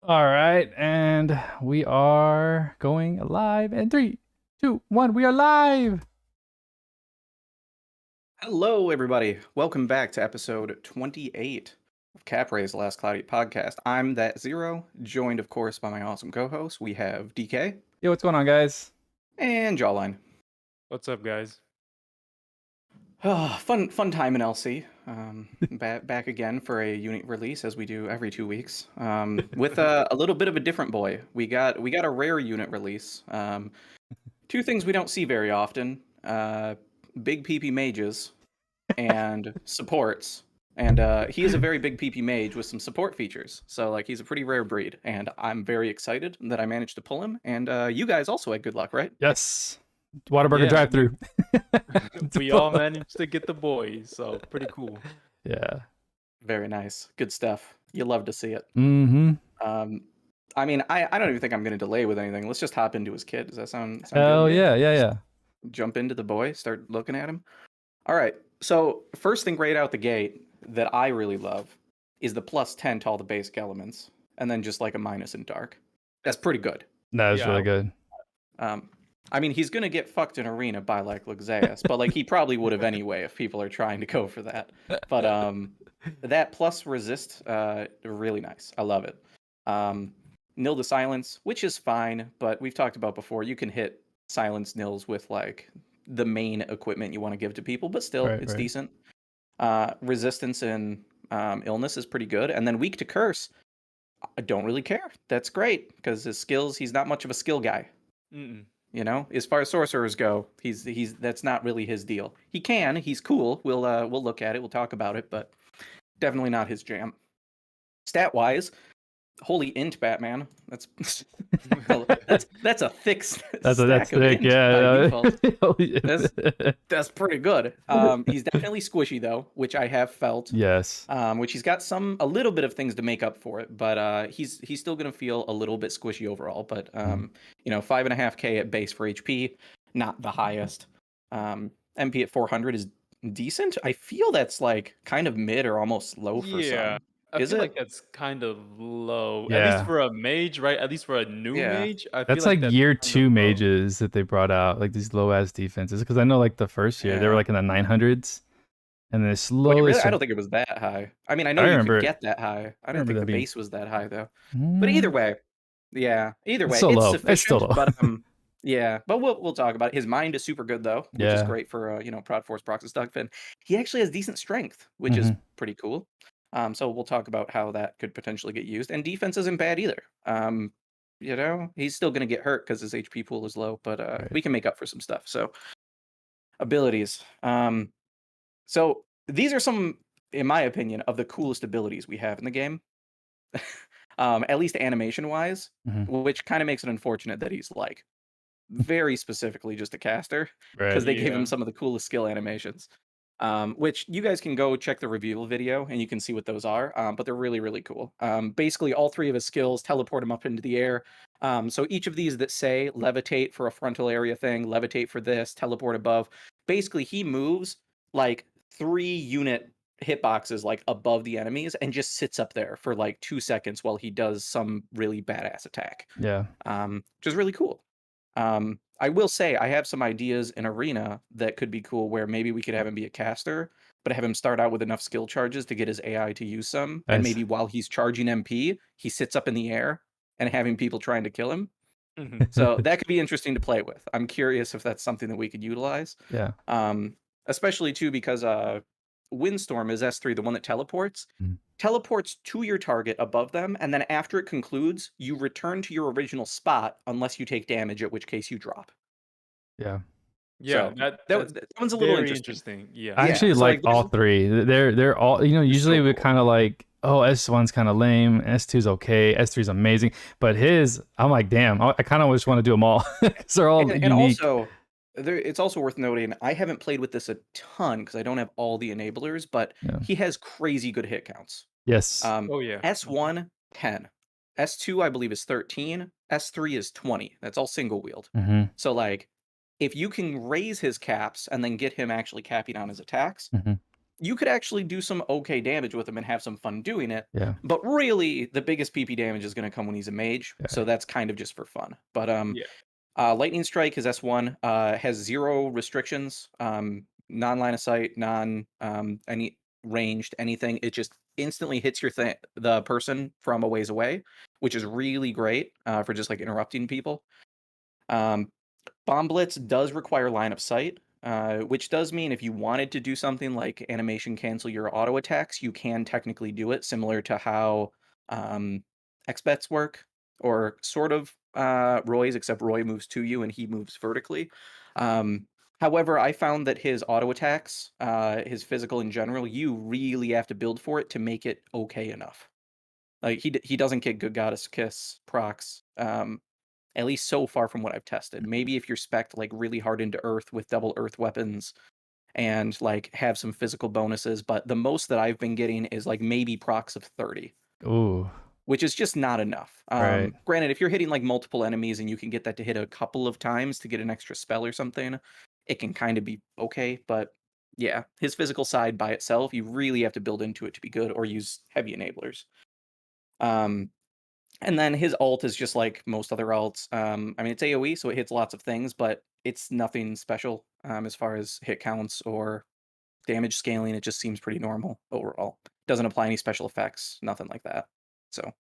All right, and we are going live in three, two, one. We are live. Hello, everybody. Welcome back to episode 28 of Capray's Last Cloudy podcast. I'm that Zero, joined, of course, by my awesome co-host. We have DK Yo, what's going on, guys? and Jawline. What's up, guys? Fun time in LC. Back again for a unit release as we do every 2 weeks. With a little bit of a different boy. We got a rare unit release. Two things we don't see very often: big PP mages and supports. And he is a very big PP mage with some support features. So like he's a pretty rare breed, and I'm very excited that I managed to pull him. And you guys also had good luck, right? Yes, Whataburger Yeah, drive-through. We all managed to get the boys, so pretty cool. Yeah. Very nice. Good stuff. You love to see it. Mm-hmm. I mean, I don't even think I'm going to delay with anything. Let's just hop into his kid. Does that sound Hell good? yeah. Jump into the boy, start looking at him. All right. So first thing right out the gate that I really love is the +10 to all the basic elements, and then just like a minus in dark. That's pretty good. That was really good. I mean, he's gonna get fucked in arena by like Luxeus, but like he probably would have anyway if people are trying to go for that. But that plus resist, really nice. I love it. Nil to silence, which is fine, but we've talked about before. You can hit silence nils with like the main equipment you want to give to people, but still, it's decent. Resistance and illness is pretty good, and then weak to curse. I don't really care. That's great because his skills. He's not much of a skill guy. You know, as far as sorcerers go, he's that's not really his deal. He's cool. We'll look at it. We'll talk about it, but definitely not his jam. Stat wise, holy int Batman. That's that's a thick That's thick. Yeah. That's pretty good. He's definitely squishy though, which I have felt. Yes. Which he's got a little bit of things to make up for it, but he's still gonna feel a little bit squishy overall. But 5.5K at base for HP, not the highest. MP at 400 is decent. I feel that's like kind of mid or almost low for some. I feel like that's kind of low. At Yeah. least for a mage, right? At least for a new mage. I feel That's like that's year kind 2 of low. mages that they brought out, like these low ass defenses. Because I know like the first year they were like in the 900s, and then slowly. I don't think it was that high. I mean, I know you could get that high. I don't think the base was that high though. But either way, it's sufficient. It's still low. But but we'll talk about it. His mind is super good though, which is great for Prod Force Proxys Dugfin. He actually has decent strength, which is pretty cool. So we'll talk about how that could potentially get used. And defense isn't bad either. He's still gonna get hurt because his HP pool is low, but we can make up for some stuff. So abilities. So these are some, in my opinion, of the coolest abilities we have in the game. At least animation-wise, which kind of makes it unfortunate that he's like very specifically just a caster, because they gave him some of the coolest skill animations. Which you guys can go check the review video and you can see what those are. But they're really, really cool. Basically, all three of his skills teleport him up into the air. So each of these that say levitate for a frontal area thing, levitate for this, teleport above. Basically, he moves like 3 unit hitboxes like above the enemies and just sits up there for like 2 seconds while he does some really badass attack. Yeah. Which is really cool. I will say I have some ideas in Arena that could be cool where maybe we could have him be a caster, but have him start out with enough skill charges to get his AI to use some. And maybe while he's charging MP, he sits up in the air and having people trying to kill him. So that could be interesting to play with. I'm curious if that's something that we could utilize. Yeah. Especially too because Windstorm is S3, the one that teleports. Teleports to your target above them, and then after it concludes, you return to your original spot unless you take damage, at which case you drop. Yeah. Yeah, so that one's a little interesting. Yeah. I actually like all three. They're all, usually we kind of like, oh, S1's kind of lame, S2's okay, S3's amazing, but I'm like, damn, I kind of just want to do them all because they're all unique. And also, it's also worth noting, I haven't played with this a ton because I don't have all the enablers, but he has crazy good hit counts. Yes. S1, 10. S2, I believe, is 13. S3 is 20. That's all single wield. So, like, if you can raise his caps and then get him actually capping on his attacks, you could actually do some okay damage with him and have some fun doing it. Yeah. But really, the biggest PP damage is going to come when he's a mage, so Yeah. that's kind of just for fun. But Yeah. Lightning Strike, his S1, has 0 restrictions, non-line of sight, any ranged, anything. It just instantly hits the person from a ways away, which is really great for just like interrupting people. Bomb Blitz does require line of sight, which does mean if you wanted to do something like animation cancel your auto attacks, you can technically do it, similar to how X-Bets work, or sort of Roy's, except Roy moves to you and he moves vertically. However, I found that his auto attacks, his physical in general, you really have to build for it to make it okay enough. Like he doesn't get Good Goddess Kiss procs. At least so far from what I've tested. Maybe if you're spec'd like really hard into Earth with double Earth weapons and like have some physical bonuses, but the most that I've been getting is like maybe procs of 30, Ooh. which is just not enough. Right. Granted, if you're hitting like multiple enemies and you can get that to hit a couple of times to get an extra spell or something, it can kind of be okay. But yeah, his physical side by itself, you really have to build into it to be good or use heavy enablers. And then his ult is just like most other alts. I mean, it's AoE, so it hits lots of things, but it's nothing special as far as hit counts or damage scaling. It just seems pretty normal overall. Doesn't apply any special effects, nothing like that. So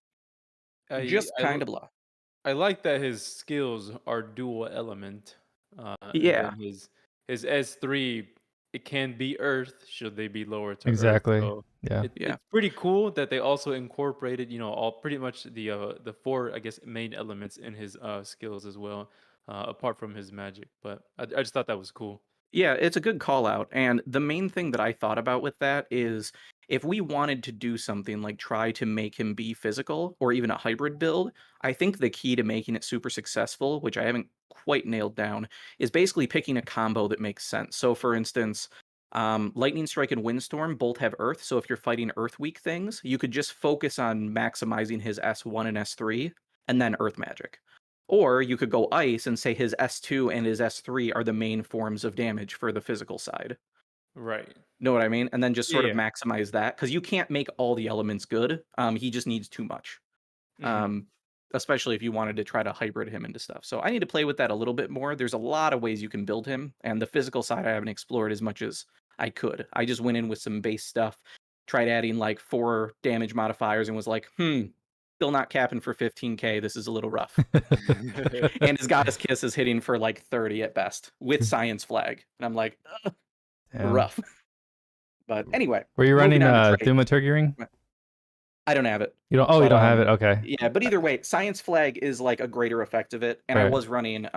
I just I kind l- of blah. I like that his skills are dual element, and Yeah, then his S3, it can be Earth should they be lower to Earth. Exactly. So Yeah. yeah. it's pretty cool that they also incorporated, all pretty much the four, I guess, main elements in his skills as well, apart from his magic. But I just thought that was cool. Yeah, it's a good call out. And the main thing that I thought about with that is if we wanted to do something like try to make him be physical or even a hybrid build, I think the key to making it super successful, which I haven't quite nailed down, is basically picking a combo that makes sense. So for instance, Lightning Strike and Windstorm both have Earth. So if you're fighting Earth weak things, you could just focus on maximizing his S1 and S3 and then Earth Magic. Or you could go ice and say his S2 and his S3 are the main forms of damage for the physical side. Right. Know what I mean? And then just Yeah. sort of Yeah. maximize that because you can't make all the elements good. He just needs too much. Hmm. Um, Especially if you wanted to try to hybrid him into stuff. So I need to play with that a little bit more. There's a lot of ways you can build him, and the physical side I haven't explored as much as I could. I just went in with some base stuff, tried adding like 4 damage modifiers, and was like, still not capping for 15k. This is a little rough. And his Goddess Kiss is hitting for like 30 at best with Science Flag. And I'm like, Damn. rough. But anyway, Were you moving running on to Doom traits. with Turkey Ring? I don't have it. You don't. Oh, you But don't have it. Okay. yeah, but either way, Science Flag is like a greater effect of it. And I Right. was running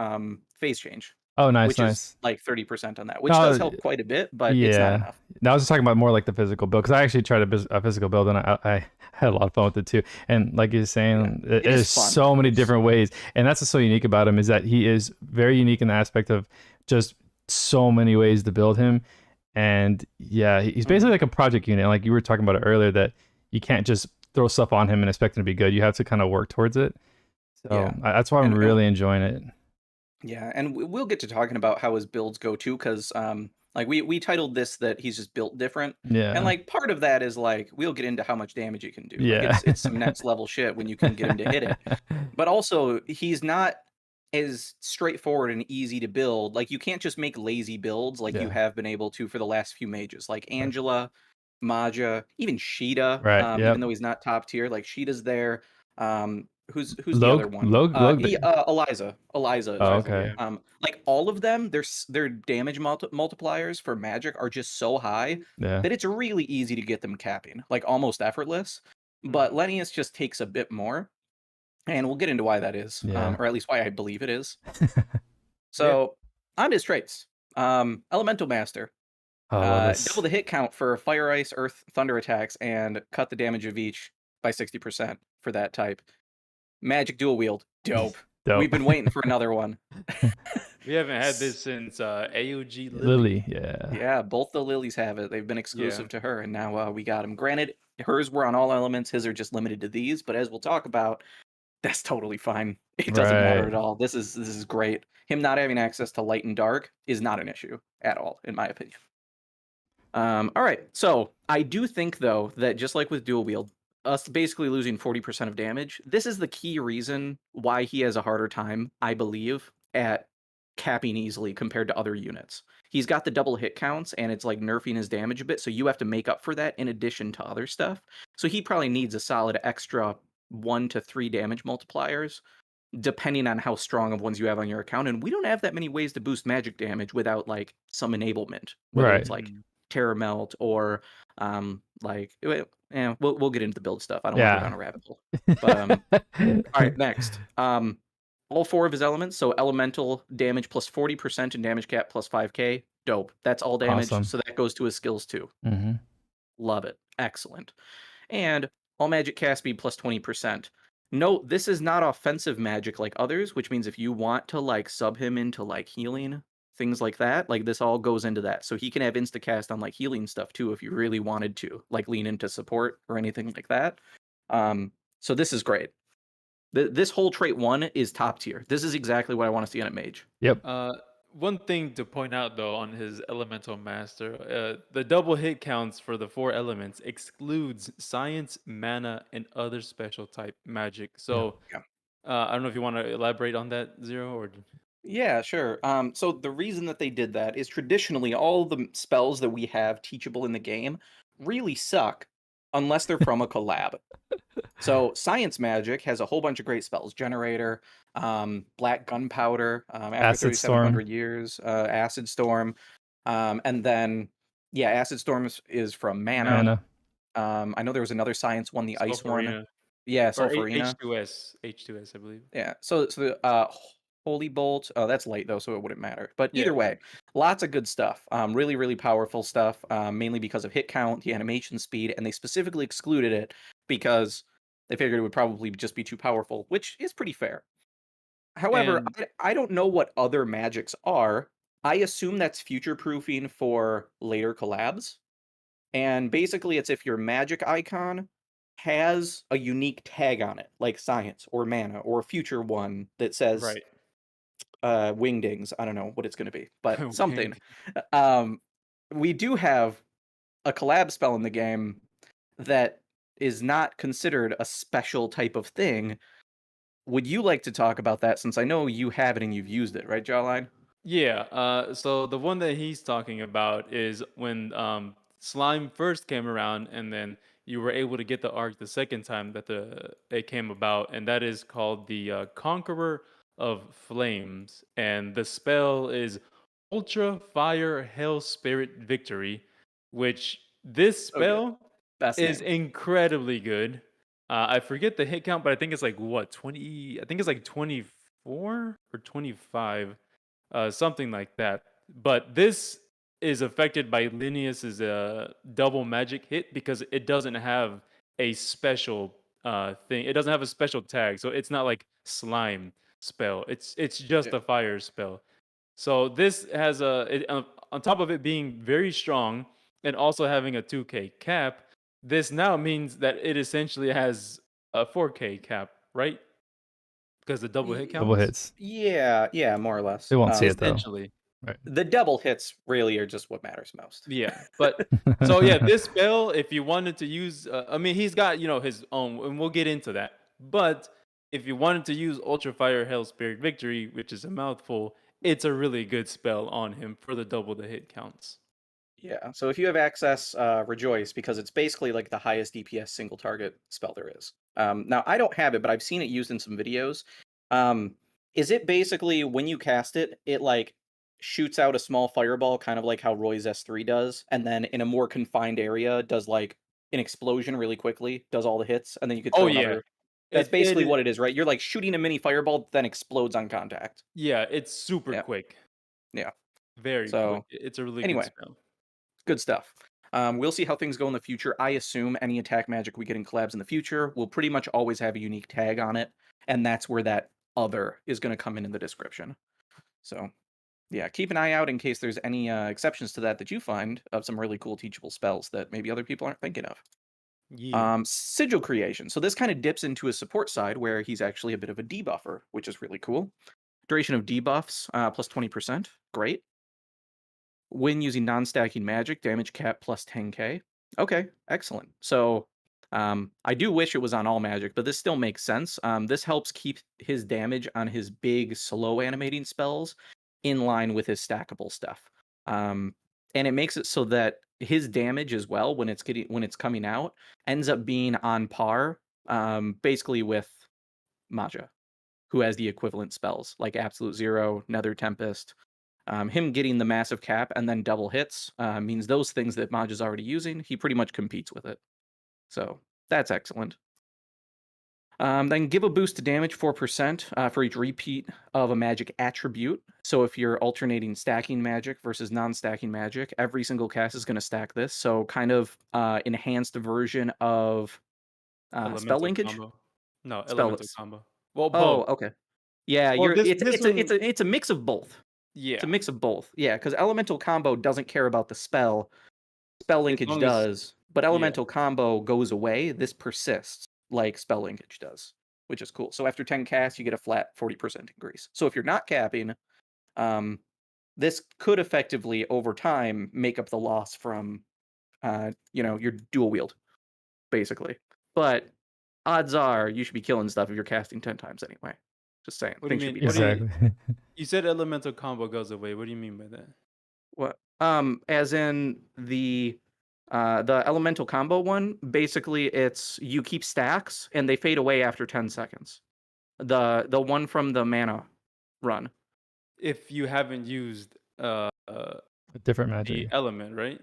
Phase Change, Oh, nice, which is nice. like 30% on that, which does No, help quite a bit, but it's not yeah. enough. Now I was just talking about more like the physical build because I actually tried a physical build and I had a lot of fun with it too. And like you're Yeah. saying, It is there's fun. so many different ways, and that's what's so unique about him is that he is very unique in the aspect of just so many ways to build him. And yeah, he's basically like a project unit. Like you were talking about it earlier, that you can't just throw stuff on him and expect him to be good. You have to kind of work towards it. So Yeah. that's why I'm And really enjoying it. yeah, and we'll get to talking about how his builds go too, because like we titled this that he's just built different, and Yeah. like part of that is like we'll get into how much damage he can do. Like Yeah. it's some next level shit when you can get him to hit it, but also he's not as straightforward and easy to build. Like you can't just make lazy builds like you Yeah. have been able to for the last few mages, like Angela, Maja, even Sheeta. Right. Even Yep. though he's not top tier, like Sheeta's there. Who's the other one? Log. Eliza. Eliza is Oh, there. Liza, okay. yeah. Like all of them, their damage multipliers for magic are just so high Yeah. that it's really easy to get them capping, like almost effortless. But Lennius just takes a bit more, and we'll get into why that is, Yeah. or at least why I believe it is. Yeah. So on to his traits. Elemental Master. Oh, I love this. Double the hit count for fire, ice, earth, thunder attacks, and cut the damage of each by 60% for that type. Magic dual wield. Dope. Dope. We've been waiting for another one. We haven't had this since AOG Lily. Lily. Yeah. Yeah, both the Lilies have it. They've been exclusive Yeah. to her, and now we got them. Granted, hers were on all elements. His are just limited to these, but as we'll talk about, that's totally fine. It doesn't matter Right. at all. This is great. Him not having access to light and dark is not an issue at all, in my opinion. All right. So I do think though that just like with dual wield, us basically losing 40% of damage, this is the key reason why he has a harder time, I believe, at capping easily compared to other units. He's got the double hit counts and it's like nerfing his damage a bit, so you have to make up for that in addition to other stuff. So he probably needs a solid extra 1 to 3 damage multipliers depending on how strong of ones you have on your account. And we don't have that many ways to boost magic damage without like some enablement, whether Right. it's like Terror Melt or we'll get into the build stuff. I don't want to go Yeah. down a rabbit hole. But all right, next. All 4 of his elements, so elemental damage plus 40% and damage cap plus 5k. Dope. That's all damage. Awesome. So that goes to his skills too. Mm-hmm. Love it. Excellent. And all magic cast speed plus 20%. Note, this is not offensive magic like others, which means if you want to like sub him into like healing, things like that, like this all goes into that. So he can have instacast on like healing stuff too if you really wanted to, like lean into support or anything like that. So this is great. This whole trait 1 is top tier. This is exactly what I want to see on a mage. Yep. One thing to point out though on his elemental master, the double hit counts for the 4 elements excludes science, mana, and other special type magic. So Yeah. I don't know if you want to elaborate on that, Zero, or Yeah, sure. So the reason that they did that is traditionally all the spells that we have teachable in the game really suck unless they're from a collab. So science magic has a whole bunch of great spells: generator, black gunpowder, after Acid 3,700 Storm. years, acid storm, and then acid storm is from mana. Mana. I know there was another science one, the ice one. Sulfurina Yeah, or sulfurina. H2S, I believe. Yeah. So the Holy Bolt. Oh, that's light though, so it wouldn't matter. But Yeah. either way, lots of good stuff. Really, really powerful stuff. Mainly because of hit count, the animation speed, and they specifically excluded it because they figured it would probably just be too powerful, which is pretty fair. However, And I don't know what other magics are. I assume that's future proofing for later collabs. And basically, it's if your magic icon has a unique tag on it, like science or mana or a future one that says right. wingdings. I don't know what it's going to be, but something. Wing. Um, we do have a collab spell in the game that is not considered a special type of thing. Would you like to talk about that since I know you have it and you've used it, right, Jawline? Yeah, so the one that he's talking about is when slime first came around, and then you were able to get the arc the second time that it came about, and that is called the Conqueror of Flames, and the spell is Ultra Fire Hell Spirit Victory, which this So good. spell Best is name. incredibly good. I forget the hit count, but I think it's like what 20. I think it's like 24 or 25, something like that. But this is affected by Linnaeus's double magic hit because it doesn't have a special thing. It doesn't have a special tag, so it's not like slime spell. It's just Yeah. a fire spell. So this has on top of it being very strong and also having a 2k cap. This now means that it essentially has a 4k cap, right? Because the double hit Double counts. hits. Yeah, more or less. They won't see it though. Essentially. Right. The double hits really are just what matters most. Yeah, but so yeah, this spell, if you wanted to use, I mean, he's got his own, and we'll get into that. But if you wanted to use Ultra Fire Hell Spirit Victory, which is a mouthful, it's a really good spell on him for the double the hit counts. Yeah, so if you have access, rejoice, because it's basically like the highest DPS single target spell there is. Now, I don't have it, but I've seen it used in some videos. Is it basically when you cast it, it like shoots out a small fireball, kind of like how Roy's S3 does, and then in a more confined area does like an explosion really quickly, does all the hits, and then you could Oh throw yeah, another. That's basically it what it is, right? You're like shooting a mini fireball that then explodes on contact. yeah, it's super Yeah, quick, yeah. very quick. So It's a really good anyway, spell. good stuff. We'll see how things go in the future. I assume any attack magic we get in collabs in the future will pretty much always have a unique tag on it, and that's where that other is going to come in the description. So, yeah, keep an eye out in case there's any exceptions to that you find of some really cool teachable spells that maybe other people aren't thinking of. Yeah. Sigil creation. So this kind of dips into a support side where he's actually a bit of a debuffer, which is really cool. Duration of debuffs plus 20%. Great. when using non-stacking magic, damage cap plus 10k. Okay, excellent. So I do wish it was on all magic, but this still makes sense. This helps keep his damage on his big, slow animating spells in line with his stackable stuff. And it makes it so that his damage as well, when it's coming out, ends up being on par, basically with Maja, who has the equivalent spells like Absolute Zero, Nether Tempest. Him getting the massive cap and then double hits means those things that Maj is already using, he pretty much competes with it. So that's excellent. Then give a boost to damage 4% for each repeat of a magic attribute. So if you're alternating stacking magic versus non-stacking magic, every single cast is going to stack this. So kind of enhanced version of spell Elemental linkage. combo. No, elemental Spell. combo. Well, Oh, both. okay. Yeah, Well, this one, it's a mix of both. It's a yeah. mix of both. Yeah, because elemental combo doesn't care about the spell. Spell As linkage long as does, but yeah. elemental combo goes away. This persists like spell linkage does, which is cool. So after 10 casts, you get a flat 40% increase. So if you're not capping, this could effectively over time make up the loss from your dual wield, basically. But odds are you should be killing stuff if you're casting 10 times anyway. Just saying. What do you Things should mean? be What do done. you Exactly. you said elemental combo goes away. What do you mean by that? What? As in the elemental combo one, basically it's you keep stacks and they fade away after 10 seconds. The one from the mana run. If you haven't used Different the magic. element, right?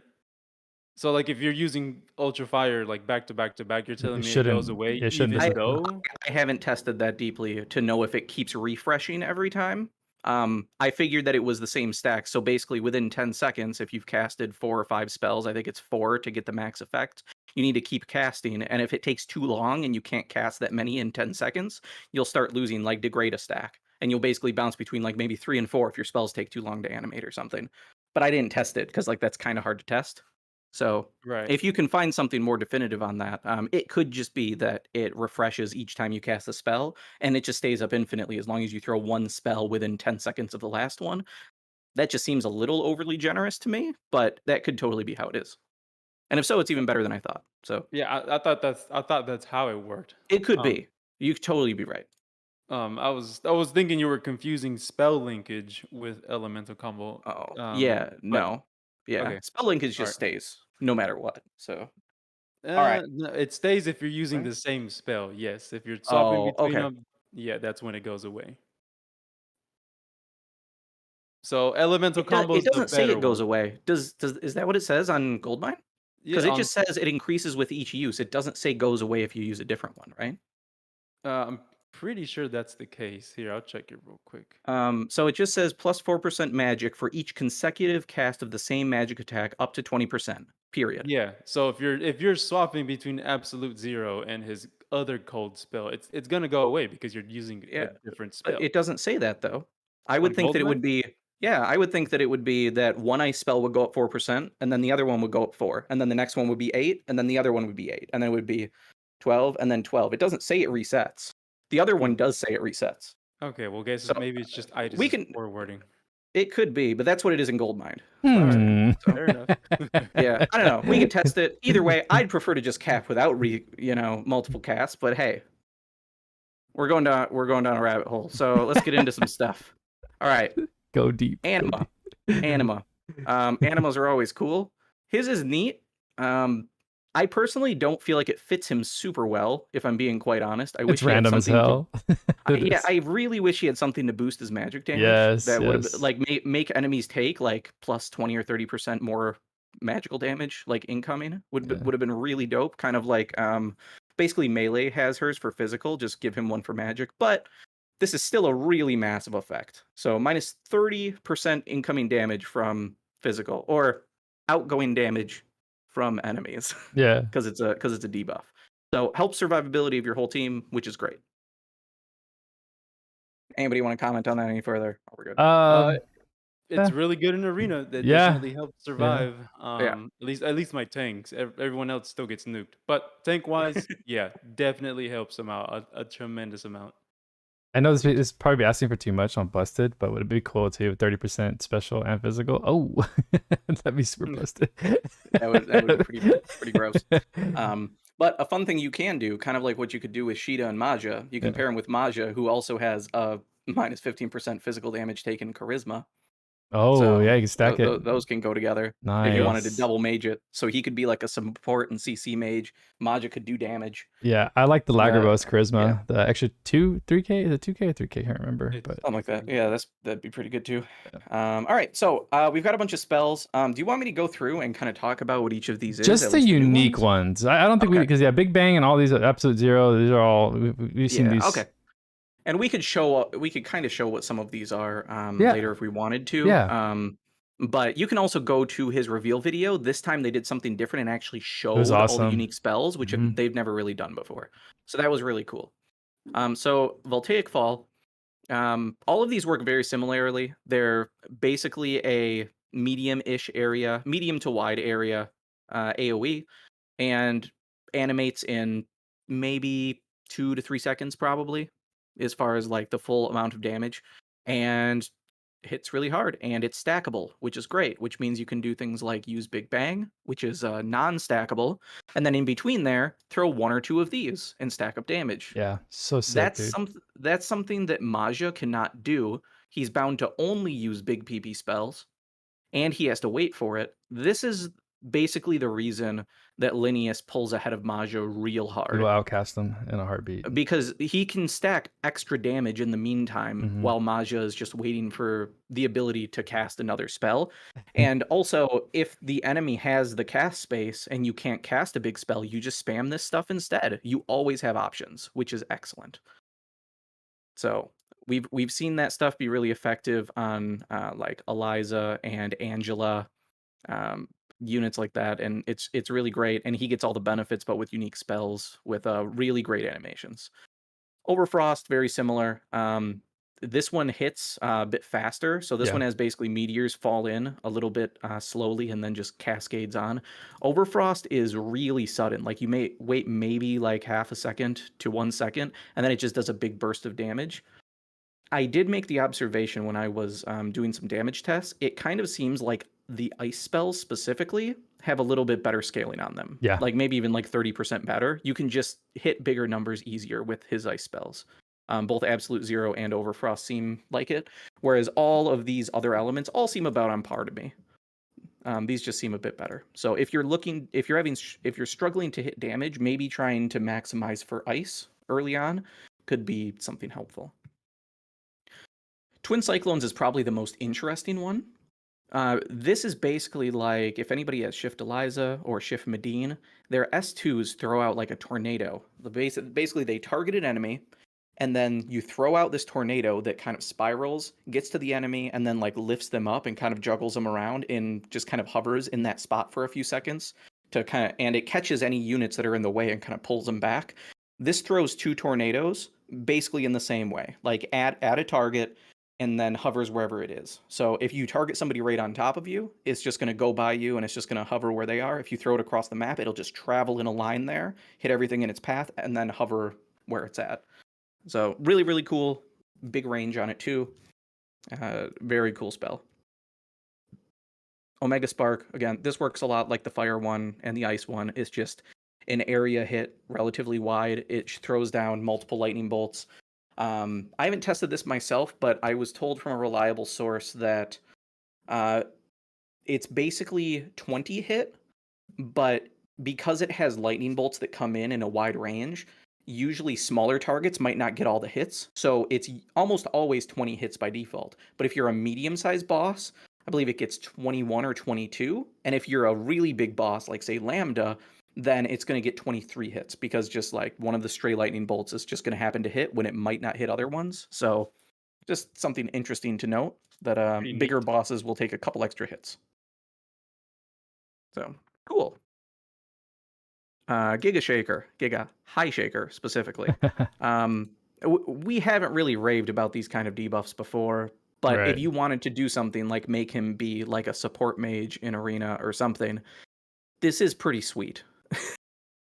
So like if you're using Ultra Fire like back to back to back, you're telling It me it goes shouldn't. away It shouldn't even disappear. though I haven't tested that deeply to know if it keeps refreshing every time. I figured that it was the same stack. So basically within 10 seconds, if you've casted 4 or 5 spells, I think it's 4 to get the max effect, you need to keep casting. And if it takes too long and you can't cast that many in 10 seconds, you'll start losing like degrade a stack. And you'll basically bounce between like maybe 3 and 4 if your spells take too long to animate or something. But I didn't test it because like that's kind of hard to test. So right. if you can find something more definitive on that, it could just be that it refreshes each time you cast a spell, and it just stays up infinitely as long as you throw one spell within 10 seconds of the last one. That just seems a little overly generous to me, but that could totally be how it is. And if so, it's even better than I thought. So Yeah, I thought that's how it worked. it could Um be. You could totally be right. I was thinking you were confusing spell linkage with elemental combo. Oh, yeah, But no. Yeah, okay, spell linkage all just right. stays no matter what. So, all right. No, it stays if you're using Right? the same spell. Yes, if you're swapping Oh, between okay. them, yeah, that's when it goes away. So elemental combo It is the doesn't say better it goes one. away. Does is that what it says on Goldmine? Yeah, Because it just says it increases with each use. It doesn't say goes away if you use a different one, right? I'm pretty sure that's the case. Here, I'll check it real quick. So it just says plus 4% magic for each consecutive cast of the same magic attack up to 20%. Period. Yeah. So if you're swapping between Absolute Zero and his other cold spell, it's gonna go away because you're using a Yeah, different but spell. it doesn't say that though. I On would think that it would Goldmine? be yeah, I would think that it would be that one ice spell would go up 4%, and then the other one would go up 4, and then the next one would be 8, and then the other one would be 8, and then it would be 12, and then 12. It doesn't say it resets. The other one Hmm. does say it resets. Okay, well, guess So maybe it's just we Itis's can poor wording. it could be, but that's what it is in Goldmine. All right, Hmm. So fair enough. yeah, I don't know. We could test it. Either way, I'd prefer to just cap without multiple casts, but hey, we're going down a rabbit hole. So let's get into some stuff. All right. Go deep. Anima. Go deep. Anima. Animas are always cool. His is neat. I personally don't feel like it fits him super well, if I'm being quite honest. I wish It's he had random as something hell. yeah, I really wish he had something to boost his magic damage. Yes, That would have yes. like make enemies take like plus 20 or 30% more magical damage, like incoming. Yeah. Would have been really dope. Kind of like basically melee has hers for physical, just give him one for magic. But this is still a really massive effect. So minus 30% incoming damage from physical or outgoing damage from enemies Yeah. because it's a debuff. So helps survivability of your whole team, which is great. Anybody want to comment on that any further? Oh, we're good. It's Yeah. really good in arena. That Yeah. definitely helps survive. Yeah. At least my tanks. Everyone else still gets nuked. But tank wise, yeah, definitely helps them out a tremendous amount. I know this is probably asking for too much on busted, but would it be cool to 30% special and physical? Oh, that'd be super busted. That would be pretty gross. But a fun thing you can do, kind of like what you could do with Sheeta and Maja, you can Yeah. pair him with Maja, who also has a minus 15% physical damage taken charisma. Oh, yeah, So you can stack it. those can go together if you wanted to Nice. double mage it. So he could be like a support and CC mage. Maja could do damage. Yeah, I like the Lagerbo's Yeah, charisma. The extra 3K? Is it 2K or 3K? I can't remember. It's But something like that. 3. Yeah, that'd be pretty good too. yeah. All right, so we've got a bunch of spells. Do you want me to go through and kind of talk about what each of these is, Just at the least the new unique ones? ones. I don't think we, Okay. because yeah, Big Bang and all these Absolute Zero, these are all, we've seen Yeah. these. Okay. And we could kind of show what some of these are Yeah. later if we wanted to. Yeah. But you can also go to his reveal video. This time they did something different and actually It was showed all the awesome. unique spells, which they've never really done before. So that was really cool. So Voltaic Fall, all of these work very similarly. They're basically a medium-ish area, medium to wide area AoE, and animates in maybe 2 to 3 seconds probably, as far as like the full amount of damage, and hits really hard, and it's stackable, which is great, which means you can do things like use Big Bang, which is non-stackable, and then in between there, throw 1 or 2 of these and stack up damage. Yeah. So sick, dude. That's something that Maja cannot do. He's bound to only use big PP spells, and he has to wait for it. This is basically the reason that Linnaeus pulls ahead of Maja real You hard, will outcast them in a heartbeat. because he can stack extra damage in the meantime while Maja is just waiting for the ability to cast another spell. And also, if the enemy has the cast space and you can't cast a big spell, you just spam this stuff instead. You always have options, which is excellent. So we've seen that stuff be really effective on like Eliza and Angela, units like that, and it's really great. And he gets all the benefits, but with unique spells with really great animations. Overfrost, very similar. This one hits a bit faster, so this Yeah. one has basically meteors fall in a little bit slowly and then just cascades on. Overfrost is really sudden. Like, you may wait maybe like half a second to 1 second, and then it just does a big burst of damage. I did make the observation when I was doing some damage tests. It kind of seems like the ice spells specifically have a little bit better scaling on them. Yeah. Like maybe even like 30% better. You can just hit bigger numbers easier with his ice spells. Both Absolute Zero and Overfrost seem like it, whereas all of these other elements all seem about on par to me. These just seem a bit better. So if you're struggling to hit damage, maybe trying to maximize for ice early on could be something helpful. Twin Cyclones is probably the most interesting one. This is basically like, if anybody has Shift Eliza or Shift Medine, their S2s throw out like a tornado. Basically, they target an enemy, and then you throw out this tornado that kind of spirals, gets to the enemy, and then like lifts them up and kind of juggles them around and just kind of hovers in that spot for a few seconds and it catches any units that are in the way and kind of pulls them back. This throws 2 tornadoes basically in the same way, like at a target, and then hovers wherever it is. So if you target somebody right on top of you, it's just going to go by you and it's just going to hover where they are. If you throw it across the map, it'll just travel in a line there, hit everything in its path, and then hover where it's at. So really, really cool. Big range on it too. Very cool spell. Omega Spark, again, this works a lot like the fire one and the ice one. It's just an area hit, relatively wide. It throws down multiple lightning bolts. I haven't tested this myself, but I was told from a reliable source that it's basically 20 hit, but because it has lightning bolts that come in a wide range, usually smaller targets might not get all the hits. So it's almost always 20 hits by default. But if you're a medium-sized boss, I believe it gets 21 or 22. And if you're a really big boss, like say Lambda, then it's going to get 23 hits, because just like one of the stray lightning bolts is just going to happen to hit when it might not hit other ones. So just something interesting to note, that Pretty bigger neat. bosses will take a couple extra hits. So cool. Giga High Shaker specifically. We haven't really raved about these kind of debuffs before, but if Right. you wanted to do something like make him be like a support mage in Arena or something, this is pretty sweet.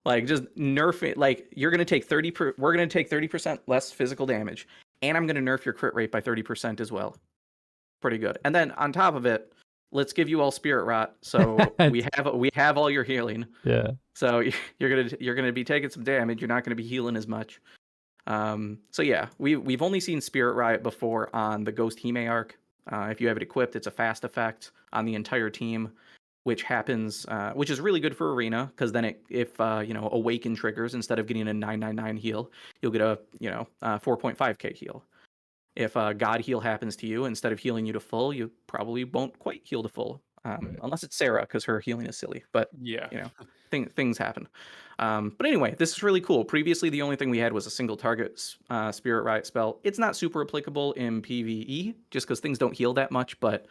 Like, just nerf it. Like, we're gonna take 30% less physical damage, and I'm going to nerf your crit rate by 30% as well. Pretty good. And then on top of it, let's give you all Spirit Rot. So we have all your healing. Yeah. So you're gonna be taking some damage. You're not gonna be healing as much. So yeah, we've only seen Spirit Riot before on the Ghost Hime arc. If you have it equipped, it's a fast effect on the entire team, which happens, which is really good for Arena, because then if Awaken triggers, instead of getting a 999 heal, you'll get a 4.5k heal. If God Heal happens to you, instead of healing you to full, you probably won't quite heal to full, unless it's Sarah, because her healing is silly. But Yeah. things happen. But anyway, this is really cool. Previously, the only thing we had was a single target Spirit Riot spell. It's not super applicable in PvE, just because things don't heal that much. But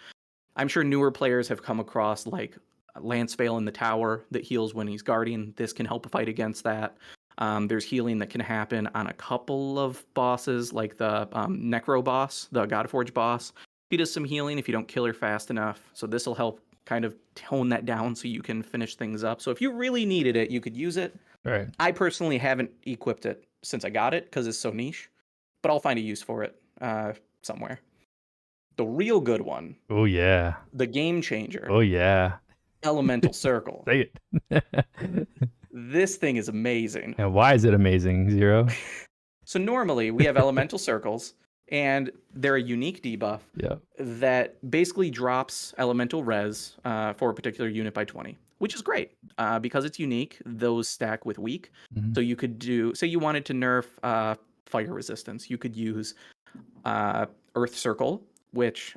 I'm sure newer players have come across like Lance Veil in the tower that heals when he's guarding. This can help fight against that. There's healing that can happen on a couple of bosses, like the Necro boss, the Godforge boss. He does some healing if you don't kill her fast enough. So this will help kind of tone that down so you can finish things up. So if you really needed it, you could use it. Right. I personally haven't equipped it since I got it because it's so niche, but I'll find a use for it somewhere. The real good one. Oh yeah. The game changer. Oh yeah. Elemental Circle. Say it. This thing is amazing. And why is it amazing, Zero? So normally we have elemental circles, and they're a unique debuff that basically drops elemental res for a particular unit by 20, which is great because it's unique. Those stack with weak. So you could say you wanted to nerf fire resistance. You could use Earth Circle, which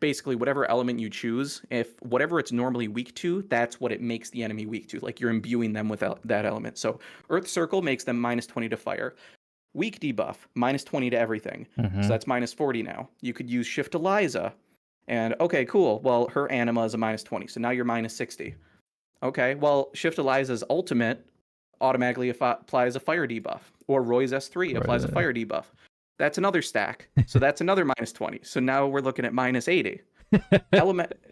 basically whatever element you choose, if whatever it's normally weak to, that's what it makes the enemy weak to. Like you're imbuing them with that element. So Earth Circle makes them -20 to fire. Weak debuff, -20 to everything. So that's -40 now. You could use Shift Eliza, and okay, cool. Well, her anima is a -20, so now you're -60. Okay, well, Shift Eliza's ultimate automatically applies a fire debuff, or Roy's S3 applies a fire debuff. That's another stack. So that's another -20. So now we're looking at -80.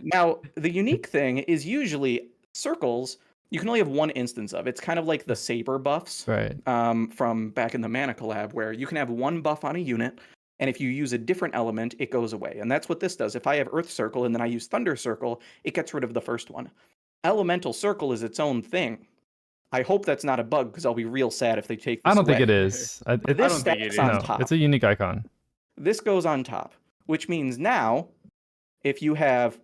Now, the unique thing is usually circles, you can only have one instance of. It's kind of like the saber buffs from back in the Mana Collab, where you can have one buff on a unit, and if you use a different element, it goes away. And that's what this does. If I have Earth Circle and then I use Thunder Circle, it gets rid of the first one. Elemental Circle is its own thing. I hope that's not a bug, because I'll be real sad if they take this I don't away. think it is. I don't think it is. On top. It's a unique icon. This goes on top, which means now, if you have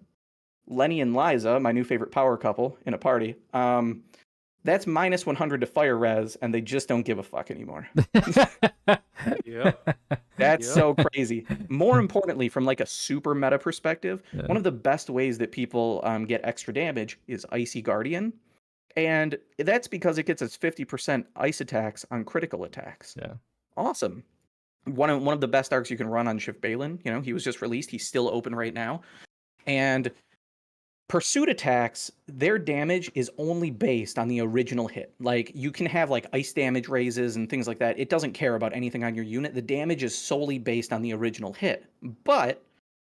Lenny and Liza, my new favorite power couple, in a party, that's -100 to fire res, and they just don't give a fuck anymore. That's so crazy. More importantly, from like a super meta perspective, one of the best ways that people get extra damage is Icy Guardian. And that's because it gets its 50% ice attacks on critical attacks. Yeah. Awesome. One of the best arcs you can run on Shift Balin. He was just released. He's still open right now. And pursuit attacks, their damage is only based on the original hit. Like, you can have like ice damage raises and things like that. It doesn't care about anything on your unit. The damage is solely based on the original hit. But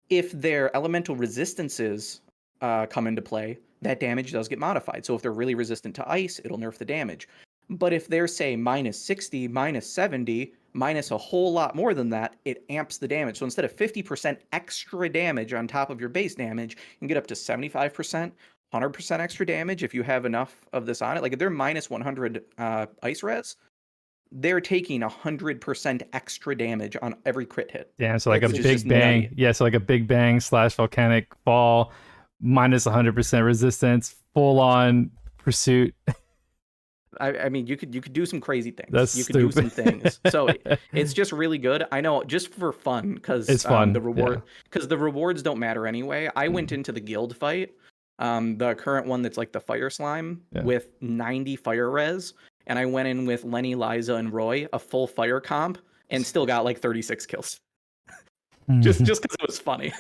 if their elemental resistances come into play, that damage does get modified. So if they're really resistant to ice, it'll nerf the damage. But if they're, say, -60, -70, minus a whole lot more than that, it amps the damage. So instead of 50% extra damage on top of your base damage, you can get up to 75%, 100% extra damage if you have enough of this on it. Like, if they're -100 ice res, they're taking 100% extra damage on every crit hit. Damn, so like a big bang. Nutty. Yeah, so like a big bang / volcanic fall, -100% resistance, full on pursuit. I mean, you could do some crazy things. That's you could stupid. do some things. So it's just really good. I know, just for fun, because it's fun. The rewards don't matter anyway. I went into the guild fight, the current one that's like the fire slime, with 90 fire res, and I went in with Lenny, Liza, and Roy, a full fire comp, and still got like 36 kills. just because it was funny.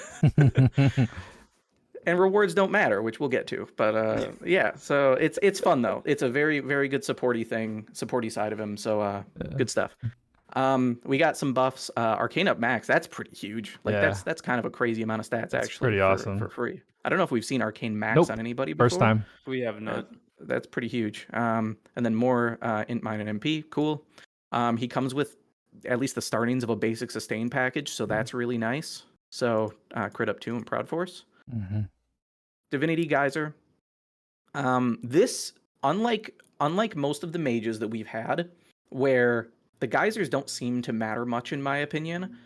And rewards don't matter, which we'll get to. But yeah, so it's fun though. It's a very, very good supporty side of him. So good stuff. We got some buffs. Arcane up max, that's pretty huge. Like that's kind of a crazy amount of stats, that's actually. Pretty awesome. For free. I don't know if we've seen Arcane max on anybody before. First time. We have not. That's pretty huge. And then more int mine and MP. Cool. He comes with at least the startings of a basic sustain package, so that's really nice. So crit up 2 and Proud Force. Divinity Geyser. This, unlike most of the mages that we've had, where the geysers don't seem to matter much, in my opinion,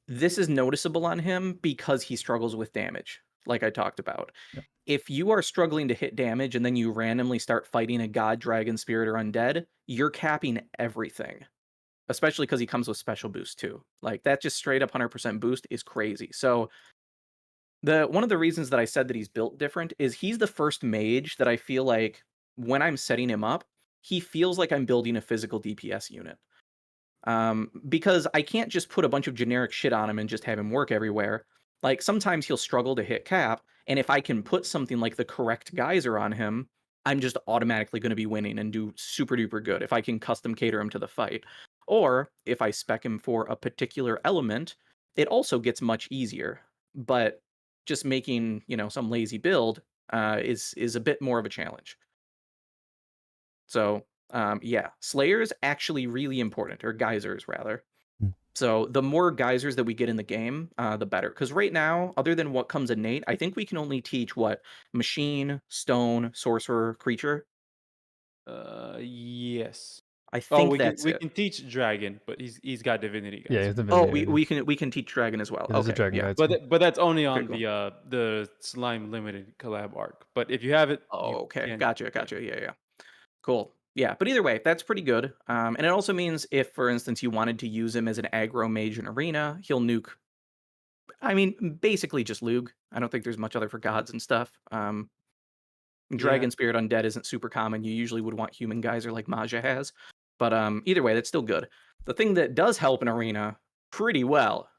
this is noticeable on him because he struggles with damage, like I talked about. Yep. If you are struggling to hit damage and then you randomly start fighting a god, dragon, spirit, or undead, you're capping everything. Especially because he comes with special boost too. Like, that just straight up 100% boost is crazy. So one of the reasons that I said that he's built different is he's the first mage that I feel like when I'm setting him up, he feels like I'm building a physical DPS unit. Because I can't just put a bunch of generic shit on him and just have him work everywhere. Like, sometimes he'll struggle to hit cap, and if I can put something like the correct geyser on him, I'm just automatically going to be winning and do super duper good if I can custom cater him to the fight. Or if I spec him for a particular element, it also gets much easier. But just making, some lazy build is a bit more of a challenge. So yeah, Slayer's actually really important, or geysers rather. So the more geysers that we get in the game, the better. Because right now, other than what comes innate, I think we can only teach machine, stone, sorcerer, creature. Yes. I Oh, think that's we it. can teach dragon, but he's got divinity, guys. Yeah, it's Oh, divinity. we can teach dragon as well. Yeah, there's a Okay, dragon yeah. guy too. But that's only Okay, on cool. the slime limited collab arc. But if you have it, Oh, you okay, can. gotcha. Yeah. Cool. Yeah, but either way, that's pretty good. And it also means if, for instance, you wanted to use him as an aggro mage in arena, he'll nuke. I mean, basically just Lug. I don't think there's much other for gods and stuff. Dragon Spirit Undead isn't super common. You usually would want human geyser like Maja has. But either way, that's still good. The thing that does help in arena pretty well,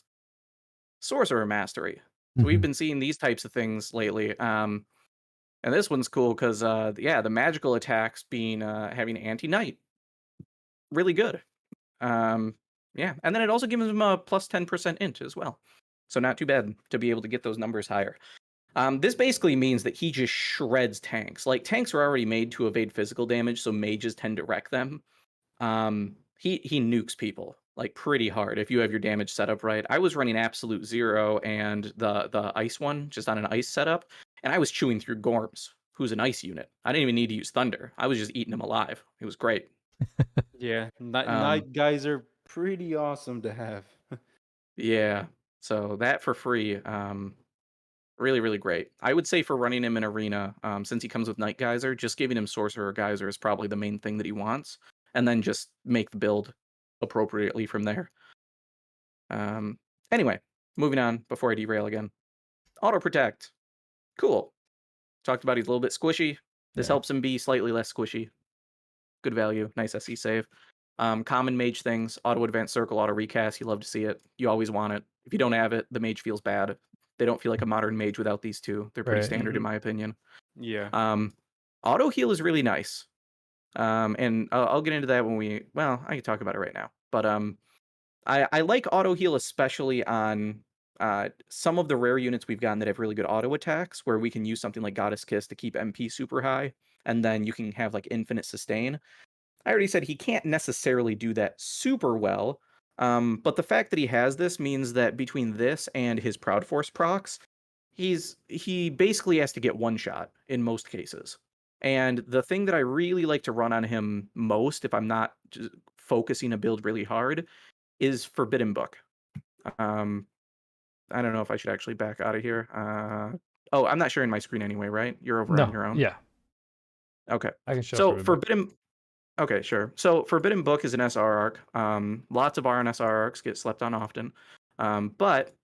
Sorcerer Mastery. So we've been seeing these types of things lately. And this one's cool because, yeah, the magical attacks being having anti-knight. Really good. Yeah, and then it also gives him a plus 10% int as well. So not too bad to be able to get those numbers higher. This basically means that he just shreds tanks. Like, tanks are already made to evade physical damage, so mages tend to wreck them. He nukes people like pretty hard if you have your damage set up right. I was running absolute zero and the ice one just on an ice setup, and I was chewing through Gorms, who's an ice unit. I didn't even need to use Thunder. I was just eating him alive. It was great. Yeah, Um, night guys are pretty awesome to have. yeah. So that for free. Really, really great. I would say for running him in arena, since he comes with Night Geyser, just giving him Sorcerer Geyser is probably the main thing that he wants, and then just make the build appropriately from there. Anyway, moving on before I derail again. Auto Protect. Cool. Talked about he's a little bit squishy. This Yeah. helps him be slightly less squishy. Good value. Nice SC save. Common mage things, auto advance circle, auto recast. You love to see it. You always want it. If you don't have it, the mage feels bad. They don't feel like a modern mage without these two. They're pretty Right. standard in my opinion. Yeah. Auto heal is really nice. And I'll get into that when I can talk about it right now. But I like auto heal especially on some of the rare units we've gotten that have really good auto attacks, where we can use something like Goddess Kiss to keep MP super high, and then you can have like infinite sustain. I already said he can't necessarily do that super well, but the fact that he has this means that between this and his Proud Force procs, he basically has to get one shot in most cases. And the thing that I really like to run on him most, if I'm not just focusing a build really hard, is Forbidden Book. I don't know if I should actually back out of here. Oh, I'm not sharing my screen anyway, right? You're over on No. your own. Yeah. Okay. I can show So for a bit. Forbidden. Okay, sure. So Forbidden Book is an SR arc. Lots of RNSR arcs get slept on often, but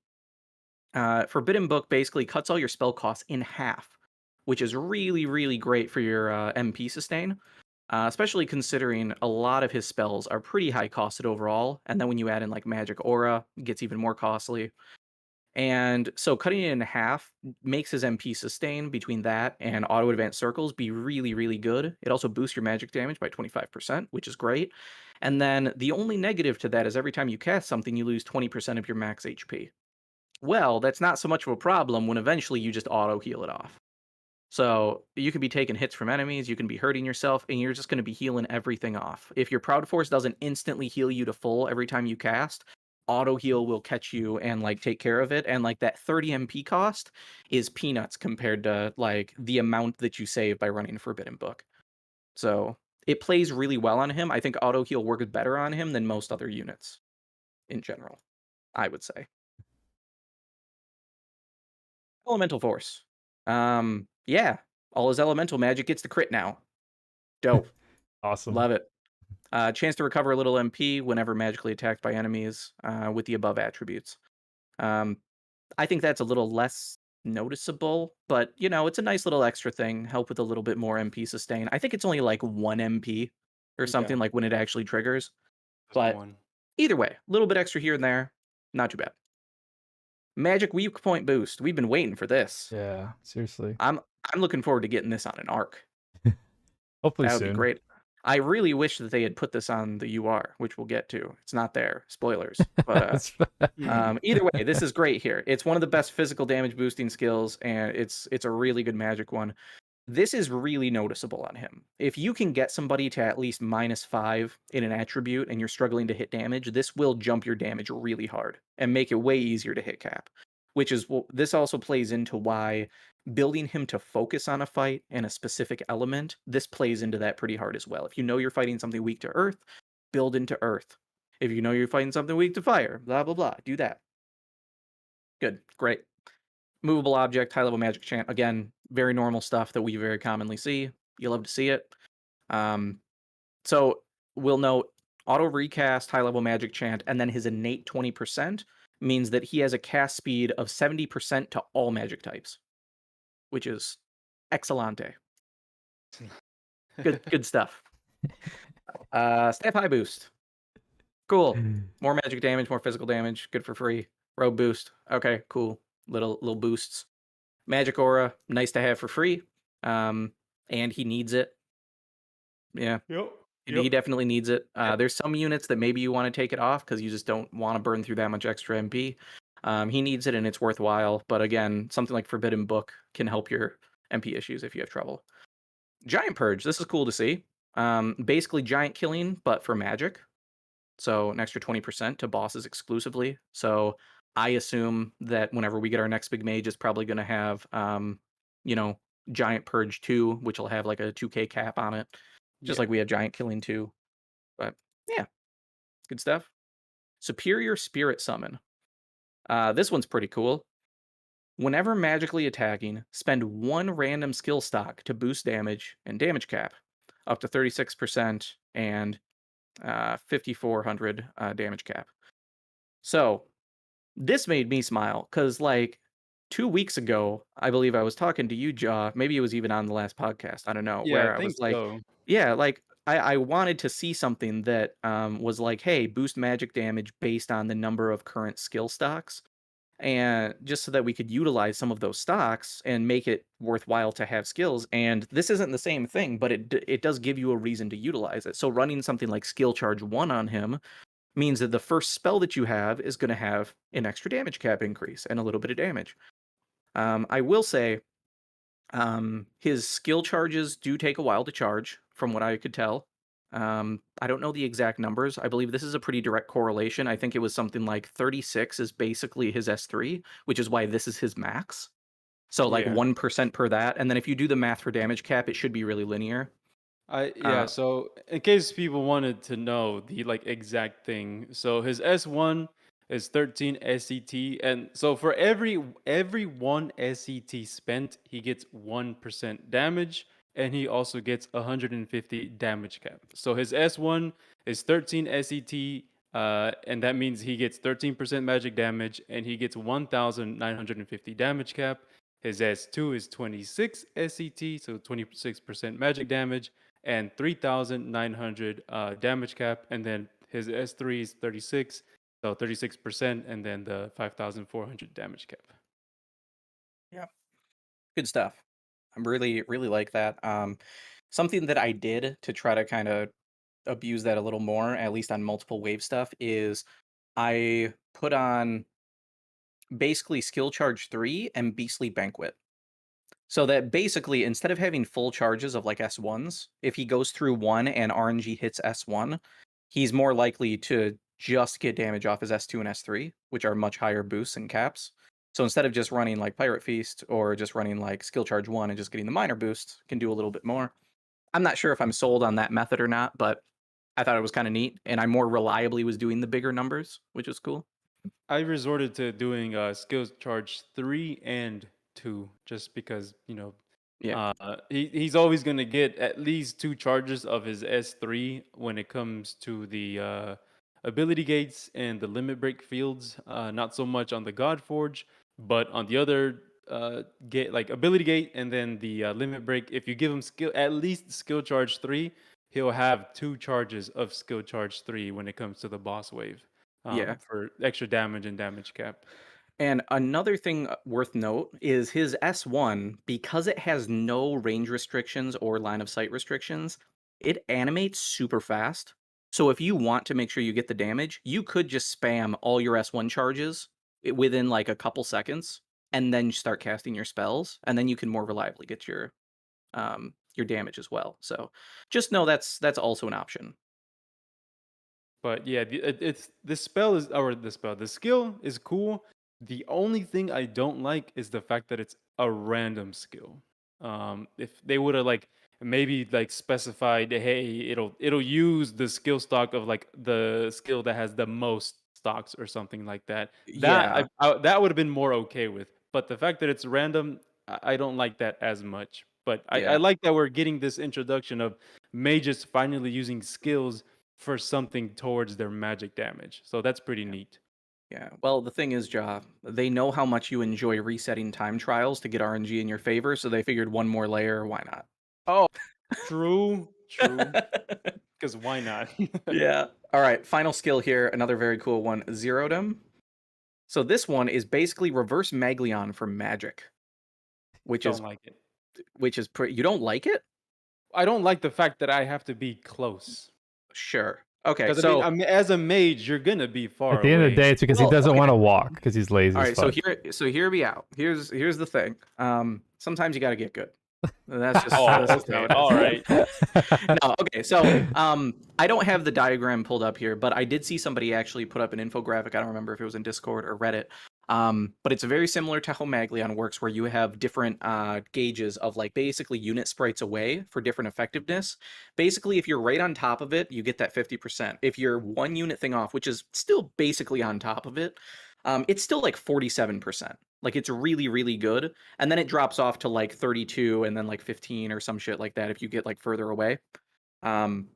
Forbidden Book basically cuts all your spell costs in half, which is really, really great for your MP sustain. Especially considering a lot of his spells are pretty high costed overall, and then when you add in like Magic Aura, it gets even more costly. And so cutting it in half makes his MP sustain between that and auto advanced circles be really, really good. It also boosts your magic damage by 25%, which is great. And then the only negative to that is every time you cast something, you lose 20% of your max HP. Well, that's not so much of a problem when eventually you just auto heal it off. So you could be taking hits from enemies, you can be hurting yourself, and you're just going to be healing everything off. If your Proud Force doesn't instantly heal you to full every time you cast, auto heal will catch you and like take care of it. And like that 30 MP cost is peanuts compared to like the amount that you save by running Forbidden Book. So it plays really well on him. I think auto heal works better on him than most other units in general, I would say. Elemental Force. Yeah, all his elemental magic gets the crit now. Dope. Awesome. Love it. Chance to recover a little MP whenever magically attacked by enemies with the above attributes. Um, I think that's a little less noticeable, but you know, it's a nice little extra thing. Help with a little bit more MP sustain. I think it's only like 1 MP or Yeah, something like when it actually triggers. just But one. either way, a little bit extra here and there. Not too bad. Magic weak point boost. We've been waiting for this. Yeah, seriously. I'm I'm looking forward to getting this on an arc. Hopefully That would be soon. great. I really wish that they had put this on the UR, which we'll get to. It's not there. Spoilers. But That's either way, this is great here. It's one of the best physical damage boosting skills, and it's a really good magic one. This is really noticeable on him. If you can get somebody to at least -5 in an attribute and you're struggling to hit damage, this will jump your damage really hard and make it way easier to hit cap. Which is this also plays into why building him to focus on a fight and a specific element, this plays into that pretty hard as well. If you know you're fighting something weak to earth, build into earth. If you know you're fighting something weak to fire, blah blah blah, do that. Good, great. Movable object, high level magic chant. Again, very normal stuff that we very commonly see. You love to see it. Um, so we'll note auto recast, high level magic chant, and then his innate 20% means that he has a cast speed of 70% to all magic types, which is excellente. Good stuff. Staff high boost. Cool. More magic damage, more physical damage. Good for free. Robe boost. Okay, cool. Little boosts. Magic aura, nice to have for free. And he needs it. Yeah, Yep. he Yep. definitely needs it. Yeah. There's some units that maybe you want to take it off because you just don't want to burn through that much extra MP. He needs it and it's worthwhile. But again, something like Forbidden Book can help your MP issues if you have trouble. Giant Purge. This is cool to see. Basically giant killing, but for magic. So an extra 20% to bosses exclusively. So I assume that whenever we get our next big mage, it's probably going to have, you know, Giant Purge 2, which will have like a 2K cap on it, just Yeah. like we have Giant Killing 2. But yeah, good stuff. Superior Spirit Summon. This one's pretty cool. Whenever magically attacking, spend one random skill stock to boost damage and damage cap up to 36% and 5,400 damage cap. So this made me smile because, like, 2 weeks ago, I believe I was talking to you, Jaw. Maybe it was even on the last podcast. I don't know. Yeah, I Where I think was like, so. yeah, like I wanted to see something that was like, hey, boost magic damage based on the number of current skill stocks. And just so that we could utilize some of those stocks and make it worthwhile to have skills. And this isn't the same thing, but it does give you a reason to utilize it. So running something like Skill Charge 1 on him means that the first spell that you have is going to have an extra damage cap increase and a little bit of damage. I will say his skill charges do take a while to charge, from what I could tell. I don't know the exact numbers. I believe this is a pretty direct correlation. I think it was something like 36 is basically his S3, which is why this is his max. So like Yeah. 1% per that. And then if you do the math for damage cap, it should be really linear. Yeah, Uh, so in case people wanted to know the like exact thing, so his S1 is 13 SCT, and so for every one SCT spent, he gets 1% damage, and he also gets 150 damage cap. So his S1 is 13 SCT, and that means he gets 13% magic damage, and he gets 1,950 damage cap. His S2 is 26 SCT, so 26% magic damage and 3,900 damage cap. And then his S3 is 36, so 36%, and then the 5,400 damage cap. yeah, good stuff. I really like that. Something that I did to try to kind of abuse that a little more, at least on multiple wave stuff, is I put on basically Skill Charge 3 and Beastly Banquet. So that basically, instead of having full charges of like S1s, if he goes through one and RNG hits S1, he's more likely to just get damage off his S2 and S3, which are much higher boosts and caps. So instead of just running like Pirate Feast or just running like Skill Charge 1 and just getting the minor boost, can do a little bit more. I'm not sure if I'm sold on that method or not, but I thought it was kind of neat, and I more reliably was doing the bigger numbers, which was cool. I resorted to doing skills charge 3 and 2 just because, Yeah, he's always going to get at least 2 charges of his S3 when it comes to the ability gates and the limit break fields. Not so much on the God Forge, but on the other gate, like ability gate and then the limit break. If you give him at least skill charge 3, he'll have 2 charges of skill charge 3 when it comes to the boss wave, yeah. for extra damage and damage cap. And another thing worth note is his S1, because it has no range restrictions or line of sight restrictions, it animates super fast. So if you want to make sure you get the damage, you could just spam all your S1 charges within like a couple seconds and then start casting your spells, and then you can more reliably get your damage as well. So just know that's also an option. But yeah, it's the skill is cool. The only thing I don't like is the fact that it's a random skill. If they would have like maybe like specified, hey, it'll use the skill stock of like the skill that has the most stocks or something like that. Yeah, That would have been more okay with. But the fact that it's random, I don't like that as much. But I yeah. like that we're getting this introduction of mages finally using skills for something towards their magic damage. So that's pretty neat. Yeah. Well, the thing is, Ja, they know how much you enjoy resetting time trials to get RNG in your favor, so they figured one more layer, why not? Oh, true. Because why not? Yeah. All right, final skill here, another very cool one, Zerodom. So this one is basically reverse Maglion for magic, which Don't is like it. pretty. You don't like it? I don't like the fact that I have to be close. Sure. Okay, Because so as a mage, you're gonna be far At the end of the away. day, it's because he well, doesn't want okay. to walk because he's lazy All as right, so fuck. hear me out. Here's the thing. Sometimes you got to get good. That's just Oh, that's just how okay, it all right. is. No, okay. So, I don't have the diagram pulled up here, but I did see somebody actually put up an infographic. I don't remember if it was in Discord or Reddit. But it's very similar to how Maglion works, where you have different gauges of like basically unit sprites away for different effectiveness. Basically, if you're right on top of it, you get that 50%. If you're one unit thing off, which is still basically on top of it, it's still like 47%. Like it's really, really good. And then it drops off to like 32 and then like 15 or some shit like that if you get like further away. Um,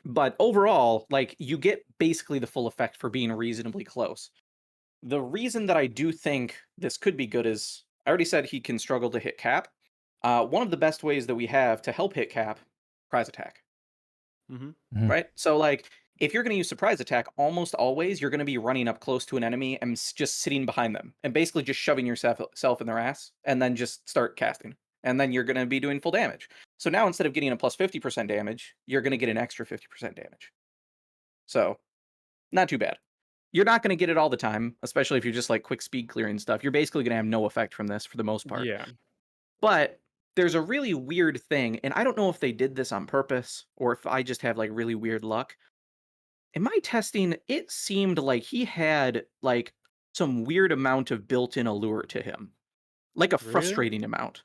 but overall, like you get basically the full effect for being reasonably close. The reason that I do think this could be good is I already said he can struggle to hit cap. One of the best ways that we have to help hit cap, prize attack. Hmm. Right? So like if you're going to use surprise attack, almost always you're going to be running up close to an enemy and just sitting behind them and basically just shoving yourself in their ass and then just start casting. And then you're going to be doing full damage. So now instead of getting a plus 50% damage, you're going to get an extra 50% damage. So not too bad. You're not going to get it all the time, especially if you're just like quick speed clearing stuff. You're basically going to have no effect from this for the most part. Yeah. But there's a really weird thing, and I don't know if they did this on purpose or if I just have like really weird luck. In my testing, it seemed like he had like some weird amount of built-in allure to him, like a Really? frustrating amount.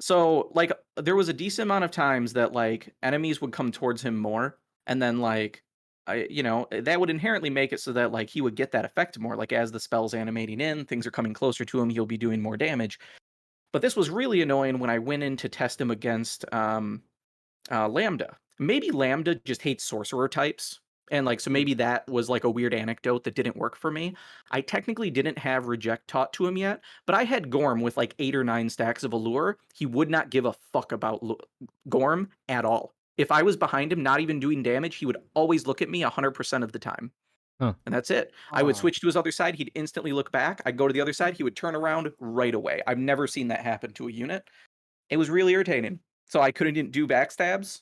So, like, there was a decent amount of times that like enemies would come towards him more, and then like, that would inherently make it so that like he would get that effect more. Like as the spell's animating in, things are coming closer to him, he'll be doing more damage. But this was really annoying when I went in to test him against Lambda. Maybe Lambda just hates sorcerer types. And like, so maybe that was like a weird anecdote that didn't work for me. I technically didn't have reject taught to him yet, but I had Gorm with like 8 or 9 stacks of allure. He would not give a fuck about Gorm at all. If I was behind him, not even doing damage, he would always look at me 100% of the time. Huh. And that's it. I would switch to his other side. He'd instantly look back. I'd go to the other side. He would turn around right away. I've never seen that happen to a unit. It was really irritating. So I couldn't do backstabs.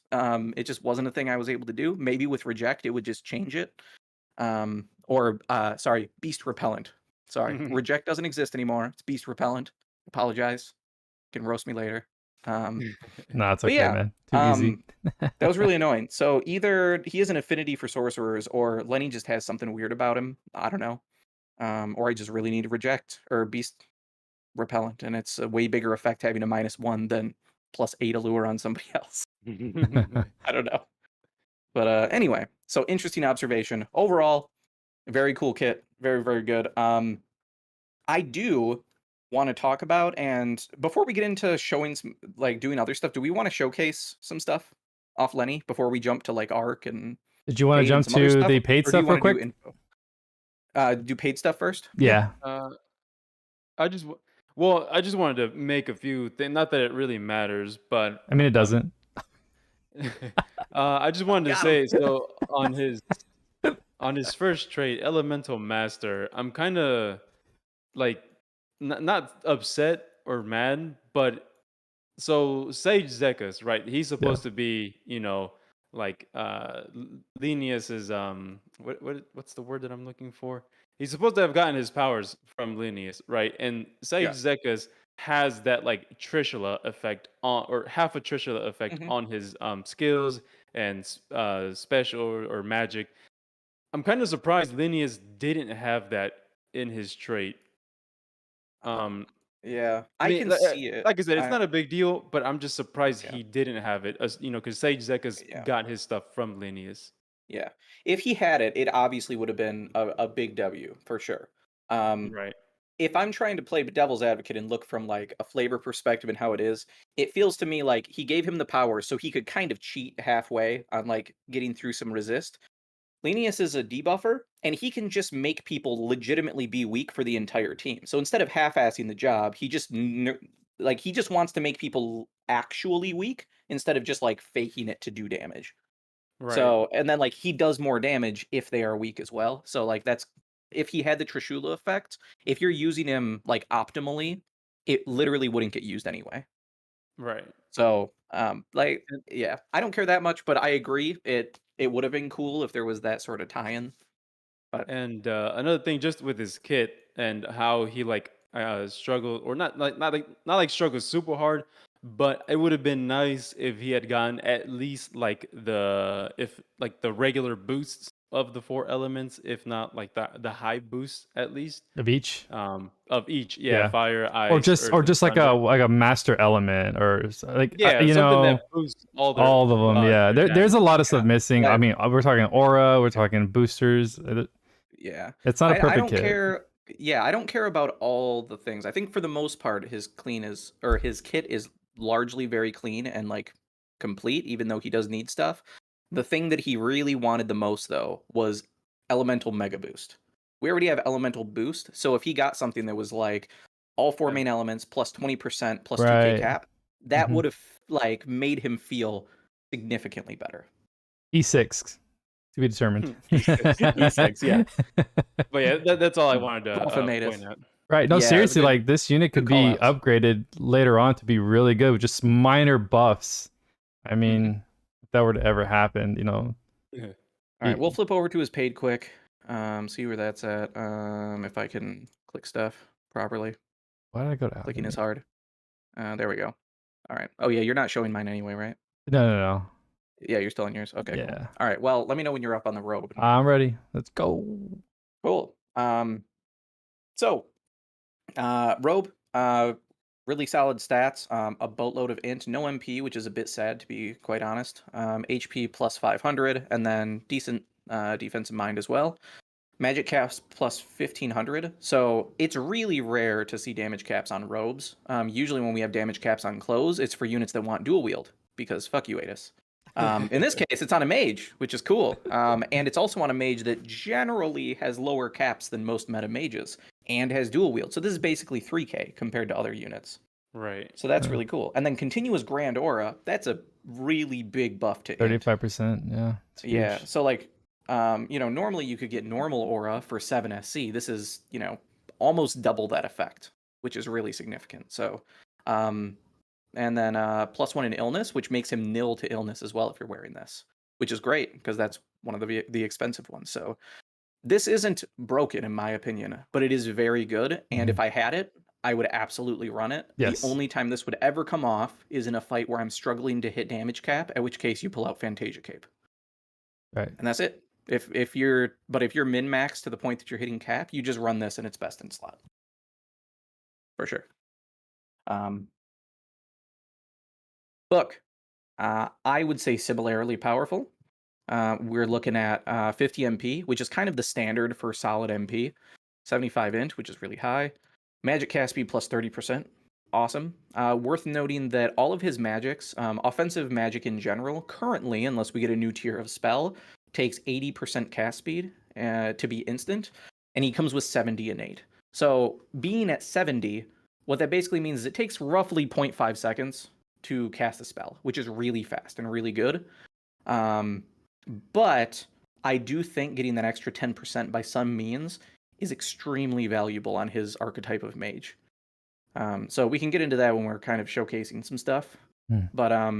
It just wasn't a thing I was able to do. Maybe with reject, it would just change it. Sorry, beast repellent. Sorry, reject doesn't exist anymore. It's beast repellent. Apologize. can roast me later. No, it's But okay, yeah, man. Too easy. that was really annoying. So either he has an affinity for sorcerers, or Lenny just has something weird about him. I don't know. Or I just really need to reject or beast repellent, and it's a way bigger effect having a -1 than +8 allure on somebody else. I don't know. But anyway, so interesting observation. Overall, very cool kit. Very, very good. I do want to talk about, and before we get into showing some, like doing other stuff, do we want to showcase some stuff off Lenny before we jump to like Arc and Did you want to paid and jump some other to stuff, the paid or do you stuff real want to do quick? info? Do paid stuff first? Yeah. Uh, I just well, I just wanted to make a few things. Not that it really matters, but I mean, it doesn't. I just wanted to Got him. say so on his first trait, Elemental Master. I'm kind of like not upset or mad, but so Sage Zekas, right? He's Yeah. supposed to be, like Linnaeus's what's the word that I'm looking for? He's supposed to have gotten his powers from Linnaeus, right? And Sage Yeah. Zekas has that like Trishula effect on, or half a Trishula effect Hmm. on his skills and special or magic. I'm kind of surprised Linnaeus didn't have that in his trait. Um, Yeah, I I mean, can see it. like I said, it's I not a big deal, but I'm just surprised yeah, he didn't have it. As because Sage Zekas yeah, got his stuff from Linnaeus. yeah. If he had it, it obviously would have been a big W for sure. Um, Right. if I'm trying to play devil's advocate and look from like a flavor perspective and how it is, it feels to me like he gave him the power so he could kind of cheat halfway on like getting through some resist. Linnaeus is a debuffer, and he can just make people legitimately be weak for the entire team. So instead of half-assing the job, like he just wants to make people actually weak instead of just like faking it to do damage. Right. So and then like he does more damage if they are weak as well. So like that's if he had the Trishula effect, if you're using him like optimally, it literally wouldn't get used anyway. Right. So, like, And, yeah, I don't care that much, but I agree. It would have been cool if there was that sort of tie-in. But and another thing, just with his kit and how he like struggled, or not like struggles super hard, but it would have been nice if he had gotten at least like the regular boosts of the four elements, if not like the high boosts at least. The beach. Of each, yeah, Yeah. fire, Or ice, just earth, or and just like thunder. a master element or like Yeah, something that boosts all of them. Yeah. their There's a damage. lot of yeah, stuff missing. I that mean, we're talking aura, we're talking boosters. yeah. It's not a I perfect don't kit. care. Yeah, I don't care about all the things. I think for the most part, his kit is largely very clean and like complete, even though he does need stuff. The thing that he really wanted the most though was Elemental Mega Boost. We already have Elemental Boost, so if he got something that was like all four Yeah. main elements plus 20% plus 2k Right. cap, that Hmm. would have like made him feel significantly better. E6 to be determined. E6, E6, yeah. But yeah, that's all I wanted to point Profanators. out. Right. No, Yeah, seriously, good like this unit good could call be outs. upgraded later on to be really good with just minor buffs. I Hmm. mean, if that were to ever happen, Yeah. All right, we'll y- flip over to his paid quick. See where that's at. If I can click stuff properly. why did I go to Clicking is Alchemy? hard. There we go. All right. Oh yeah, you're not showing mine anyway, right? No, no, no. Yeah, you're still in yours. Okay, cool. Yeah. All right. Well, let me know when you're up on the road. I'm ready. Let's go. Cool. So Robe, really solid stats. A boatload of int, no MP, which is a bit sad to be quite honest. HP plus 500, and then decent defensive mind as well. Magic caps plus 1500. So it's really rare to see damage caps on robes. Usually when we have damage caps on clothes, it's for units that want dual wield because fuck you, Atus. In this case, it's on a mage, which is cool. And it's also on a mage that generally has lower caps than most meta mages and has dual wield. So this is basically 3k compared to other units. Right. So that's Uh, really cool. And then continuous grand aura, that's a really big buff to int. 35%. Yeah. It's Yeah. huge. So like normally you could get normal aura for 7 SC. This is, almost double that effect, which is really significant. So and then +1 in illness, which makes him nil to illness as well if you're wearing this, which is great because that's one of the expensive ones. So this isn't broken in my opinion, but it is very good. And Mhm. if I had it, I would absolutely run it. Yes. The only time this would ever come off is in a fight where I'm struggling to hit damage cap, at which case you pull out Fantasia Cape. Right. And that's it. If you're min max to the point that you're hitting cap, you just run this and it's best in slot. For sure. Book. I would say similarly powerful. We're looking at 50 MP, which is kind of the standard for solid MP. 75 int, which is really high. Magic cast speed plus 30%. Awesome. Worth noting that all of his magics, offensive magic in general, currently, unless we get a new tier of spell, takes 80% cast speed to be instant, and he comes with 70 innate. So being at 70, what that basically means is it takes roughly 0.5 seconds to cast a spell, which is really fast and really good. But I do think getting that extra 10% by some means is extremely valuable on his archetype of mage. So we can get into that when we're kind of showcasing some stuff. But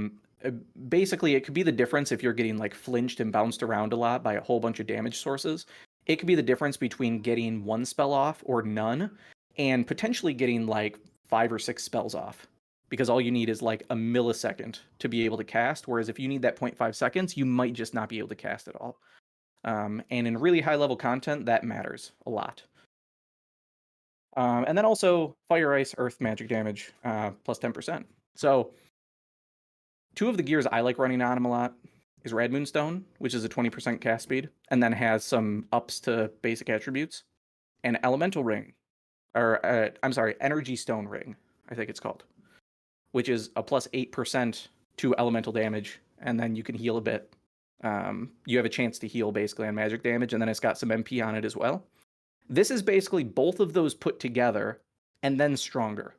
basically, it could be the difference if you're getting like flinched and bounced around a lot by a whole bunch of damage sources. It could be the difference between getting one spell off or none, and potentially getting like 5 or 6 spells off. Because all you need is like a millisecond to be able to cast, whereas if you need that 0.5 seconds, you might just not be able to cast at all. And in really high level content, that matters a lot. And then also fire, ice, earth magic damage plus 10%. So 2 of the gears I like running on him a lot is Red Moonstone, which is a 20% cast speed, and then has some ups to basic attributes, and Elemental Ring, or Energy Stone Ring, I think it's called, which is a plus 8% to elemental damage, and then you can heal a bit. You have a chance to heal basically on magic damage, and then it's got some MP on it as well. This is basically both of those put together and then stronger.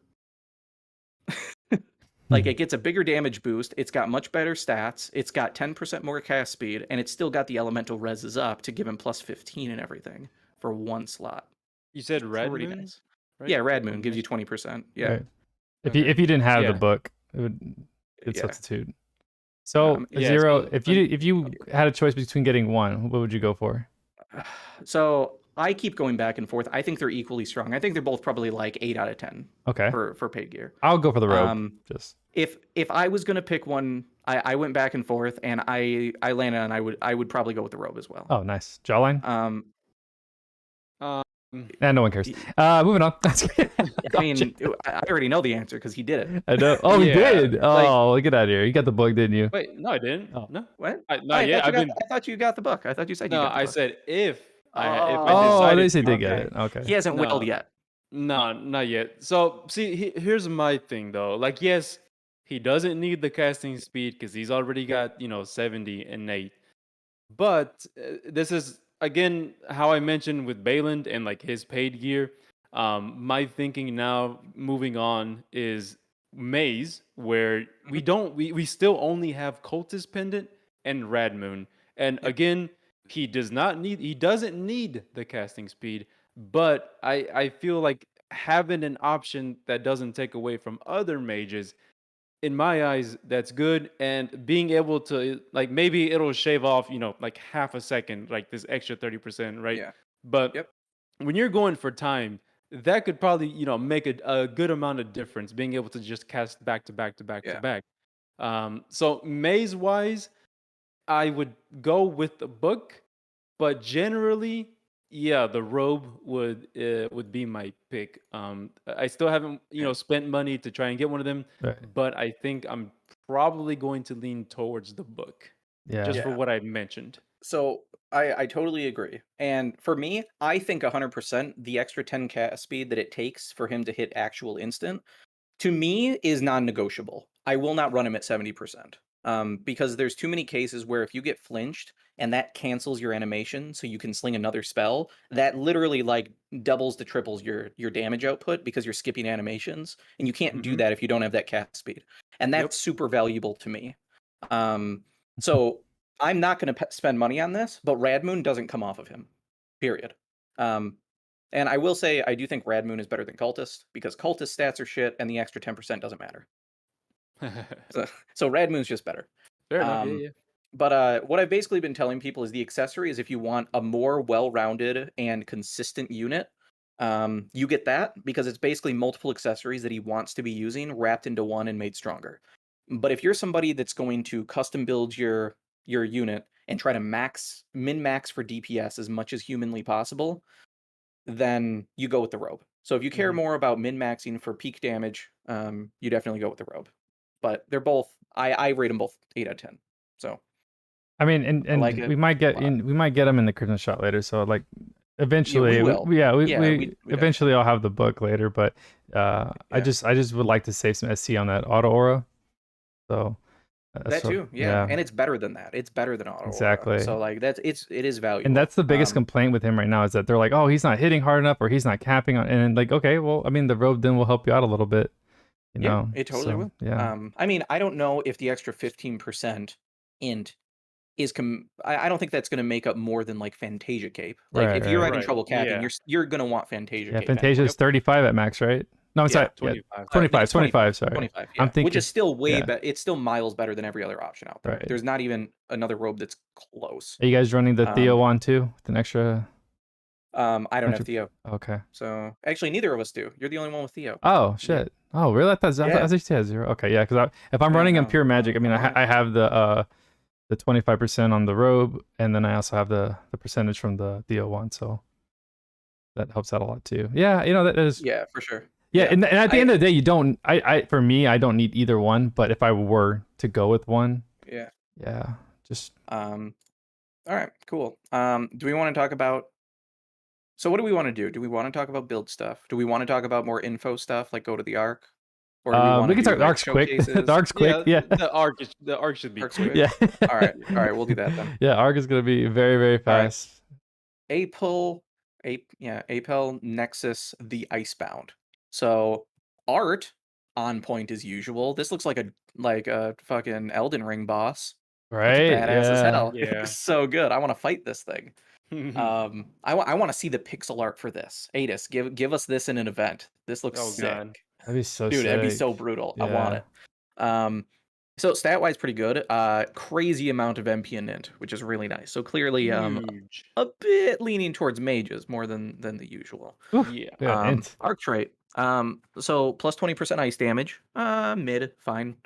Like, it gets a bigger damage boost, it's got much better stats, it's got 10% more cast speed, and it's still got the elemental reses up to give him plus 15 and everything for 1 slot. You said Red Pretty Moon? nice. Right? Yeah, Rad Moon gives you 20%. Yeah. Right. If Okay. you didn't have the Yeah. book, it would Yeah. substitute. So Yeah, Zero, so if you had a choice between getting one, what would you go for? So I keep going back and forth. I think they're equally strong. I think they're both probably like 8 out of 10 Okay. for paid gear. I'll go for the robe. Just If I was gonna pick one, I went back and forth, and I landed on I would probably go with the robe as well. Oh, nice. Jawline? Um, no one cares. Moving on. I mean, I already know the answer because he did it. I know. Oh, he Yeah, did. Oh, get out of here. You got the book, didn't you? wait, no, I didn't. Oh. No, What? not yet. I thought you got the book. I thought you said you No, got the I book. said if I Oh, decided. at least he did Okay. get it. Okay. He hasn't No. willed yet. No, not yet. So, see, here's my thing though. Like, yes, he doesn't need the casting speed because he's already got 70 innate. But this is again how I mentioned with Bayland and like his paid gear. My thinking now, moving on, is Maze, where we still only have Cultist Pendant and Rad Moon, and again, he doesn't need the casting speed. But I feel like having an option that doesn't take away from other mages, in my eyes, that's good. And being able to, like, maybe it'll shave off, like half a second, like this extra 30%, right? Yeah. But Yep. when you're going for time, that could probably, make a good amount of difference, being able to just cast back to back to back to Yeah. back. So maze wise, I would go with the book, but generally, yeah, the robe would be my pick. I still haven't spent money to try and get one of them, Right. but I think I'm probably going to lean towards the book, Yeah. just for Yeah. what I mentioned. So I totally agree. And for me, I think 100% the extra 10 cast speed that it takes for him to hit actual instant, to me, is non-negotiable. I will not run him at 70%. Because there's too many cases where if you get flinched and that cancels your animation so you can sling another spell, that literally like doubles to triples your damage output because you're skipping animations, and you can't do Mhm. that if you don't have that cast speed. And Yep. that's super valuable to me. So I'm not going to spend money on this, but Radmoon doesn't come off of him, period. And I will say I do think Radmoon is better than Cultist, because Cultist stats are shit and the extra 10% doesn't matter. So Radmoon's just better. Fair enough. Yeah. But what I've basically been telling people is the accessory is if you want a more well-rounded and consistent unit, You get that because it's basically multiple accessories that he wants to be using wrapped into one and made stronger. But if you're somebody that's going to custom build your unit and try to min max for DPS as much as humanly possible, then you go with the robe. So if you care more about min maxing for peak damage, you definitely go with the robe. But they're both I rate them both 8 out of 10. So I mean, I like and it we might a get lot. we might get him in the Christmas shot later. So like, Yeah, we eventually, will. yeah, Yeah, we we eventually I'll have the book later. But I yeah. just would like to save some SC on that auto aura. So that's That sort too, yeah, yeah, and it's better than that. It's better than Auto Aura. exactly. So like it is And valuable. that's the biggest complaint with him right now is that they're like, oh, he's not hitting hard enough or he's not capping on. And like, okay, well, I mean, the robe then will help you out a little bit, you Yeah, know. it totally So will. yeah, I mean, I don't know if the extra 15% int is I don't think that's going to make up more than like Fantasia Cape. Like right, if you're right. having Right. trouble capping, Yeah. you're going to want Fantasia Yeah, Cape Fantasia anyway. is 35 at max, right? No, I'm sorry. Yeah, Yeah, 25. No, 25, it's 25. 25. Sorry, 25, I'm yeah, which thinking. is still way Yeah, better. It's still miles better than every other option out there. right. There's not even another robe that's close. Are you guys running the Theo Um, one too? With an extra. I don't have Theo. Okay. So actually, neither of us do. You're the only one with Theo. Oh Yeah. shit. Oh really? I thought Yeah. I had 0. Okay, yeah. Because if I'm Yeah, running in no, pure magic, I mean, I'm on it. I have the 25% on the robe, and then I also have the percentage from the Theo one, so that helps out a lot too. Yeah, you know that is. Yeah, for sure. Yeah, Yeah. and at the end of the day, you don't. For me, I don't need either one. But if I were to go with one, Yeah. yeah, just All right, cool. Do we want to talk about so what do we want to do? Do we want to talk about build stuff? Do we want to talk about more info stuff like go to the arc? Or do we want we to can do talk. The like arc's quick. showcases? The arc's quick. Yeah. The arc should be Arc's quick. quick? Yeah. All right. All right, we'll do that then. Yeah, arc is gonna be very very All right. fast. Apel Nexus the Icebound. So art on point as usual. This looks like a fucking Elden Ring boss. It's Right. badass as Yeah. hell. It Yeah. looks so good. I want to fight this thing. I want to see the pixel art for this. Adis, give us this in an event. This looks Oh, sick. God. That'd be so Dude, sick. that'd be so brutal. I want Yeah. it. So stat wise, pretty good. Crazy amount of MP and int, which is really nice. So clearly, Huge. a bit leaning towards mages more than the usual. Oof, Yeah. yeah. Int. Arc trait. So plus 20% ice damage. Mid, fine.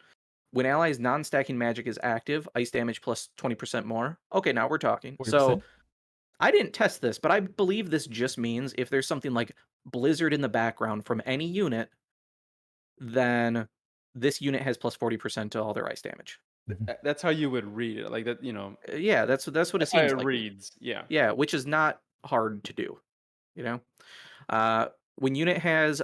When allies non-stacking magic is active, ice damage plus 20% more. Okay, now we're talking. 40%. So I didn't test this, but I believe this just means if there's something like Blizzard in the background from any unit, then this unit has plus 40% to all their ice damage. That's how you would read it. Like that, Yeah, that's what it that's how seems it like. reads. Yeah. Yeah, which is not hard to do, you know? When unit has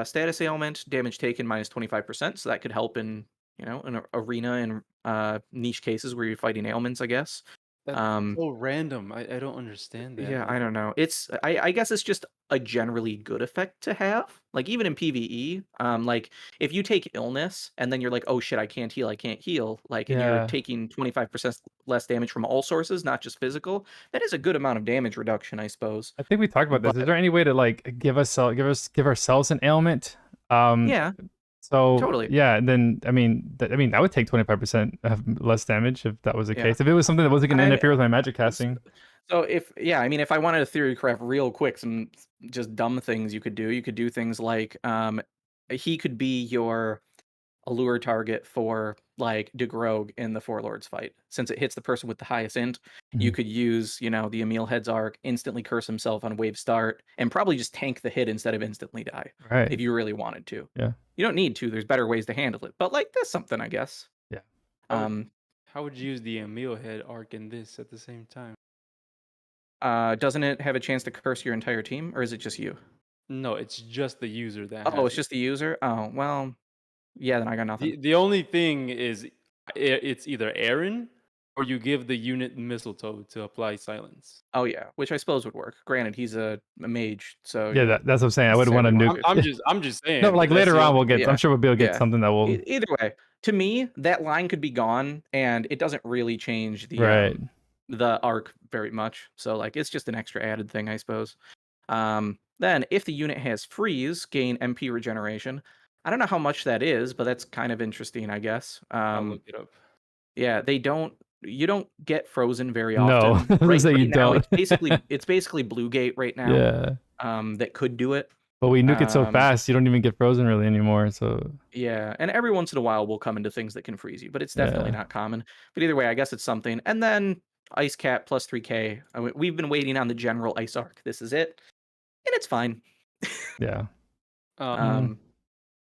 status ailment, damage taken minus 25%, so that could help in, an arena and niche cases where you're fighting ailments, I guess. That's so random. I don't understand that. Yeah, Like, I don't know. I guess it's just a generally good effect to have. Like even in PvE, like if you take illness and then you're like, oh shit, I can't heal, like, and you're Yeah. taking 25% less damage from all sources, not just physical, that is a good amount of damage reduction, I suppose. I think we talked about this. Is But there any way to like give ourselves an ailment? yeah, So totally. yeah, then I mean, I would take 25% less damage if that was the Yeah. case. If it was something that wasn't going to I- interfere with my magic casting. So if I wanted to theory craft real quick some just dumb things you could do things like he could be your allure target for like DeGrogue in the Four Lords fight. Since it hits the person with the highest int, you could use, the Emil Head's arc, instantly curse himself on wave start, and probably just tank the hit instead of instantly die. Right. If you really wanted to. Yeah. You don't need to, there's better ways to handle it. But like that's something, I guess. Yeah. how would you use the Emil head arc in this at the same time? Doesn't it have a chance to curse your entire team, or is it just you? No, it's just the user that Oh, has it's it. just the user? Oh, well, yeah, then I got nothing. The only thing is it's either Aaron or you give the unit mistletoe to apply silence. Oh yeah, which I suppose would work. Granted, he's a mage, so Yeah, that's what I'm saying. I wouldn't want to necessarily nuke. I'm just saying. No, like that's later the on only- we'll get. Yeah. I'm sure we'll be able to get Yeah. something that will. Either way, to me, that line could be gone, and it doesn't really change the Right. the arc very much. So like, it's just an extra added thing, I suppose. Then if the unit has freeze, gain MP regeneration. I don't know how much that is, but that's kind of interesting, I guess. I'll look it up. Yeah, you don't get frozen very No, often. I was gonna say you now don't. it's basically Bluegate right now. Yeah. that could do it. But we nuke it so Um, fast, you don't even get frozen really anymore. So yeah, and every once in a while we'll come into things that can freeze you, but it's definitely yeah, not common. But either way, I guess it's something. And then Ice Cap plus 3K. We've been waiting on the general Ice Arc. This is it, and it's fine. yeah. Uh, Mm. Um,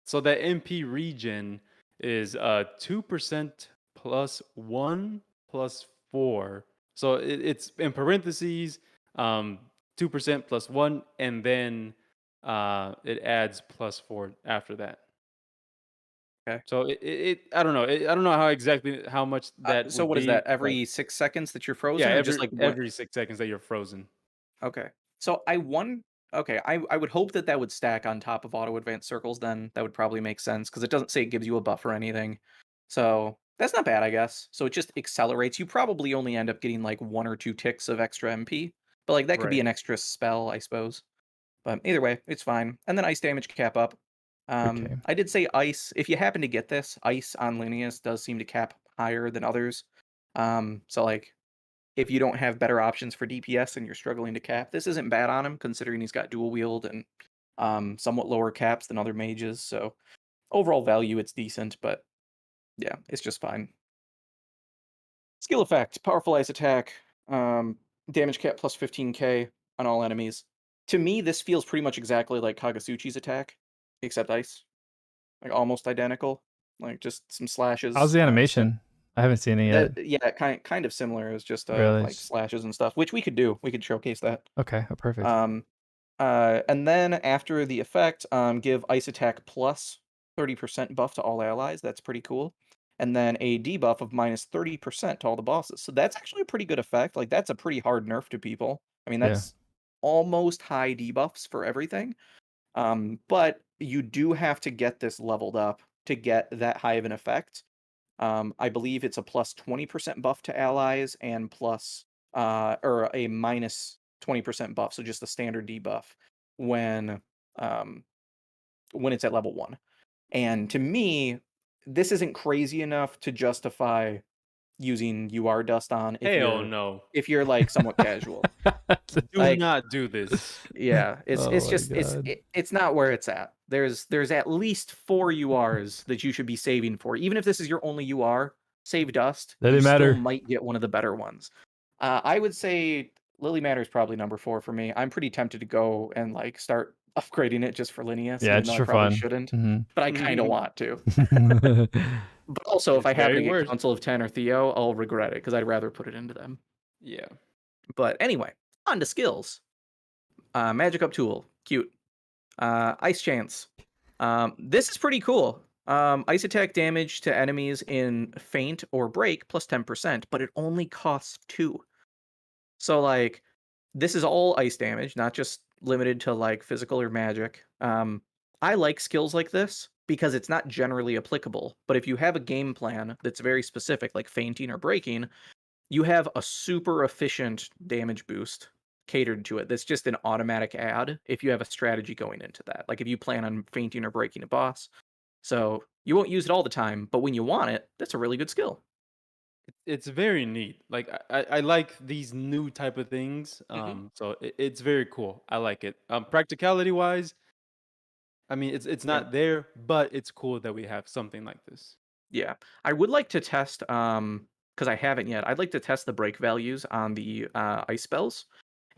so that MP regen is 2% plus 1 plus 4. So it's in parentheses, 2% plus 1, and then it adds plus 4 after that. okay. So I don't know. I don't know how much that So would what is be, that? but Every 6 seconds that you're yeah, frozen, or just like what? every 6 seconds that you're frozen. Okay. So okay, I would hope that that would stack on top of auto advanced circles then. That would probably make sense because it doesn't say it gives you a buff or anything. So that's not bad, I guess. So it just accelerates. You probably only end up getting like 1 or 2 ticks of extra MP. But like that could be Right. an extra spell, I suppose. But either way, it's fine. And then ice damage cap up. Okay. I did say ice. If you happen to get this, ice on Linneus does seem to cap higher than others. So like if you don't have better options for DPS and you're struggling to cap, this isn't bad on him considering he's got dual wield and somewhat lower caps than other mages. So overall value, it's decent, but yeah, it's just fine. Skill effect, powerful ice attack, damage cap plus 15k on all enemies. To me, this feels pretty much exactly like Kagasuchi's attack, except ice, like almost identical, like just some How's slashes. the animation? I haven't seen it yet. That yeah, kind of similar. It's just Really? like slashes and stuff, which we could do. We could showcase that. Okay. Oh, perfect. Um, and then after the effect, give ice attack plus 30% buff to all allies. That's pretty cool. And then a debuff of minus 30% to all the bosses. So that's actually a pretty good effect. Like that's a pretty hard nerf to people. I mean, Yeah. that's almost high debuffs for everything. But you do have to get this leveled up to get that high of an effect. I believe it's a plus 20% buff to allies and plus or a minus 20% buff, so just a standard debuff when um when it's at level 1. And to me, this isn't crazy enough to justify using UR dust on Hell no. if you're like somewhat casual. Do Like not do this. yeah, it's Oh my just god. it's not where it's at. There's at least 4 URs that you should be saving for. Even if this is your only UR, save dust. That You didn't still matter. might get one of the better ones. I would say Lily Matter's probably number 4 for me. I'm pretty tempted to go and like start upgrading it just for Linneus, Yeah, even though just I for probably fun. shouldn't. Hmm. But I kind of want to. But also, if It's I happen very to get worth. Council of 10 or Theo, I'll regret it because I'd rather put it into them. Yeah. But anyway, on to skills. Magic Up Tool, cute. Ice Chance. This is pretty cool. Ice attack damage to enemies in faint or break plus 10%, but it only costs 2. So like this is all ice damage, not just limited to like physical or magic. I like skills like this because it's not generally applicable, but if you have a game plan that's very specific like fainting or breaking, you have a super efficient damage boost catered to it. That's just an automatic add if you have a strategy going into that. Like if you plan on fainting or breaking a boss. So you won't use it all the time, but when you want it, that's a really good skill. It's very neat. Like I like these new type of things. Hmm. So it's very cool. I like it. Practicality wise, I mean it's Yeah. not there, but it's cool that we have something like this. Yeah. I would like to test because I haven't yet. I'd like to test the break values on the ice spells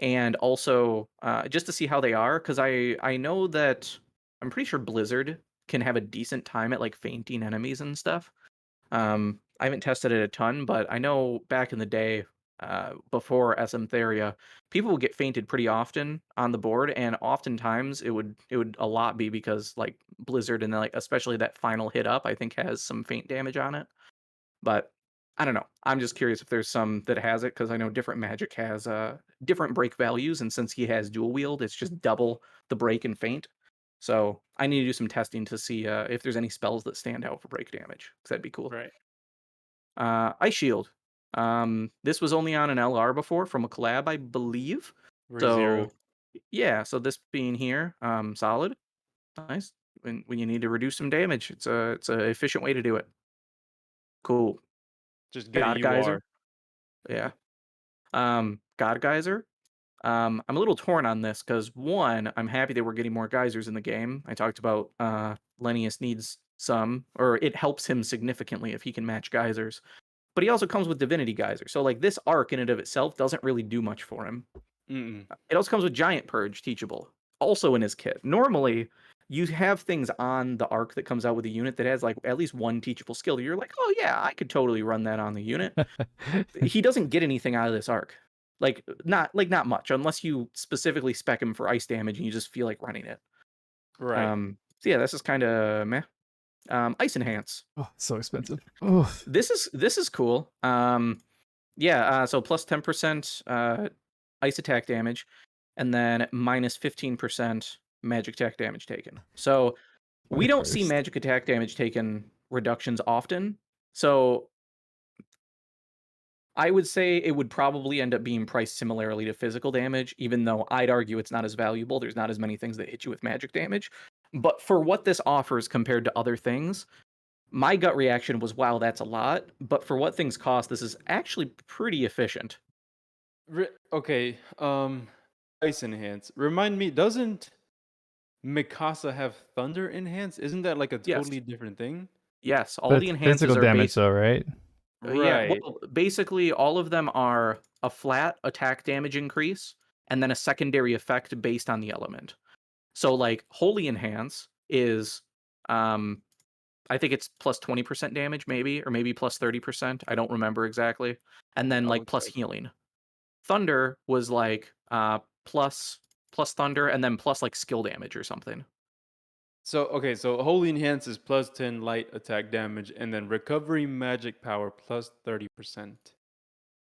and also just to see how they are because I know that I'm pretty sure Blizzard can have a decent time at like fainting enemies and stuff. I haven't tested it a ton, but I know back in the day, before SM Theria, people would get fainted pretty often on the board, and oftentimes it would a lot be because like Blizzard and like especially that final hit up, I think has some faint damage on it. But I don't know. I'm just curious if there's some that has it because I know different magic has different break values, and since he has dual wield, it's just double the break and faint. So I need to do some testing to see if there's any spells that stand out for break damage, because that'd be cool. Right. Ice Shield. This was only on an LR before from a collab, I believe. ReZero. So yeah, so this being here, solid, nice. When you need to reduce some damage, it's a efficient way to do it. Cool. Just get a God Geyser. UR. Yeah. God Geyser. I'm a little torn on this because one, I'm happy that we're getting more geysers in the game. I talked about Lennius needs some, or it helps him significantly if he can match geysers. But he also comes with Divinity Geyser. So like this arc in and of itself doesn't really do much for him. Mm-mm. It also comes with Giant Purge teachable, also in his kit. Normally, you have things on the arc that comes out with a unit that has like at least one teachable skill. You're like, oh yeah, I could totally run that on the unit. He doesn't get anything out of this arc. Not much, unless you specifically spec him for ice damage and you just feel like running it. Right. So yeah, this is kind of meh. Ice Enhance. Oh, so expensive. Oh, This is cool. So plus 10% ice attack damage, and then minus 15% magic attack damage taken. So we don't see 21st. magic attack damage taken reductions often. So I would say it would probably end up being priced similarly to physical damage, even though I'd argue it's not as valuable. There's not as many things that hit you with magic damage. But for what this offers compared to other things, my gut reaction was, wow, that's a lot. But for what things cost, this is actually pretty efficient. Okay. Ice enhance. Remind me, doesn't Mikasa have thunder enhance? Isn't that like a Yes. totally different thing? Yes, all But the it's enhances physical are damage, based. though, right? Yeah, Right. well, basically all of them are a flat attack damage increase and then a secondary effect based on the element. So like Holy Enhance is I think it's plus 20% damage maybe, or maybe plus 30%. I don't remember exactly. And then I'll like look plus it up. healing. Thunder was like plus thunder and then plus like skill damage or something. So okay, so holy enhance is plus 10 light attack damage, and then recovery magic power plus 30%.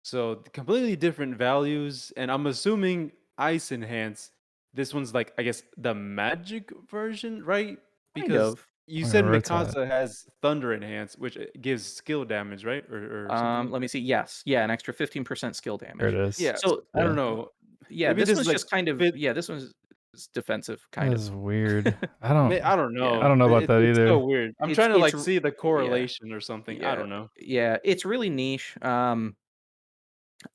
So completely different values, and I'm assuming ice enhance. This one's like I guess the magic version, right? Kind Because of. you said Where it's at. Mikasa has thunder enhance, which gives skill damage, right, or something like Let me that. see. Yes. Yeah, an extra 15% skill There it damage. is. Yeah, So I don't Yeah. know. yeah, Maybe this this is one's like just kind of fit. this one's defensive kind That of. is weird. I don't. I don't Yeah. I know. don't know about that It's so either. weird. I'm It's trying to it's like r- see the yeah. correlation or something. I Yeah. don't know. Yeah, it's really niche.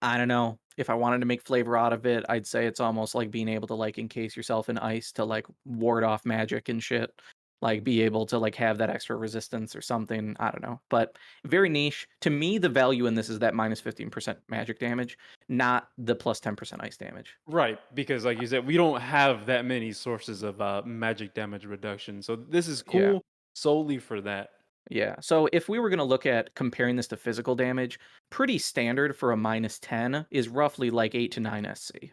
I don't know. If I wanted to make flavor out of it, I'd say it's almost like being able to like encase yourself in ice to like ward off magic and shit. Like be able to like have that extra resistance or something. I don't know. But very niche. To me, the value in this is that minus 15% magic damage, not the plus 10% ice damage. Right, because like you said, we don't have that many sources of magic damage reduction. So this is Yeah. cool solely for that. Yeah. So if we were going to look at comparing this to physical damage, pretty standard for a minus 10 is roughly like 8 to 9 SC,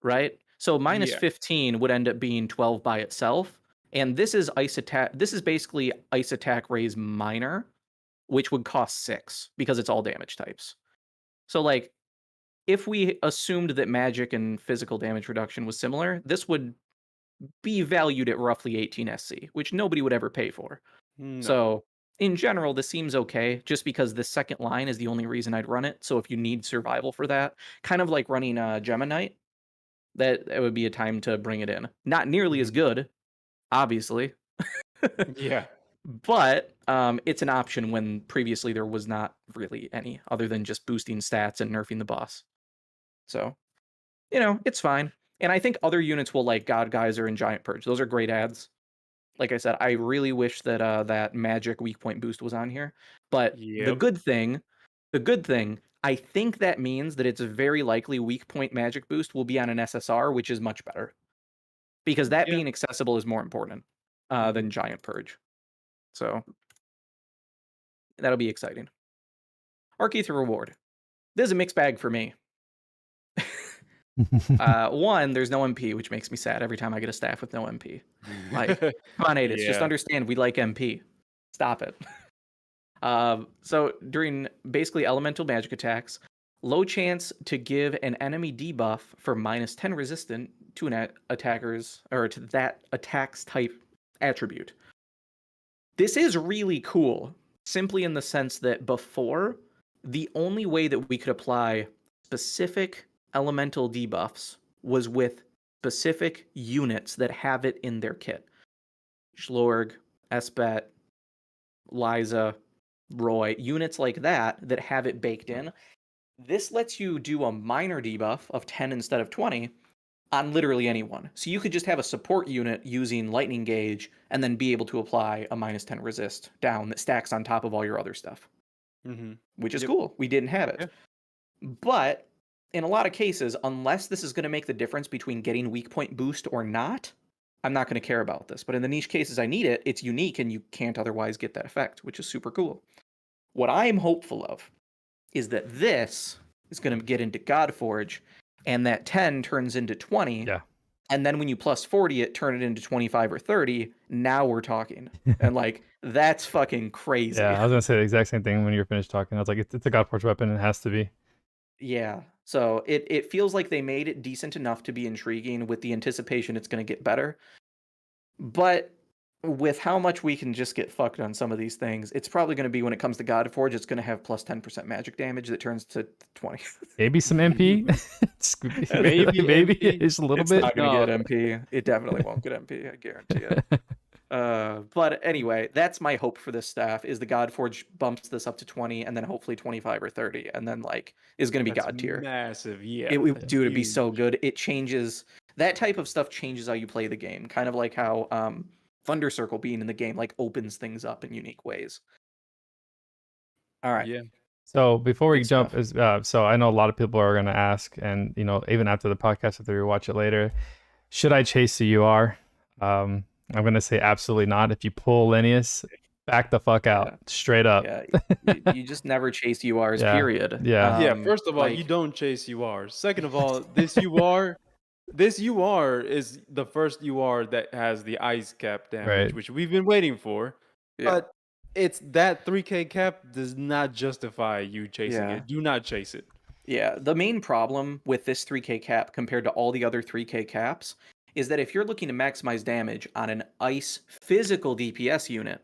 right? So minus Yeah. 15 would end up being 12 by itself. And this is ice attack. This is basically ice attack raise minor, which would cost 6 because it's all damage types. So like if we assumed that magic and physical damage reduction was similar, this would be valued at roughly 18 SC, which nobody would ever pay for. No. So in general, this seems okay, just because the second line is the only reason I'd run it. So if you need survival for that, kind of like running Gemini, that would be a time to bring it in. Not nearly as Mhm. good, obviously, Yeah. but it's an option when previously there was not really any other than just boosting stats and nerfing the boss. So, it's fine. And I think other units will like God Geyser and Giant Purge. Those are great ads. Like I said, I really wish that that magic weak point boost was on here. But Yep. the good thing, I think that means that it's very likely weak point magic boost will be on an SSR, which is much better. Because that Yeah. being accessible is more important Mhm. than Giant Purge. So that'll be exciting. Arc Reward. This is a mixed bag for me. One, there's no MP, which makes me sad every time I get a staff with no MP. Like, come on, Adis, just Yeah. understand we like MP. Stop it. So during basically elemental magic attacks, low chance to give an enemy debuff for minus 10 resistant to an attacker's or to that attack's type attribute. This is really cool, simply in the sense that before, the only way that we could apply specific elemental debuffs was with specific units that have it in their kit. Schlorg, Esbet, Liza, Roy, units like that that have it baked in. This lets you do a minor debuff of 10 instead of 20 on literally anyone. So you could just have a support unit using Lightning Gauge and then be able to apply a -10 resist down that stacks on top of all your other stuff, which is Yep. cool. We didn't have Yeah. it. But in a lot of cases, unless this is going to make the difference between getting weak point boost or not, I'm not going to care about this. But in the niche cases I need it, it's unique and you can't otherwise get that effect, which is super cool. What I'm hopeful of is that this is going to get into Godforge and that 10 turns into 20. Yeah. And then when you plus 40 it, turn it into 25 or 30. Now we're talking. And like, that's fucking crazy. Yeah, I was gonna say the exact same thing when you were finished talking. I was like, it's a Godforge weapon. It has to be. Yeah. So it feels like they made it decent enough to be intriguing with the anticipation it's going to get better. But with how much we can just get fucked on some of these things, it's probably going to be when it comes to Godforge, it's going to have plus 10% magic damage that turns to 20. Maybe some MP. Maybe maybe MP. just a little It's bit. not going to No. get MP. It definitely won't get MP. I guarantee it. But anyway, that's my hope for this staff is the Godforge bumps this up to 20 and then hopefully 25 or 30 and then like is going to be That's God tier. massive. Yeah. Dude, it'd be so Huge. good. It changes that type of stuff changes how you play the game. Kind of like how Thunder Circle being in the game like opens things up in unique ways. All right. Yeah. So before we Good jump, stuff. so I know a lot of people are gonna ask, and even after the podcast, if they watch it later, should I chase the UR? I'm gonna say absolutely not. If you pull Linnaeus, back the fuck out, Yeah. straight up. Yeah. You just never chase URs, Yeah. period. Yeah. Yeah. First of all, you like, don't chase URs. Second of all, this UR is the first UR that has the ice cap damage, Right. which we've been waiting for. Yeah. But it's that 3K cap does not justify you chasing Yeah. it. Do not chase it. Yeah, the main problem with this 3K cap compared to all the other 3K caps is that if you're looking to maximize damage on an ice physical DPS unit,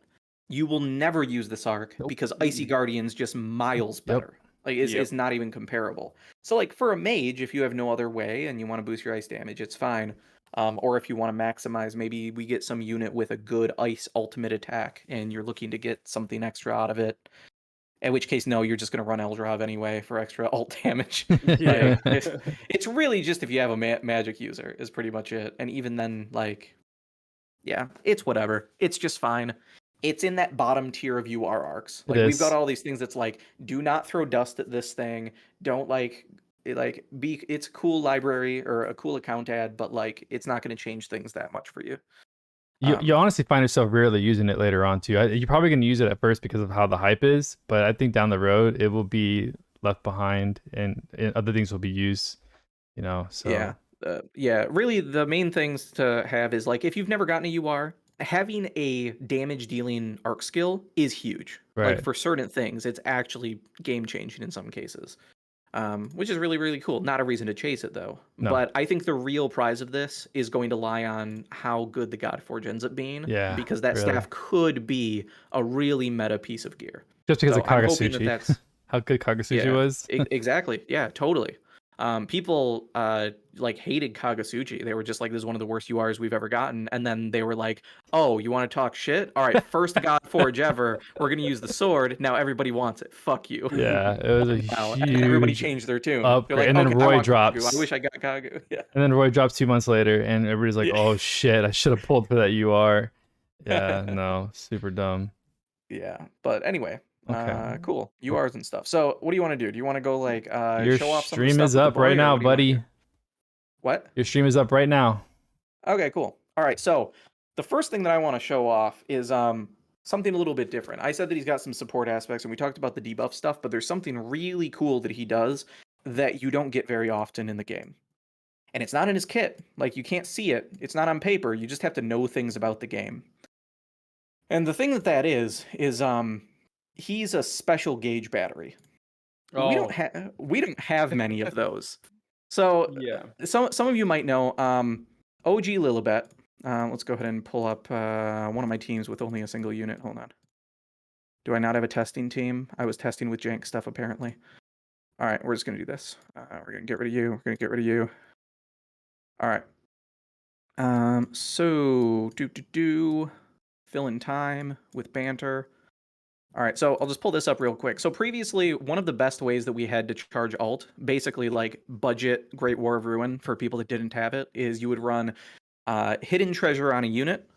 you will never use this arc Nope. because Icy Guardian's just miles Yep. better. Like it's not even comparable. So like for a mage, if you have no other way and you want to boost your ice damage, it's fine. Or if you want to maximize, maybe we get some unit with a good ice ultimate attack and you're looking to get something extra out of it. In which case, no, you're just going to run Eldrov anyway for extra ult damage. Yeah. It's really just if you have a magic user is pretty much it. And even then, like, yeah, it's whatever. It's just fine. It's in that bottom tier of UR arcs. Like we've got all these things that's like, do not throw dust at this thing. Don't be. It's a cool library or a cool account ad, but like it's not going to change things that much for you. You honestly find yourself rarely using it later on too. You're probably going to use it at first because of how the hype is, but I think down the road it will be left behind and other things will be used. So yeah. Really, the main things to have is like if you've never gotten a UR, having a damage dealing arc skill is huge. Right. Like for certain things, it's actually game changing in some cases. Which is really, really cool. Not a reason to chase it though. No. But I think the real prize of this is going to lie on how good the Godforge ends up being. Yeah, Because that really. staff could be a really meta piece of gear. Just because So of I'm hoping Kagasuchi. that's How good Kagasuchi Yeah, was. exactly. Yeah, totally. People like hated Kagasuchi. They were just like, "This is one of the worst URs we've ever gotten." And then they were like, "Oh, you want to talk shit? All right, first Godforge ever. We're gonna use the sword. Now everybody wants it. Fuck you." Yeah, it was a Wow. huge. And everybody changed their tune. upgrade. They're like, And then "Okay, I Roy want Kagu. drops. I wish I got Kagu." Yeah. And then Roy drops 2 months later, and everybody's like, Yeah. "Oh shit, I should have pulled for that UR." Yeah, no, super dumb. Yeah, but anyway. Okay. Cool. URs and stuff. So, what do you want to do? Do you want to go like Your show off some of the stream stuff is with the up right boy, or now, what do you wanna buddy. do? What? Your stream is up right now. Okay, cool. All right, so the first thing that I want to show off is something a little bit different. I said that he's got some support aspects, and we talked about the debuff stuff, but there's something really cool that he does that you don't get very often in the game. And it's not in his kit. Like, you can't see it. It's not on paper. You just have to know things about the game. And the thing that is he's a special gauge battery. We don't have many of those. So Yeah. some of you might know OG Lilibet. Let's go ahead and pull up one of my teams with only a single unit. Hold on. Do I not have a testing team? I was testing with jank stuff apparently. All right, we're just gonna do this. We're gonna get rid of you. We're gonna get rid of you. All right. So fill in time with banter. All right, so I'll just pull this up real quick. So previously, one of the best ways that we had to charge alt, basically like budget Great War of Ruin for people that didn't have it, is you would run Hidden Treasure on a unit,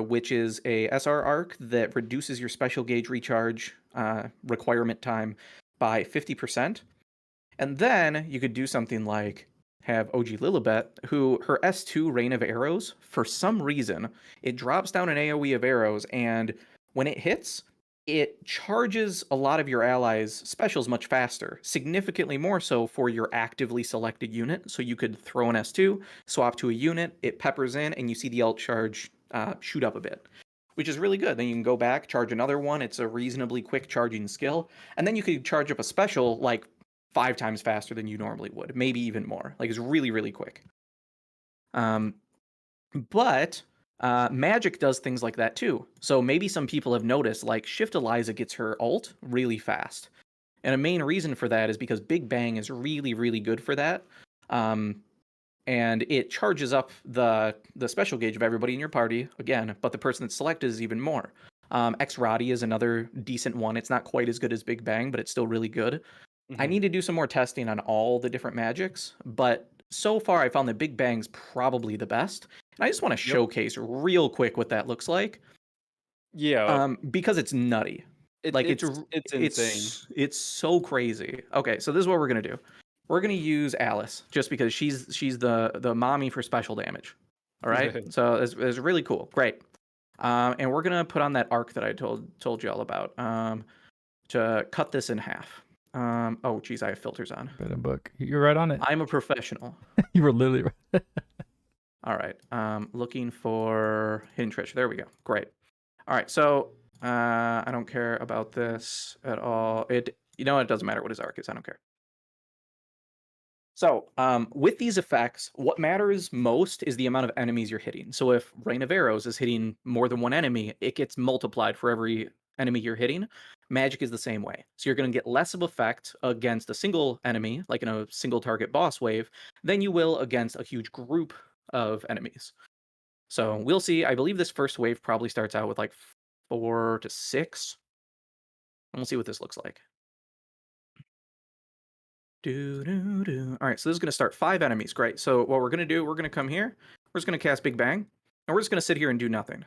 which is a SR arc that reduces your special gauge recharge requirement time by 50%. And then you could do something like have OG Lilibet, who her S2 Rain of Arrows, for some reason, it drops down an AoE of arrows, and when it hits, it charges a lot of your allies' specials much faster, significantly more so for your actively selected unit. So you could throw an S2, swap to a unit, it peppers in, and you see the alt charge shoot up a bit, which is really good. Then you can go back, charge another one. It's a reasonably quick charging skill. And then you could charge up a special like 5 times faster than you normally would, maybe even more. Like, it's really, really quick. But Magic does things like that too. So maybe some people have noticed, like, Shift Eliza gets her ult really fast. And a main reason for that is because Big Bang is really, really good for that. And it charges up the special gauge of everybody in your party, again, but the person that's selected is even more. X-Roddy is another decent one. It's not quite as good as Big Bang, but it's still really good. I need to do some more testing on all the different magics, but so far I found that Big Bang's probably the best. And I just want to showcase real quick what that looks like. Yeah. Because it's nutty. It's insane. It's so crazy. Okay, so this is what we're gonna do. We're gonna use Alice just because she's the mommy for special damage. All right, so it's really cool. Great. And we're gonna put on that arc that I told you all about. To cut this in half. Oh geez, I have filters on. Better book. You're right on it. I'm a professional. You were literally right. All right. Looking for hidden treasure. There we go. Great. All right. So I don't care about this at all. It doesn't matter what his arc is. I don't care. So with these effects, what matters most is the amount of enemies you're hitting. So if Rain of Arrows is hitting more than one enemy, it gets multiplied for every enemy you're hitting. Magic is the same way. So you're going to get less of effect against a single enemy, like in a single target boss wave, than you will against a huge group of enemies. So we'll see. I believe this first wave probably starts out with like 4 to 6. And we'll see what this looks like. All right, so this is going to start 5 enemies. Great. So what we're going to do, we're going to come here. We're just going to cast Big Bang. And we're just going to sit here and do nothing.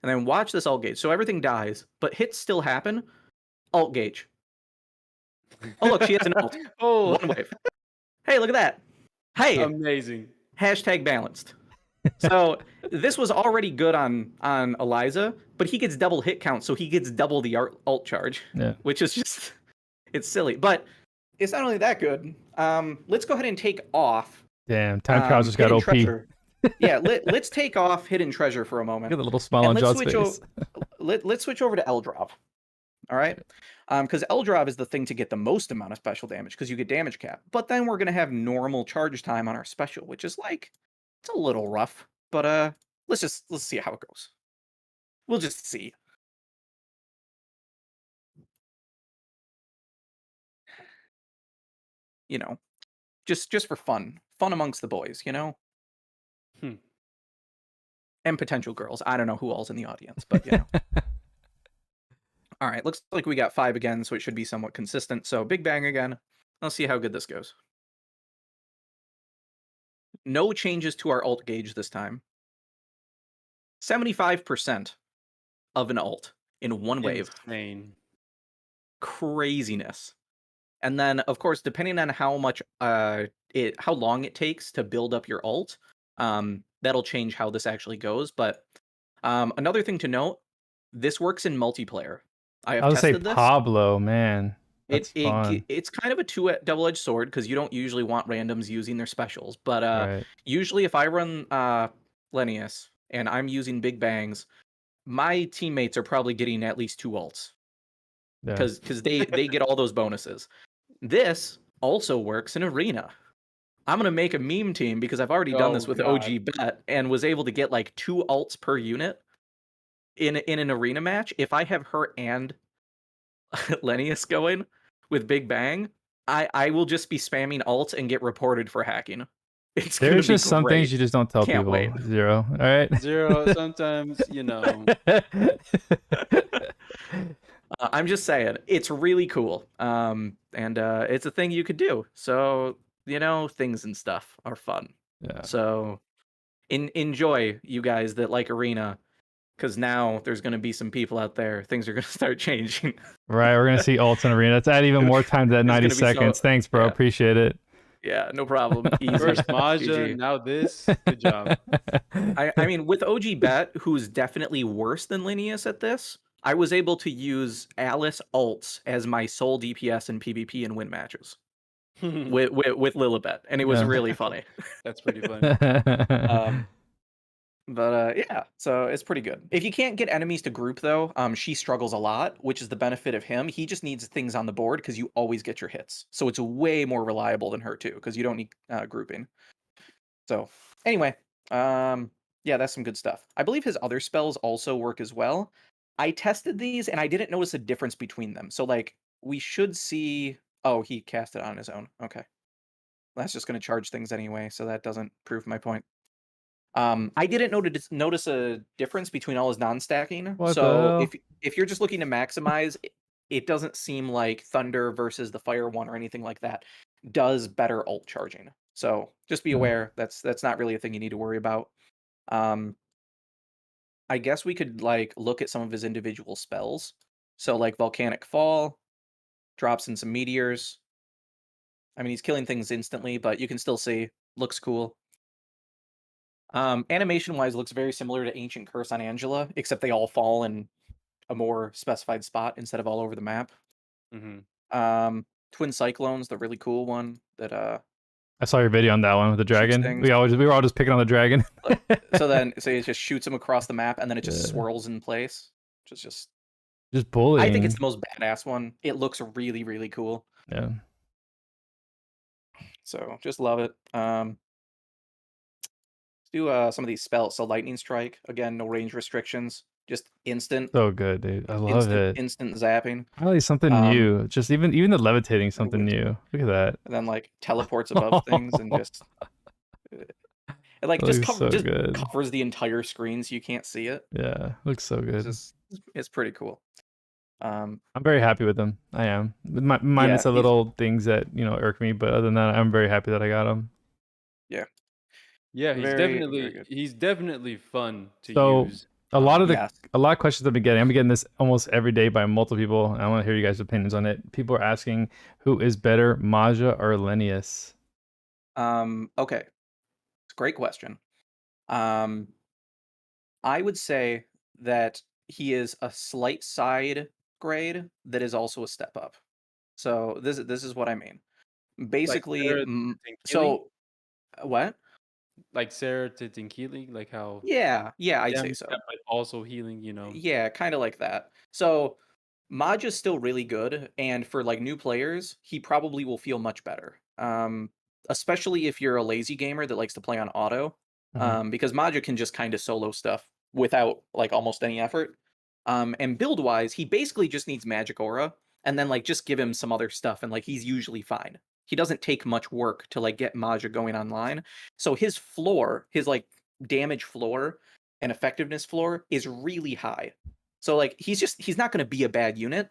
And then watch this alt gauge. So everything dies, but hits still happen. Alt gauge. Oh, look, she has an alt. Oh, one wave. Hey, look at that. Hey. Amazing. Hashtag balanced. So this was already good on Eliza, but he gets double hit count, so he gets double the alt charge. Yeah. Which is just, it's silly. But it's not only that good. Let's go ahead and take off. Damn, time trials just got OP. Treasure. Yeah, let's take off Hidden Treasure for a moment. Look at the little smile on John's face. Let's switch over to Eldrov. All right, because Eldrov is the thing to get the most amount of special damage because you get damage cap. But then we're gonna have normal charge time on our special, which is like, it's a little rough. But let's see how it goes. We'll just see. You know, just for fun amongst the boys. You know. And potential girls. I don't know who all's in the audience, but you know. All right, looks like we got 5 again, so it should be somewhat consistent. So Big Bang again. Let's see how good this goes. No changes to our alt gauge this time. 75% of an alt in one wave. Insane. Craziness. And then, of course, depending on how much how long it takes to build up your alt, that'll change how this actually goes. But another thing to note, this works in multiplayer. I would say this. Pablo, man. That's fun. It's kind of a double-edged sword because you don't usually want randoms using their specials. But Right. Usually if I run Lenny and I'm using Big Bangs, my teammates are probably getting at least 2 alts. Because they get all those bonuses. This also works in Arena. I'm going to make a meme team because I've already done this with OG Bet and was able to get like 2 alts per unit in an Arena match. If I have her and Lennius going with Big Bang, I will just be spamming alts and get reported for hacking. There's just some things you just don't tell Can't people. wait. Zero. All right. Zero. Sometimes, you know. I'm just saying, it's really cool. And it's a thing you could do. So, things and stuff are fun. Yeah. So, enjoy, you guys that like Arena, because now there's going to be some people out there. Things are going to start changing. Right, we're gonna see ults in Arena. Let's add even more time to that There's 90 going to be seconds. Thanks, bro. yeah, Appreciate it. yeah, no problem. Easy. First Maja, GG. now this. Good job. I mean, with OG Bet, who's definitely worse than Linneus at this, I was able to use Alice ults as my sole DPS in PvP and win matches with Lilibet, and it was Yeah. really funny. That's pretty funny. But yeah, so it's pretty good. If you can't get enemies to group though, she struggles a lot, which is the benefit of him. He just needs things on the board because you always get your hits, so it's way more reliable than her too because you don't need grouping. So anyway, yeah, that's some good stuff. I believe his other spells also work as well. I tested these and I didn't notice a difference between them. So like we should see. Oh, he cast it on his own. Okay, that's just going to charge things anyway, so that doesn't prove my point. I didn't notice a difference between all his non-stacking. What the So hell? if you're just looking to maximize, it doesn't seem like Thunder versus the Fire one or anything like that does better ult charging. So just be Yeah. aware that's not really a thing you need to worry about. Um, I guess we could like look at some of his individual spells. So like Volcanic Fall drops in some meteors. I mean, he's killing things instantly, but you can still see looks cool. Animation wise, looks very similar to Ancient Curse on Angela, except they all fall in a more specified spot instead of all over the map. Twin Cyclones, the really cool one that I saw your video on that one with the dragon. things. We were all just picking on the dragon. so it just shoots them across the map and then it just Yeah. swirls in place. Just bullying. I think it's the most badass one. It looks really, really cool. Yeah. So just love it. Let's do some of these spells. So Lightning Strike, again, no range restrictions. Just instant. So good, dude. I love it. Instant zapping. Probably something new. Just even the levitating something new. Look at that. And then like teleports above things and just it like just covers the entire screen so you can't see it. Yeah, looks so good. It's pretty cool. I'm very happy with them. I am. Minus the little things that irk me, but other than that, I'm very happy that I got them. Yeah. Yeah, he's definitely fun to use. A lot of questions I've been getting this almost every day by multiple people. I want to hear you guys' opinions on it. People are asking who is better, Maja or Lennius? Okay. It's a great question. I would say that he is a slight side grade that is also a step up. So this is what I mean. Basically, so what? Like Sarah to Tinkili, like how Yeah, I'd say so. But also healing, Yeah, kind of like that. So Maj is still really good, and for like new players, he probably will feel much better. Especially if you're a lazy gamer that likes to play on auto. Because Maja can just kind of solo stuff without like almost any effort. And build wise, he basically just needs Magic Aura, and then like just give him some other stuff, and like he's usually fine. He doesn't take much work to like get Maja going online. So his floor, his like damage floor and effectiveness floor is really high. So like he's not going to be a bad unit.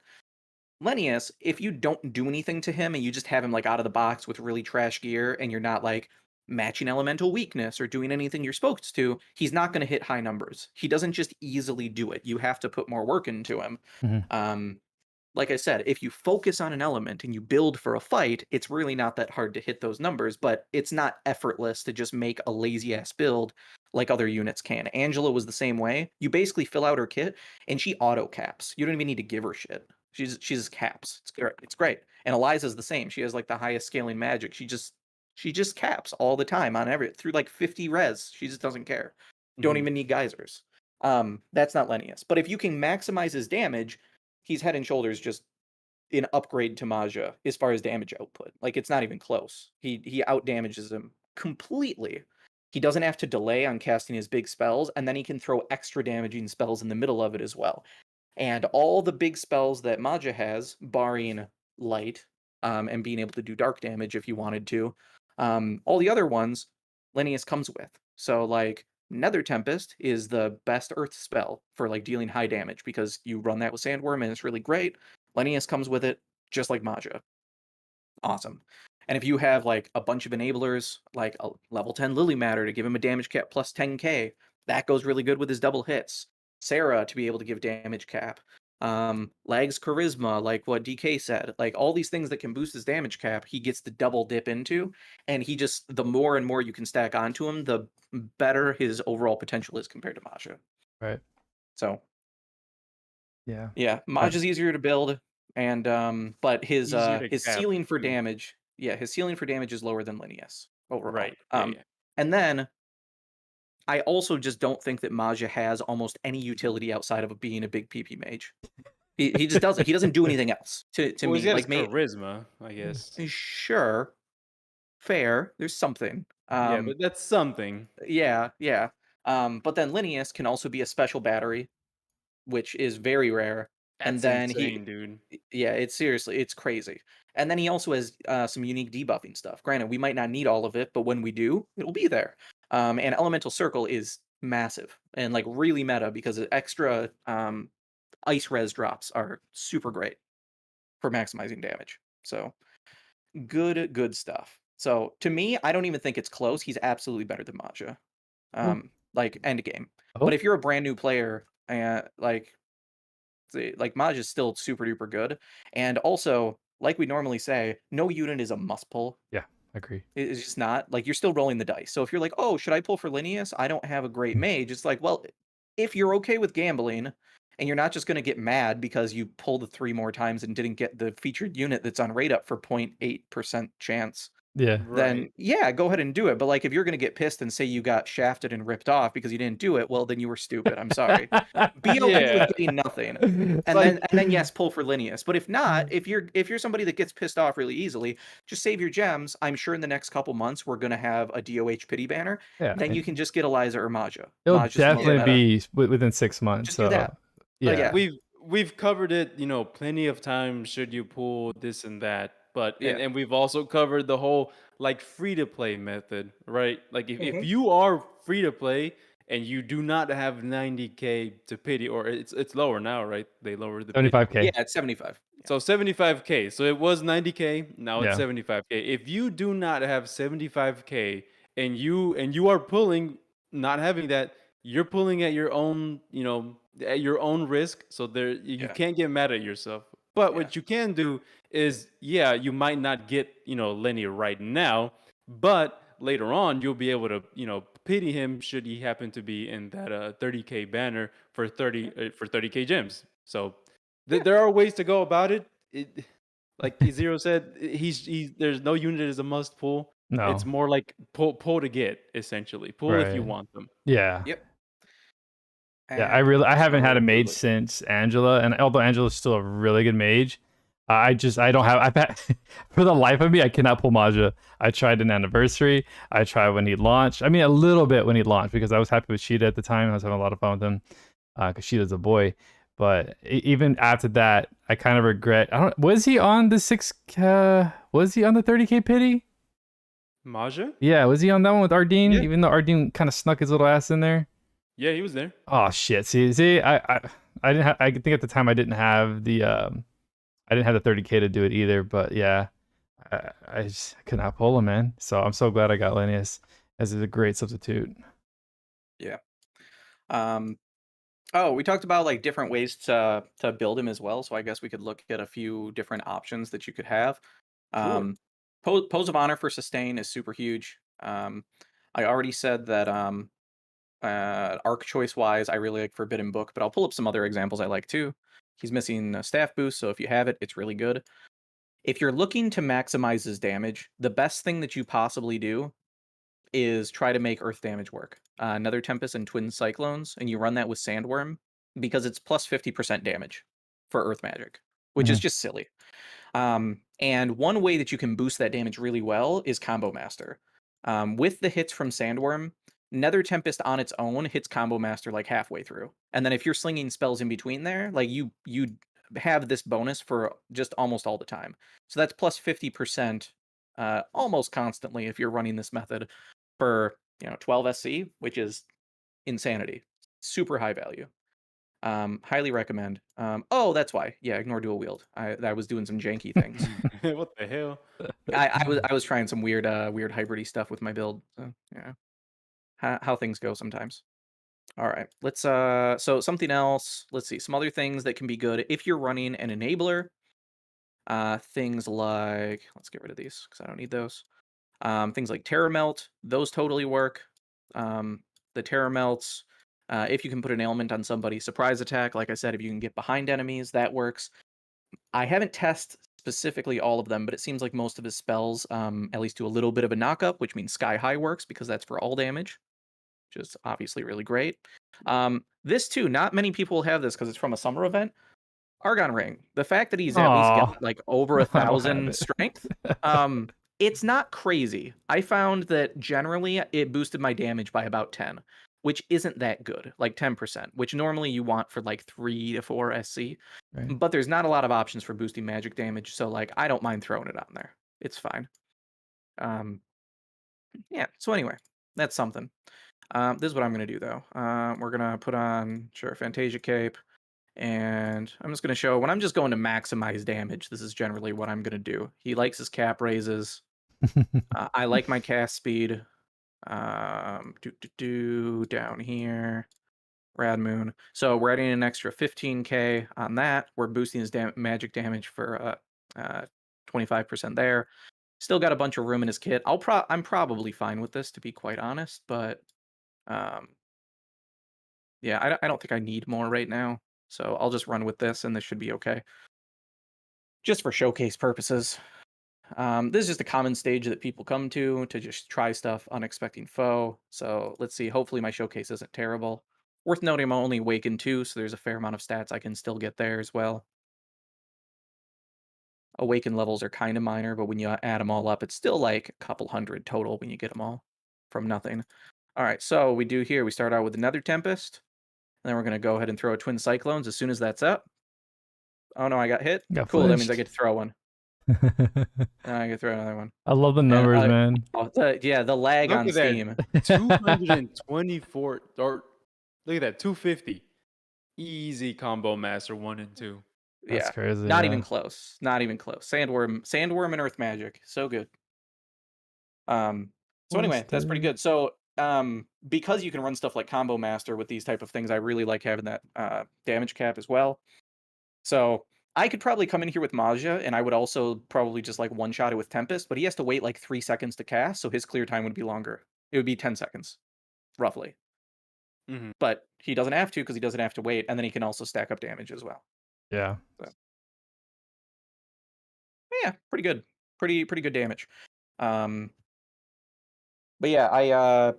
Lennius, if you don't do anything to him and you just have him like out of the box with really trash gear and you're not like matching elemental weakness or doing anything you're supposed to, he's not going to hit high numbers. He doesn't just easily do it. You have to put more work into him. Like I said, if you focus on an element and you build for a fight, it's really not that hard to hit those numbers, but it's not effortless to just make a lazy ass build like other units can. Angela was the same way. You basically fill out her kit and she auto caps. You don't even need to give her shit. She's caps. It's great. And Eliza's the same. She has like the highest scaling magic. She just caps all the time on through like 50 res. She just doesn't care. Don't even need geysers. That's not Lennius. But if you can maximize his damage, he's head and shoulders just an upgrade to Maja as far as damage output. Like it's not even close. He out damages him completely. He doesn't have to delay on casting his big spells, and then he can throw extra damaging spells in the middle of it as well. And all the big spells that Maja has, barring light, and being able to do dark damage if you wanted to, all the other ones, Lennius comes with. So like Nether Tempest is the best Earth spell for like dealing high damage because you run that with Sandworm and it's really great. Lennius comes with it just like Maja. Awesome. And if you have like a bunch of enablers, like a level 10 Lily Matter to give him a damage cap plus 10k, that goes really good with his double hits. Sarah to be able to give damage cap. Lag's Charisma, like what DK said, like all these things that can boost his damage cap, he gets the double dip into, and he just the more and more you can stack onto him, the better his overall potential is compared to Maja. Right. So Yeah. yeah, Maja's easier to build, and but Easier to his cap ceiling for too. damage, yeah, his ceiling for damage is lower than Linnea's overall. Right. Yeah. Yeah. And then I also just don't think that Maja has almost any utility outside of being a big PP mage. He just doesn't. He doesn't do anything else to Well, me. he has Like, charisma, I guess. sure, fair. There's something. Yeah, but that's something. Yeah, yeah. But then Linneas can also be a special battery, which is very rare. And That's then insane, dude. yeah, it's crazy. And then he also has some unique debuffing stuff. Granted, we might not need all of it, but when we do, it'll be there. And Elemental Circle is massive and like really meta because the extra ice res drops are super great for maximizing damage. So good stuff. So to me, I don't even think it's close. He's absolutely better than Maja. Oh. Like end game. Oh. But if you're a brand new player, like Maj is still super duper good. And also, like we normally say, no unit is a must pull. Yeah, I agree. It's just not. Like you're still rolling the dice. So if you're like, oh, should I pull for Linneas? I don't have a great mage. It's like, well, if you're okay with gambling and you're not just gonna get mad because you pulled the 3 more times and didn't get the featured unit that's on rate up for 0.8% chance, Yeah. then Right. yeah, go ahead and do it. But like if you're gonna get pissed and say you got shafted and ripped off because you didn't do it, well then you were stupid. I'm sorry. Be okay Yeah. with getting nothing. And Like, then yes, pull for Linneas. But if not, if you're somebody that gets pissed off really easily, just save your gems. I'm sure in the next couple months we're gonna have a DOH pity banner. yeah, Then you can just get Eliza or Maja. it'll Maja's the most definitely Yeah. meta. be within 6 months. Just do that. So yeah. Yeah. We've covered it, plenty of times should you pull this and that. But Yeah. and we've also covered the whole like free to play method, right? Like if Mhm. you are free to play and you do not have 90k to pity, or it's lower now, right? They lowered the pity. 75K. Yeah, it's 75. So 75k. So it was 90k, now it's Yeah. 75k. If you do not have 75k and you are pulling not having that, you're pulling at your own, at your own risk. So there you Yeah. can't get mad at yourself. But Yeah. what you can do is, yeah, you might not get, Lenny right now, but later on you'll be able to, pity him should he happen to be in that 30k banner for 30k gems. So Yeah. there are ways to go about it. Like Zero said, there's no unit is a must pull. No. It's more like pull to get, essentially. Pull if you Right. want them. Yeah. Yep. Yeah, I haven't had a mage Absolutely. since Angela, and although Angela's still a really good mage, I don't have I've had for the life of me I cannot pull Maja. I tried an anniversary. I tried when he launched. I mean a little bit when he launched because I was happy with Sheeta at the time. I was having a lot of fun with him because Sheeta's a boy. But even after that, I kind of regret. I don't. Was he on the 6? Was he on the 30k pity? Maja? Yeah, was he on that one with Ardeen? Yeah. Even though Ardeen kind of snuck his little ass in there. Yeah, he was there. Oh shit! See, I didn't have. I think at the time I didn't have the 30k to do it either. But yeah, I just could not pull him, man. So I'm so glad I got Linneas as a great substitute. Yeah. Oh, we talked about like different ways to build him as well. So I guess we could look at a few different options that you could have. Sure. Pose of Honor for sustain is super huge. I already said that arc choice wise, I really like Forbidden Book, but I'll pull up some other examples I like too. He's missing a staff boost, so if you have it, it's really good. If you're looking to maximize his damage, the best thing that you possibly do is try to make earth damage work. Nether Tempest and Twin Cyclones, and you run that with Sandworm because it's plus 50% damage for earth magic, which is Mhm. just silly. And one way that you can boost that damage really well is Combo Master. With the hits from Sandworm, Nether Tempest on its own hits Combo Master like halfway through. And then if you're slinging spells in between there, like you have this bonus for just almost all the time. So that's plus 50% almost constantly if you're running this method for 12 SC, which is insanity. Super high value. Highly recommend. Oh, that's why. Yeah, ignore dual wield. I was doing some janky things. What the hell? I was trying some weird hybridy stuff with my build. So, yeah, how things go sometimes. All right, let's so something else. Let's see some other things that can be good if you're running an enabler. Things like, let's get rid of these because I don't need those. Things like Terror Melt, those totally work. The Terror Melts, if you can put an ailment on somebody, surprise attack. Like I said, if you can get behind enemies, that works. I haven't tested specifically all of them, but it seems like most of his spells at least do a little bit of a knockup, which means Sky High works because that's for all damage, which is obviously really great. This too, not many people have this because it's from a summer event. Argon Ring. The fact that he's at least Aw. got like over I don't have 1,000 it. strength, it's not crazy. I found that generally it boosted my damage by about 10, which isn't that good, like 10%, which normally you want for like 3 to 4 SC. Right. But there's not a lot of options for boosting magic damage, so like I don't mind throwing it on there. It's fine. Yeah, so anyway, that's something. This is what I'm gonna do though. We're gonna put on Fantasia Cape. And I'm just going to show when I'm just going to maximize damage. This is generally what I'm going to do. He likes his cap raises. I like my cast speed. Down here. Rad Moon. So we're adding an extra 15k on that. We're boosting his magic damage for 25% there. Still got a bunch of room in his kit. I'm probably fine with this, to be quite honest. But yeah, I don't think I need more right now. So I'll just run with this, and this should be okay. Just for showcase purposes. This is just a common stage that people come to just try stuff, unexpected foe. So let's see. Hopefully my showcase isn't terrible. Worth noting, I'm only Awakened 2, so there's a fair amount of stats I can still get there as well. Awakened levels are kind of minor, but when you add them all up, it's still like a couple hundred total when you get them all from nothing. All right, so we do here. We start out with another Tempest. And then we're going to go ahead and throw a Twin Cyclones as soon as that's up. Oh no, I got hit. Got Cool, that means I flinched. get to throw one. And I get to throw another one. I love the numbers, man. Yeah, the lag Look on at that. Steam. 224 or look at that 250. Easy combo master 1 and 2. That's Yeah, crazy. not even close. Not even close. Sandworm and Earth Magic. So good. So anyway, that's pretty good. So because you can run stuff like Combo Master with these type of things, I really like having that damage cap as well. So I could probably come in here with Maja, and I would also probably just like one-shot it with Tempest, but he has to wait like 3 seconds to cast, so his clear time would be longer. It would be 10 seconds, roughly. Mm-hmm. But he doesn't have to because he doesn't have to wait, and then he can also stack up damage as well. Yeah. So. Yeah, pretty good. Pretty good damage. But yeah,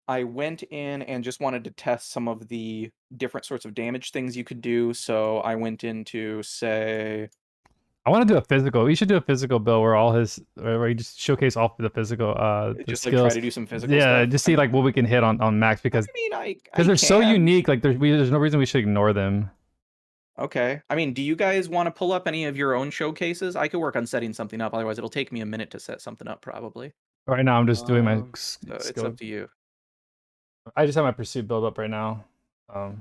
I went in and just wanted to test some of the different sorts of damage things you could do. So I went into, say, I want to do a physical. We should do a physical build where you just showcase all the physical the just skills. like try to do some physical stuff. Yeah, just see like what we can hit on max because they're so unique. Like there's no reason we should ignore them. Okay. I mean, do you guys want to pull up any of your own showcases? I could work on setting something up. Otherwise, it'll take me a minute to set something up, probably. Right now, I'm just doing my So it's skill. up to you. I just have my pursuit build up right now. Okay.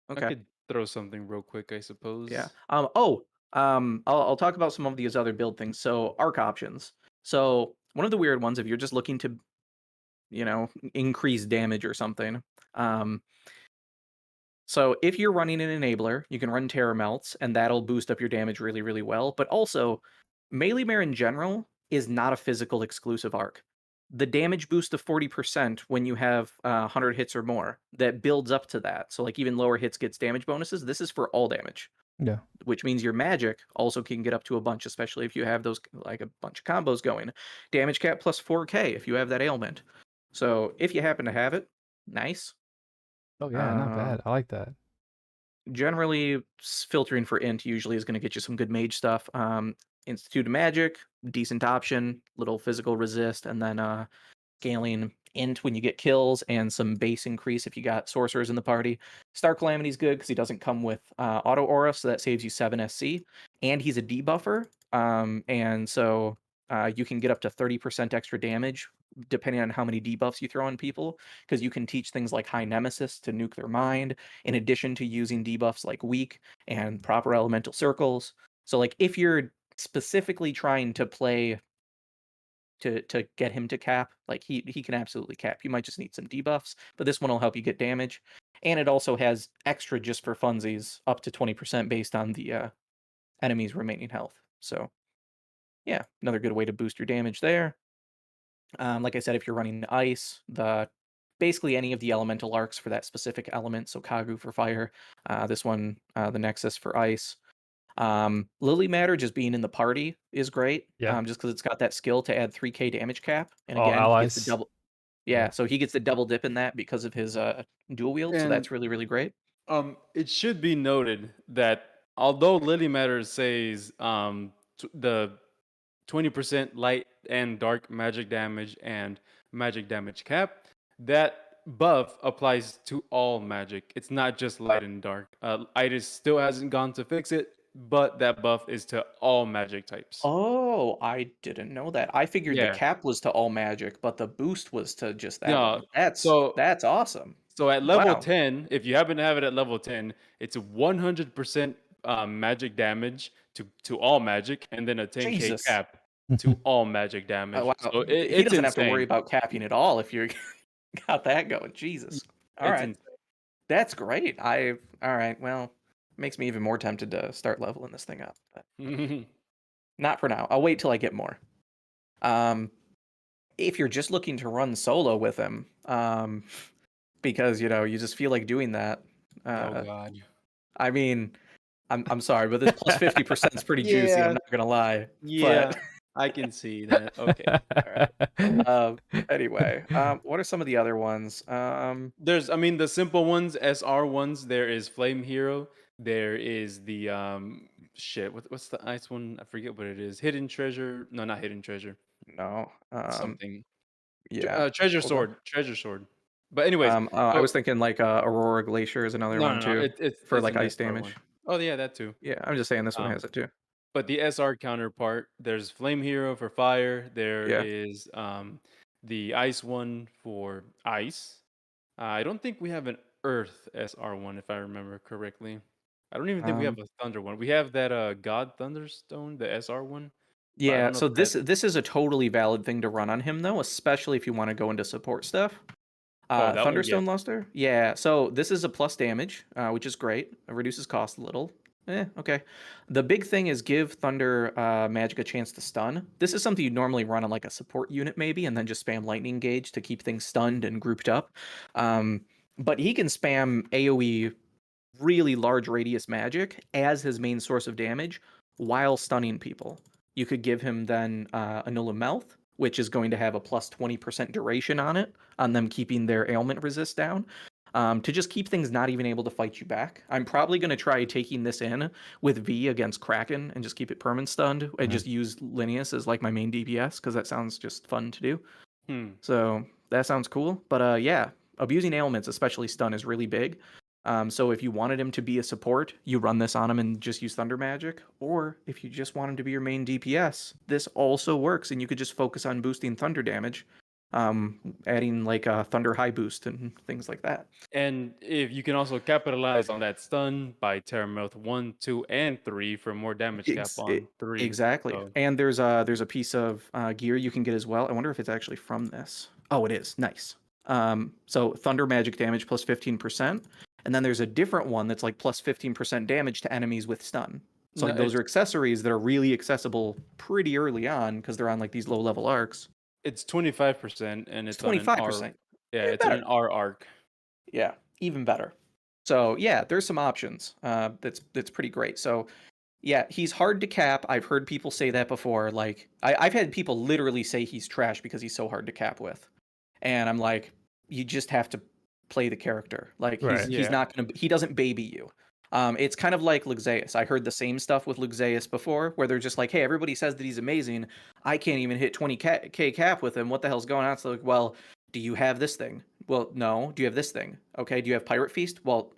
I could throw something real quick, I suppose. Yeah. I'll talk about some of these other build things. So arc options. So one of the weird ones, if you're just looking to, increase damage or something. So if you're running an enabler, you can run Terror Melts, and that'll boost up your damage really, really well. But also, Melee Mare in general is not a physical exclusive arc. The damage boost of 40% when you have 100 hits or more, that builds up to that. So like even lower hits gets damage bonuses. This is for all damage. Yeah. Which means your magic also can get up to a bunch, especially if you have those like a bunch of combos going. Damage cap plus 4k if you have that ailment. So if you happen to have it, nice. Oh yeah, not bad. I like that. Generally, filtering for int usually is going to get you some good mage stuff. Institute of Magic, decent option, little physical resist, and then scaling int when you get kills, and some base increase if you got sorcerers in the party. Star Calamity's good because he doesn't come with auto aura, so that saves you 7 SC, and he's a debuffer, and so you can get up to 30% extra damage depending on how many debuffs you throw on people, because you can teach things like High Nemesis to nuke their mind, in addition to using debuffs like Weak and proper elemental circles. So like if you're specifically trying to play to get him to cap, like he can absolutely cap. You might just need some debuffs, but this one will help you get damage. And it also has extra just for funsies, up to 20% based on the enemy's remaining health. So yeah, another good way to boost your damage there. Like I said, if you're running ice, basically any of the elemental arcs for that specific element. So Kagu for fire, this one, the Nexus for ice. Lily Matter just being in the party is great. Yeah. Just because it's got that skill to add 3k damage cap, and All again he gets the allies. double. Yeah, so he gets the double dip in that because of his dual wield. So And that's really really great. it should be noted that although Lily Matters says the 20% light and dark magic damage and magic damage cap, that buff applies to all magic. It's not just light and dark. Itis still hasn't gone to fix it, but that buff is to all magic types. Oh, I didn't know that. I figured the Yeah. cap was to all magic, but the boost was to just that No. one. That's So awesome. So at level Wow. 10, if you happen to have it at level 10, it's 100% magic damage to all magic, and then a 10k Jesus. cap to all magic damage. Oh, wow. So He it's doesn't have to worry insane. about capping at all if you got that going. Jesus. All It's right. insane. That's great. All right. Well, makes me even more tempted to start leveling this thing up. But not for now. I'll wait till I get more. If you're just looking to run solo with him, because you just feel like doing that. Oh God. I mean, I'm sorry, but this plus 50% is pretty juicy. I'm Yeah, not gonna lie. yeah, But I can see that. Okay. all right. Anyway, what are some of the other ones? I mean, the simple ones, SR ones. There is Flame Hero. There is the shit. What's the ice one? I forget what it is. Hidden Treasure. No, not Hidden Treasure. No. Something. Yeah. Treasure Hold on. Sword. Treasure Sword. But anyways, I so was thinking like Aurora Glacier is another one no. too for It's like an ice SR damage. one. Oh yeah, that too. Yeah, I'm just saying this one Um, has it too. but the SR counterpart, there's Flame Hero for fire. There Yeah. is the ice one for ice. I don't think we have an Earth SR one, if I remember correctly. I don't even think we have Um, a Thunder one. We have that God Thunderstone, the SR one, but I yeah, don't know so if that. this is a totally valid thing to run on him though, especially if you want to go into support stuff. Oh, that one, yes. Thunderstone Luster? Yeah, so this is a plus damage, which is great. It reduces cost a little. Okay. The big thing is give Thunder Magic a chance to stun. This is something you'd normally run on like a support unit maybe, and then just spam Lightning Gauge to keep things stunned and grouped up. But he can spam AoE really large radius magic as his main source of damage while stunning people. You could give him then Annula Mouth, which is going to have a plus 20% duration on it, on them keeping their ailment resist down, to just keep things not even able to fight you back. I'm probably going to try taking this in with V against Kraken and just keep it permanent stunned and just use Linneus as like my main DPS because that sounds just fun to do. So that sounds cool. But yeah, abusing ailments, especially stun, is really big. So if you wanted him to be a support, you run this on him and just use Thunder Magic. Or if you just want him to be your main DPS, this also works, and you could just focus on boosting Thunder damage, adding like a Thunder High Boost and things like that. And if you can also capitalize on that stun by Terramouth 1, 2, and 3 for more damage cap on 3. Exactly. So And there's a piece of gear you can get as well. I wonder if it's actually from this. Oh, it is. Nice. So Thunder Magic damage plus 15%. And then there's a different one that's like plus 15% damage to enemies with stun. So like those are accessories that are really accessible pretty early on because they're on like these low level arcs. it's 25% and It's it's on an R. 25%. Yeah, Even it's on better. an R arc. Yeah, even better. So yeah, there's some options. That's pretty great. So yeah, he's hard to cap. I've heard people say that before. Like I've had people literally say he's trash because he's so hard to cap with. And I'm like, you just have to play the character. Like Right. he's not gonna he doesn't baby you. It's kind of like Luxeus. I heard the same stuff with Luxeus before, where they're just like, hey, everybody says that he's amazing. I can't even hit 20k cap with him. What the hell's going on? So like, well, do you have this thing? Well, no. Do you have this thing? Okay. Do you have Pirate Feast? Well,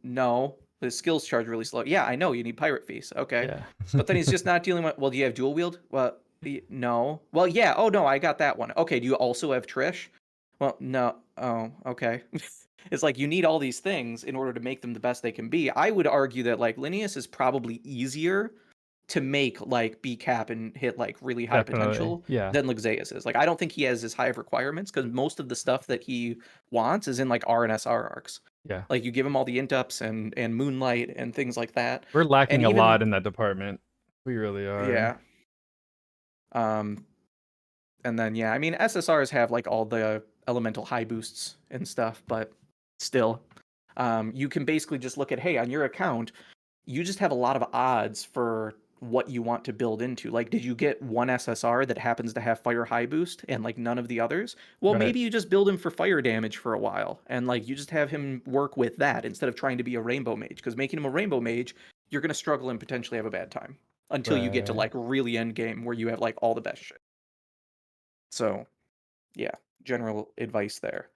no. The skills charge really slow. Yeah, I know you need Pirate Feast. Okay. Yeah. But then he's just not dealing with, well, do you have dual wield? Well, No. Well, yeah. Oh no, I got that one. Okay. Do you also have Trish? Well, no. Oh, okay. It's like you need all these things in order to make them the best they can be. I would argue that like Linnaeus is probably easier to make like B cap and hit like really high Definitely. potential Yeah. than Luxeus is. Like I don't think he has as high of requirements because most of the stuff that he wants is in like R and SR arcs. Yeah. Like you give him all the int ups and Moonlight and things like that. We're And lacking a even lot in that department. We really are. yeah. Um and then yeah, I mean SSRs have like all the elemental high boosts and stuff, but still you can basically just look at, hey, on your account, you just have a lot of odds for what you want to build into. Like, did you get one SSR that happens to have fire high boost and like none of the others? Well, Right. maybe you just build him for fire damage for a while and like you just have him work with that instead of trying to be a rainbow mage. Because making him a rainbow mage, you're gonna struggle and potentially have a bad time until you get to Right. like really end game where you have like all the best shit. So, yeah, general advice there.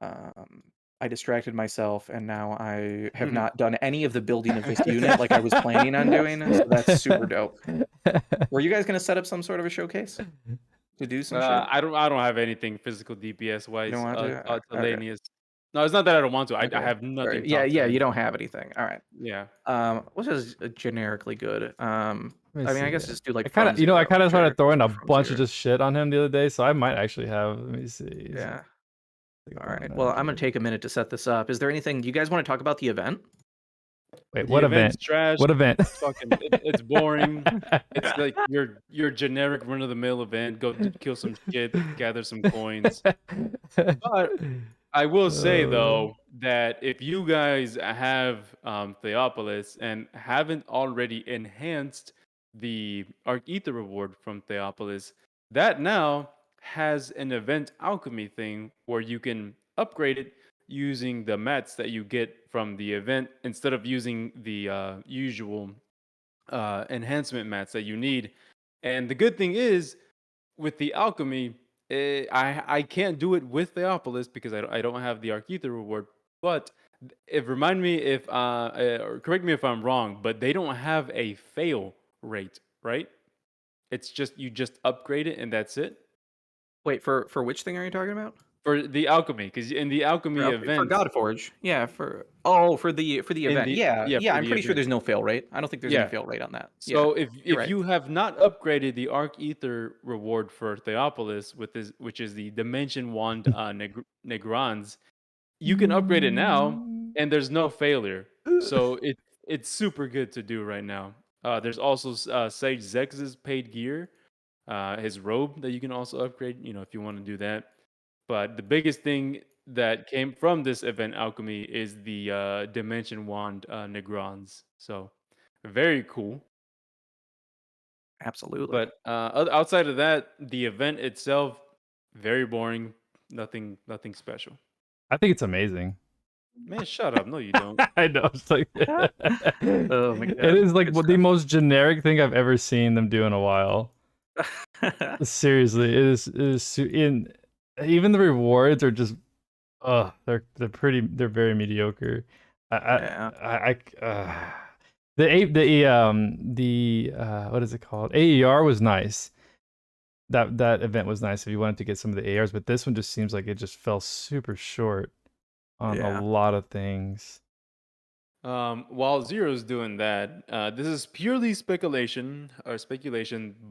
Um, I distracted myself, and now I have not done any of the building of this unit like I was planning on doing. So that's super dope. Were you guys gonna set up some sort of a showcase to do some shit? I don't have anything physical DPS You don't wise. want to? To Okay. Lenny is. No, it's not that I don't want to. I Okay. have nothing Right. Yeah. talked to Yeah. You Lenny. don't have anything. All right. Yeah. Which is generically good. Let me I mean, I see. guess just do like I kind of, I Frontier. kind of started throwing a bunch of Frontier. just shit on him the other day, so I might actually have. Let me see. Yeah. Like All right. Well, I'm gonna take a minute to set this up. Is there anything? Do you guys want to talk about the event? Wait, The what event's event? trash. What event? It's fucking. It's boring. It's like your generic run of the mill event. Go kill some shit, gather some coins. But I will say Uh, though that if you guys have Theopolis and haven't already enhanced the Arc Ether reward from Theopolis, that now has an event alchemy thing where you can upgrade it using the mats that you get from the event instead of using the usual enhancement mats that you need. And the good thing is with the alchemy, I can't do it with Theopolis because I don't have the Arcether reward. But it remind me if or correct me if I'm wrong, but they don't have a fail rate, right? It's just you just upgrade it and that's it Wait, for which thing are you talking about? for the alchemy. Because in the alchemy For event, Godforge. Yeah, for the in event. the Yeah, yeah yeah, for I'm the pretty sure event, there's no fail rate. I don't think there's any yeah. fail rate on that. Yeah. So You're if right. you have not upgraded the Arc Ether reward for Theopolis with this, which is the Dimension Wand Negrons, you can upgrade it now, and there's no failure. So it's super good to do right now. There's also Sage Zex's paid gear, his robe that you can also upgrade. You know, if you want to do that. But the biggest thing that came from this event alchemy is the Dimension Wand Negrons. So very cool. Absolutely. But outside of that, the event itself very boring. Nothing special. I think it's amazing. Man, shut up. No, you don't. I know. It's like Oh my it God, is like good the stuff. most generic thing I've ever seen them do in a while. Seriously, it is. It is in even the rewards are just. They're they're very mediocre. Yeah. The what is it called? AER was nice. That event was nice if you wanted to get some of the ARs, but this one just seems like it just fell super short on a Yeah. lot of things. While Zero's doing that, this is purely speculation,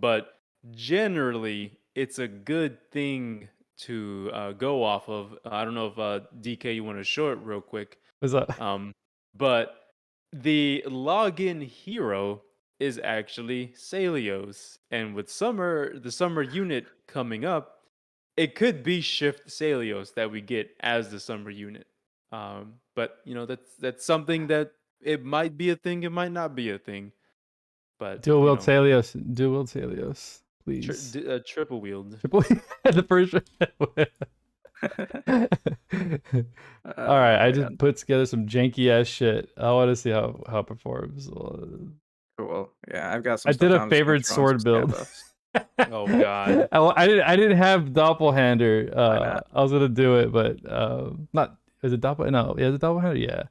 but generally it's a good thing to go off of. I don't know if DK you want to show it real quick. Was that But the login hero is actually Salios, and with the summer unit coming up, it could be Shift Salios that we get as the summer unit. But you know that's something that it might be a thing, it might not be a thing. But dual you wield know, Talios? Dual wield Talios, please. triple wield. Triple the first. All right, I just Man. put together some janky ass shit. I want to see how it performs. Cool. Yeah, I've got some I stuff did a down. I'm just gonna favorite throw in some sword build. stab-ups. Oh god. I didn't have Doppelhander. Why not? I was gonna do it, but not is it Doppel? No, yeah, is it Doppelhander? Yeah.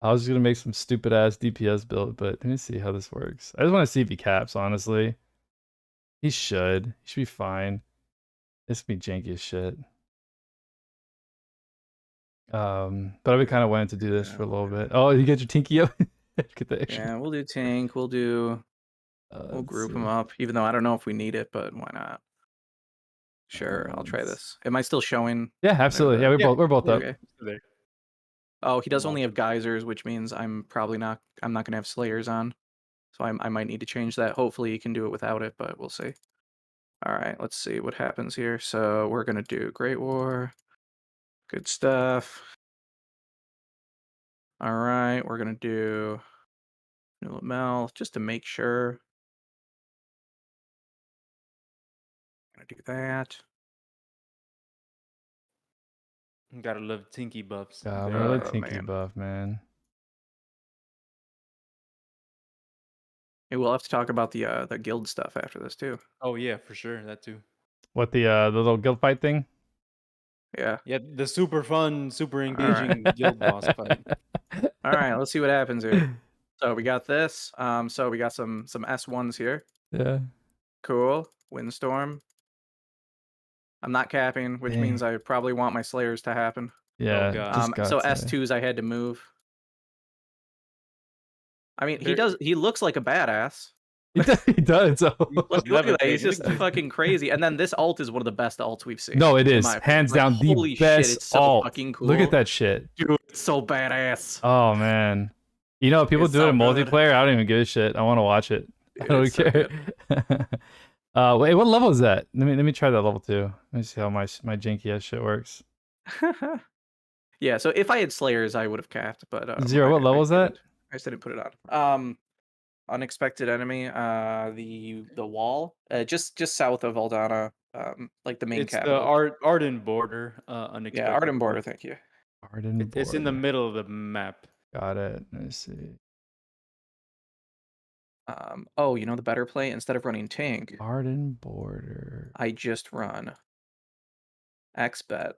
I was just gonna make some stupid ass DPS build, but let me see how this works. I just want to see if he caps, honestly. He should. He should be fine. This be janky as shit. But I've been kind of wanting to do this for a little bit. Oh, you get your tinky up. Get the extra. Yeah, we'll do tank. We'll group them up. Even though I don't know if we need it, but why not? Sure, I'll try this. Am I still showing? Yeah, absolutely. Yeah, we're both up. Okay. Oh, he does only have geysers, which means I'm not gonna have slayers on. So I might need to change that. Hopefully he can do it without it, but we'll see. All right, let's see what happens here. So we're gonna do Great War. Good stuff. All right, we're gonna do New Lamel just to make sure. Gonna do that. Gotta love Tinky buffs. God, what a tinky buff, man. Hey, we'll have to talk about the guild stuff after this too. Oh yeah, for sure, that too. What the little guild fight thing? Yeah. Yeah, the super fun, super engaging guild boss fight. All right, let's see what happens here. So we got this. So we got some S1s here. Yeah. Cool. Windstorm. I'm not capping, which means I probably want my slayers to happen. Yeah. So S2s I had to move. I mean, he looks like a badass. He does. Look at that. He's just fucking crazy. And then this ult is one of the best ults we've seen. No, it is. Hands down the best shit, it's so ult. fucking cool. Look at that shit. Dude, it's so badass. Oh, man. You know, people do it in multiplayer. I don't even give a shit. I want to watch it. I don't care. Wait, what level is that? Let me try that level too. Let me see how my janky ass shit works. Yeah, so if I had slayers, I would have capped, but Zero, what level is that? I just didn't put it on. Unexpected enemy, the wall, just south of Aldana, like the main capital. It's the Arden border. Unexpected. Yeah, Arden border. Thank you. Arden border. It's in the middle of the map. Got it. Let me see. Oh, you know the better play? Instead of running tank, Arden border, I just run XBet,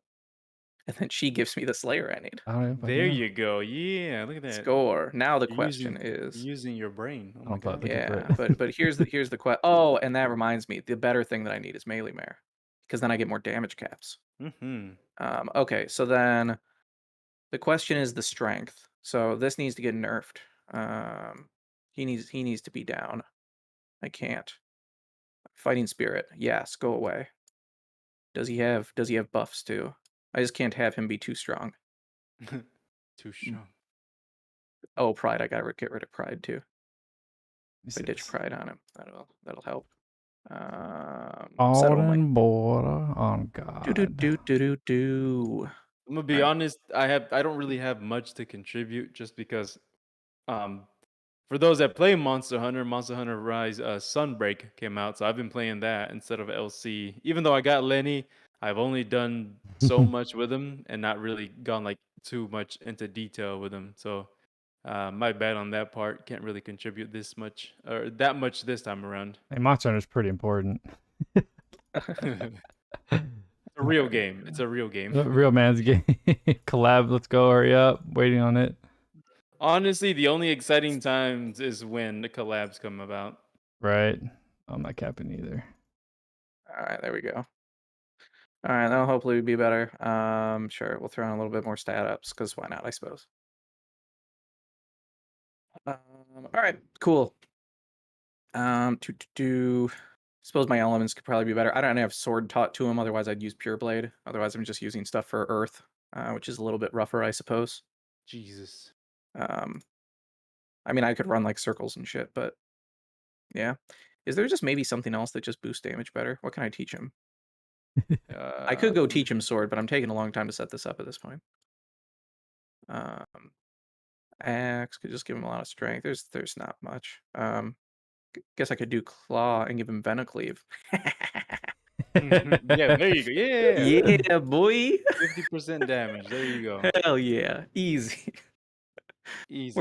and then she gives me the slayer I need. There you go. Yeah, look at that. Score. Now the question is using your brain. Oh Oh, my but god. look at yeah, but here's the question. Oh, and that reminds me, the better thing that I need is melee mare, because then I get more damage caps. Okay, so then the question is the strength. So this needs to get nerfed. He needs to be down. I can't. Fighting spirit. Yes, go away. Does he have buffs too? I just can't have him be too strong. Too strong. Oh, pride. I gotta get rid of pride too. If I ditch pride on him, that'll help. Arden border on God. I'm gonna be honest. I don't really have much to contribute, just because, for those that play Monster Hunter Rise Sunbreak came out, so I've been playing that instead of LC. Even though I got Lenny, I've only done so much with him and not really gone like too much into detail with him. So my bad on that part. Can't really contribute this much or that much this time around. Hey, Monster Hunter is pretty important. It's a real game. It's a real game. Real man's game. Collab, let's go, hurry up. Waiting on it. Honestly, the only exciting times is when the collabs come about. Right. I'm not capping either. All right, there we go. All right, that'll hopefully be better. Sure, we'll throw in a little bit more stat ups, because why not, I suppose. All right, cool. Suppose my elements could probably be better. I don't have sword taught to him, otherwise I'd use pure blade. Otherwise I'm just using stuff for earth, which is a little bit rougher, I suppose. Jesus. I mean, I could run like circles and shit, but yeah. Is there just maybe something else that just boosts damage better? What can I teach him? I could go teach him sword, but I'm taking a long time to set this up at this point. Axe could just give him a lot of strength. There's not much. Guess I could do claw and give him Venocleave. Yeah, there you go. Yeah. Yeah, boy. 50% damage. There you go. Hell yeah. Easy. Easy.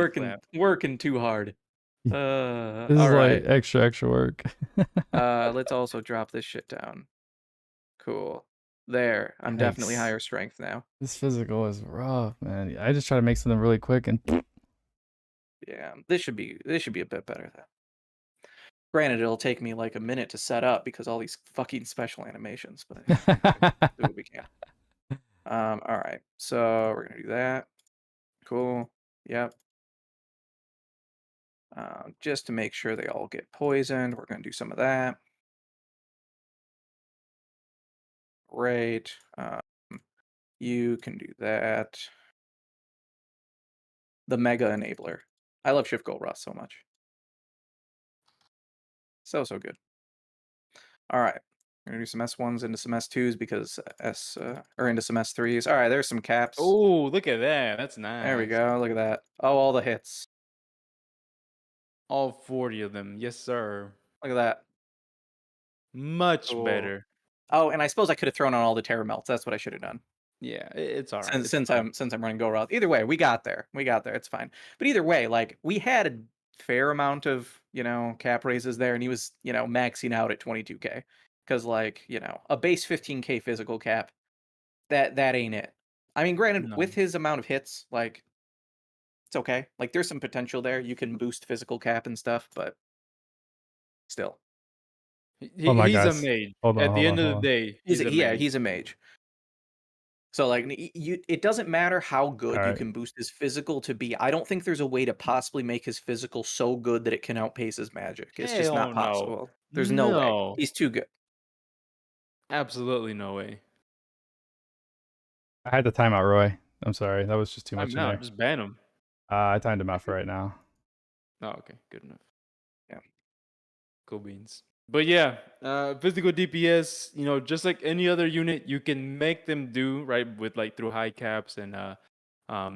Working too hard. This is right. like extra work. Let's also drop this shit down. Cool. There. I'm definitely higher strength now. This physical is rough, man. I just try to make something really quick and yeah, this should be a bit better though. Granted, it'll take me like a minute to set up because all these fucking special animations, but do what we can. All right, so we're gonna do that. Cool. Yep. Just to make sure they all get poisoned, we're gonna do some of that. Great. You can do that. The Mega Enabler. I love Shift Goal Rust so much. So good. All right. We're gonna do some S1s into some S2s because or into some S3s. All right, there's some caps. Oh, look at that. That's There we nice. go. Look at that. Oh, all the hits. All 40 of them. Yes, sir. Look at that. Much Cool. better. Oh, and I suppose I could have thrown on all the Terra Melts. That's what I should have done. Yeah, it's all right. It's Since fine. I'm running Go Route. Either way, we got there. We got there. It's fine. But either way, like we had a fair amount of, cap raises there, and he was, maxing out at 22K. Because like, a base 15K physical cap, that ain't it. I mean, granted, No. with his amount of hits, like it's okay. Like there's some potential there. You can boost physical cap and stuff, but still. Oh my He's a gosh. mage. Hold on, At the hold on, end of hold the on. day, he's a mage. He's a mage. So like it doesn't matter how good you Alright. can boost his physical to be. I don't think there's a way to possibly make his physical so good that it can outpace his magic. It's just not Hell no. possible. There's no way. No. He's too good. Absolutely no way. I had to time out Roy. I'm sorry. That was just too much I'm in there. not. Just ban him. I timed him out for right now. Oh, okay. Good enough. Yeah. Cool beans. But yeah, physical DPS, just like any other unit, you can make them do, right, with like through high caps and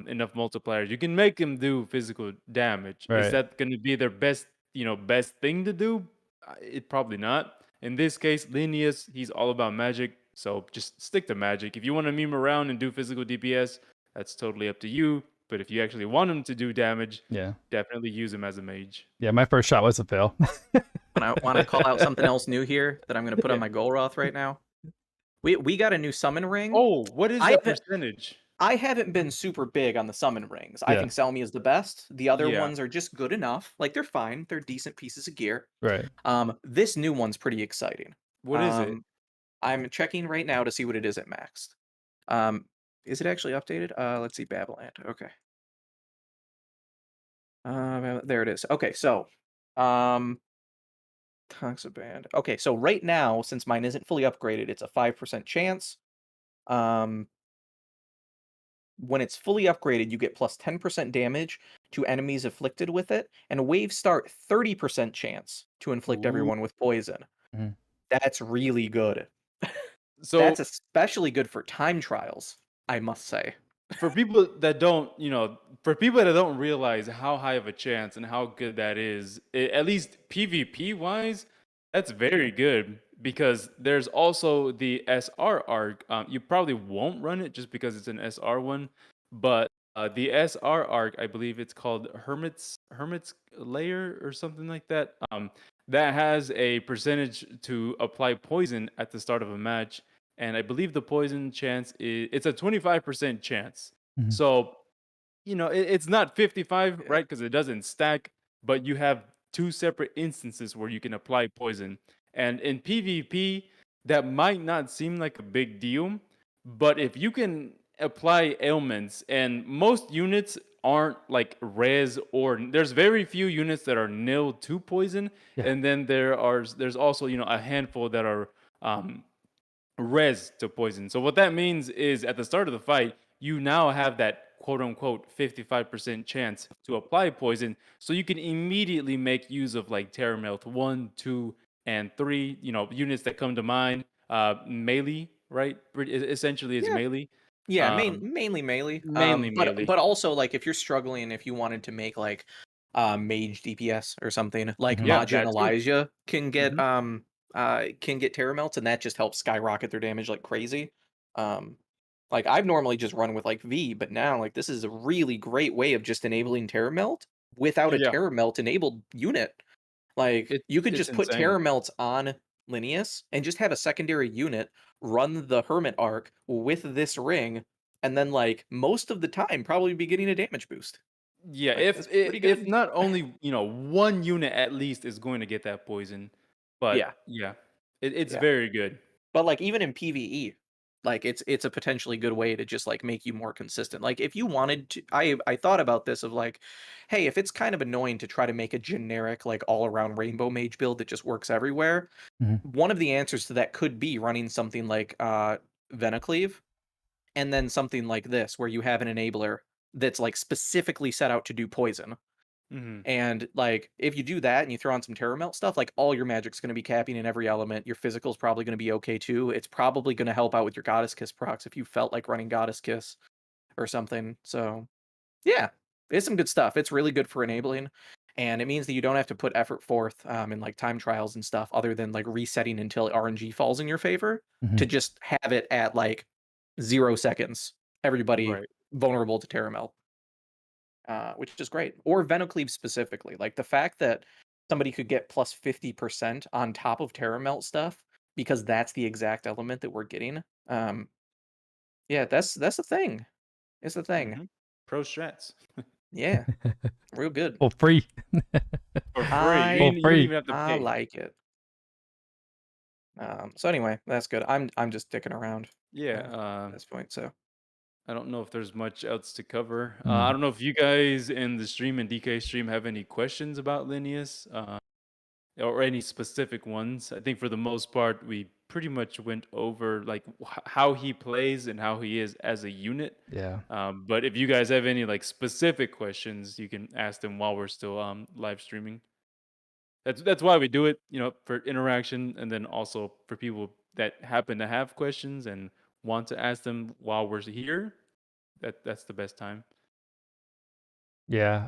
enough multipliers. You can make them do physical damage. Is Right. that going to be their best thing to do? It probably not. In this case, Linnaeus, he's all about magic. So just stick to magic. If you want to meme around and do physical DPS, that's totally up to you. But if you actually want him to do damage, Yeah. definitely use him as a mage. Yeah, my first shot was a fail. I want to call out something else new here that I'm going to put on my Golroth right now. We got a new summon ring. Oh, what is that percentage? I haven't been super big on the summon rings. I Yeah. think Selmy is the best. The other Yeah. ones are just good enough. Like they're fine. They're decent pieces of gear. Right. This new one's pretty exciting. What is it? I'm checking right now to see what it is at maxed. Is it actually updated? Let's see, Babbleland. Okay. There it is. Okay, so, Toxaband. Okay, so right now, since mine isn't fully upgraded, it's a 5% chance. When it's fully upgraded, you get plus 10% damage to enemies afflicted with it, and waves start 30% chance to inflict Ooh. everyone with poison. Mhm. That's really good. So That's especially good for time trials, I must say. for people that don't realize how high of a chance and how good that is, at least PvP wise, that's very good because there's also the SR arc. You probably won't run it just because it's an SR one, but the SR arc, I believe it's called Hermit's Layer or something like that. That has a percentage to apply poison at the start of a match, and I believe the poison chance it's a 25% chance. Mhm. So, it's not 55, Yeah. right? Because it doesn't stack, but you have two separate instances where you can apply poison. And in PvP, that might not seem like a big deal, but if you can apply ailments, and most units aren't like res, or there's very few units that are nil to poison, Yeah. and then there's also a handful that are res to poison. So what that means is at the start of the fight, you now have that quote unquote 55% chance to apply poison. So you can immediately make use of like Terra Melt 1, 2, and 3, units that come to mind. Melee, right? Essentially it's Yeah. melee. Yeah, Um, mainly melee. mainly melee. But also like if you're struggling, if you wanted to make like mage DPS or something, like Mhm. Yeah, Maja and that too. Elijah can get Mhm. can get Terra Melts, and that just helps skyrocket their damage like crazy. Like I've normally just run with like V, but now like this is a really great way of just enabling Terra Melt without a Yeah, Terra Melt enabled unit. Like you could it's just put insane. Terra Melts on Linnaeus and just have a secondary unit run the Hermit arc with this ring, and then like most of the time probably be getting a damage boost. Yeah, Like that's pretty if good. not only, one unit at least is going to get that poison, Yeah, but yeah, it's yeah. very good. But like even in PvE, like it's a potentially good way to just like make you more consistent. Like if you wanted to, I thought about this of like, hey, if it's kind of annoying to try to make a generic like all around rainbow mage build that just works everywhere, Mhm. one of the answers to that could be running something like Venacleave, and then something like this where you have an enabler that's like specifically set out to do poison. Mhm. And like if you do that and you throw on some Terror Melt stuff, like all your magic's going to be capping in every element. Your physical's probably going to be okay too. It's probably going to help out with your Goddess Kiss procs if you felt like running Goddess Kiss or something. So yeah, it's some good stuff. It's really good for enabling. And it means that you don't have to put effort forth in like time trials and stuff other than like resetting until RNG falls in your favor to Mhm. just have it at like 0 seconds. Everybody Right. vulnerable to Terror Melt, which is great. Or Venocleave specifically. Like the fact that somebody could get plus 50% on top of Terra Melt stuff because that's the exact element that we're getting. Yeah, that's the thing. It's the thing. Mhm. Pro strats Yeah, real good. For free. for free. You For I ain't you don't free. even have to I pay. like it. So anyway, that's good. I'm just sticking around Yeah, at this point. So I don't know if there's much else to cover. I Mm. don't know if you guys in the stream and DK stream have any questions about Linnaeus, or any specific ones. I think for the most part, we pretty much went over like how he plays and how he is as a unit. Yeah. But if you guys have any like specific questions, you can ask them while we're still live streaming. That's why we do it, for interaction, and then also for people that happen to have questions and want to ask them while we're here. That's the best time. Yeah.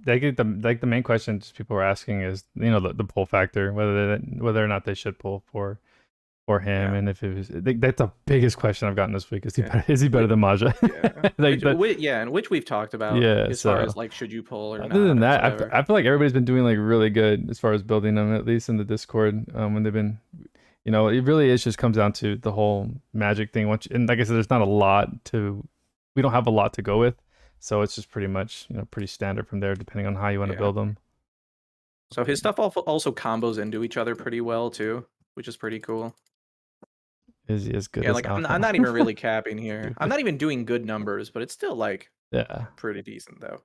The main question just people were asking is, the pull factor, whether or not they should pull for him, yeah, and if it was, I think that's the biggest question I've gotten this week. yeah. Is he better than Maja? Yeah, Like that. yeah, and which we've talked about Yeah. as far as So like should you pull or other not than or that, whatever. I feel like everybody's been doing like really good as far as building them, at least in the Discord, when they've been, it really is just comes down to the whole magic thing. And like I said, there's not a lot we don't have a lot to go with, so it's just pretty much pretty standard from there, depending on how you want to Yeah. build them. So his stuff also combos into each other pretty well too, which is pretty cool. Is he as good Yeah, as like I'm Alpha? not even really capping here. I'm Stupid. not even doing good numbers, but it's still like Yeah. pretty decent though.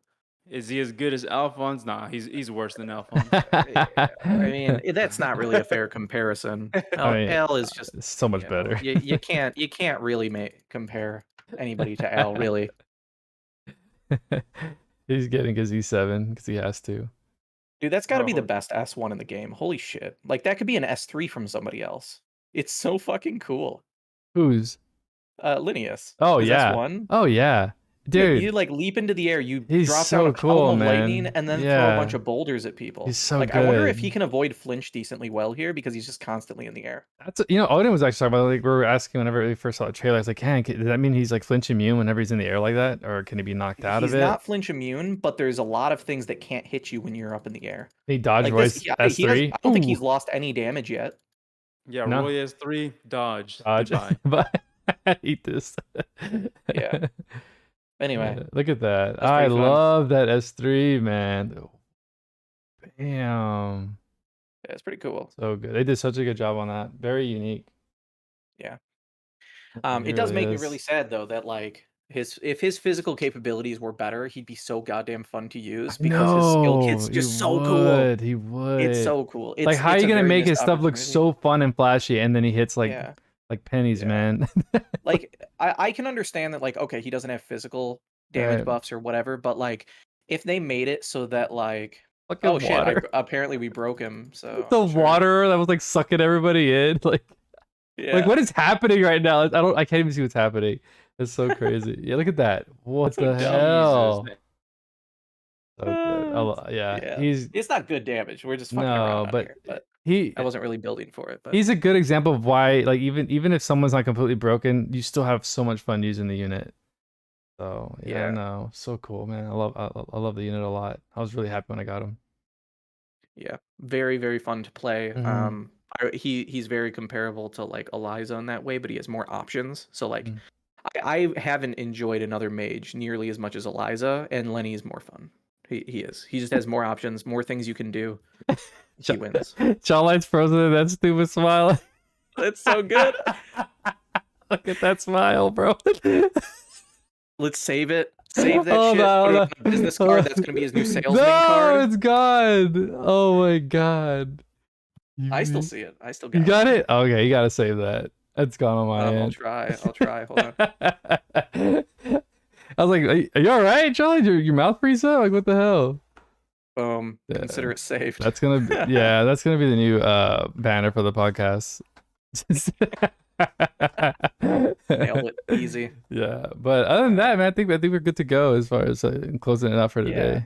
Is he as good as Alphonse? Nah, he's worse than Alphonse. Yeah, I mean that's not really a fair comparison. I mean, L is just it's so much better. you can't really compare anybody to L really. He's getting his E7 because he has to. Dude, that's got to be the Oh, best S1 in the game. Holy shit! Like that could be an S3 from somebody else. It's so fucking cool. Who's? Linnaeus. Oh His yeah. S1. Oh yeah. Yeah, Dude, you like leap into the air, you he's drop down so a column cool, of lightning, man. and then throw a bunch Yeah. of boulders at people. He's so Like, I wonder if he good. can avoid flinch decently well here because he's just constantly in the air. That's Odin was actually talking about, like, we were asking whenever we first saw the trailer. I was like, does that mean he's like flinch immune whenever he's in the air like that, or can he be knocked out of He's it? not flinch immune, but there's a lot of things that can't hit you when you're up in the air. He dodge Like this, Royce he has. S3. I don't think Ooh, he's lost any damage yet. yeah, no, Roy S3 dodged. dodge. Goodbye. But I hate this. Yeah. Anyway, Look at that. that's I pretty fun. love that S3, man. Bam. Yeah, it's pretty cool. So good. They did such a good job on that. Very unique. Yeah. It It does really make me really is. sad though that like if his physical capabilities were better, he'd be so goddamn fun to use because his skill No, kit's he just so cool. would. He It's would. so cool. Like, how are It's you a gonna very make missed his stuff look opportunity. so fun and flashy, and then he hits Yeah, like pennies, yeah. man? Like I can understand that like okay, he doesn't have physical damage Right. buffs or whatever, but like if they made it so that like oh Fucking shit, water. apparently we broke him, so The sure. water that was like sucking everybody in. Like Yeah. what is happening right now? I can't even see what's happening. It's so crazy. Yeah, look at that. What That's so the dumb. Jesus. hell? So good. Yeah, Yeah. he's It's not good damage. We're just fucking no, around on but here, but he I wasn't really building for it, but he's a good example of why, like, even if someone's not completely broken, you still have so much fun using the unit. So yeah, yeah. no, so cool, man. I love the unit a lot. I was really happy when I got him. Yeah, very, very fun to play. Mhm. He's very comparable to like Eliza in that way, but he has more options. So like, Mhm. I haven't enjoyed another mage nearly as much as Eliza, and Lenny is more fun. He is. He just has more options, more things you can do. He wins. Jawline's frozen in that stupid smile. That's so good. Look at that smile, bro. Let's save it. Save that Hold shit. on, Put it hold on a business card. That's gonna be his new salesman No, card. it's gone. Oh my god. I still You, see it. I still you got got it. it? Okay, you gotta save that. It's gone on my I'll end. try. I'll try. Hold on. I was like, are you all right, Charlie? Your mouth freeze up? Like, what the hell? Boom. Yeah. Consider it saved. That's gonna be, yeah, that's gonna be the new banner for the podcast. Nailed it. Easy. Yeah, but other than that, man, I think we're good to go as far as closing it out for today.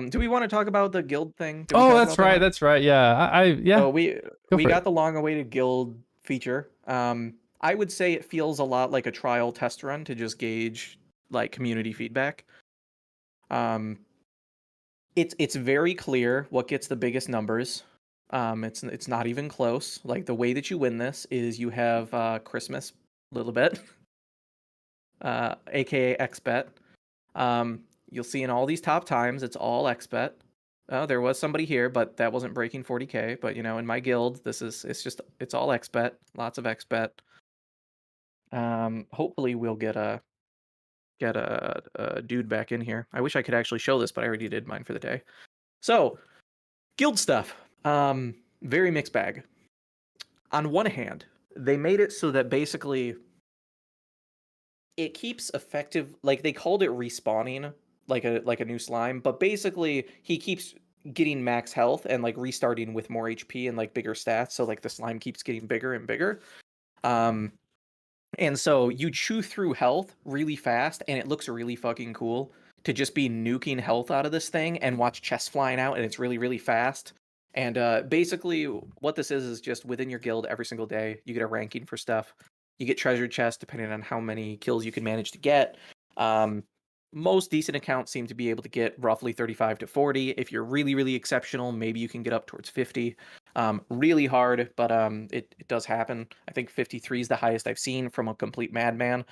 Do we want to talk about the guild thing? Did we talk That's about right. that? That's right. Yeah, yeah. So we Go for got it. the long-awaited guild feature. I would say it feels a lot like a trial test run to just gauge like community feedback. It's very clear what gets the biggest numbers. It's not even close. Like the way that you win this is you have Christmas a little bit, aka XBet. You'll see in all these top times, it's all XBet. There was somebody here, but that wasn't breaking 40K. But you know, in my guild, it's all XBet, lots of XBet. Hopefully we'll get a dude back in here. I wish I could actually show this, but I already did mine for the day. So, guild stuff. Very mixed bag. On one hand, they made it so that basically it keeps effective, like they called it respawning like a new slime, but basically he keeps getting max health and like restarting with more HP and like bigger stats, so like the slime keeps getting bigger and bigger. And so you chew through health really fast, and it looks really fucking cool to just be nuking health out of this thing and watch chests flying out, and it's really, really fast. And basically, what this is just within your guild every single day, you get a ranking for stuff. You get treasure chests depending on how many kills you can manage to get. Most decent accounts seem to be able to get roughly 35 to 40. If you're really, really exceptional, maybe you can get up towards 50. Really hard, but it does happen. I think 53 is the highest I've seen from a complete madman.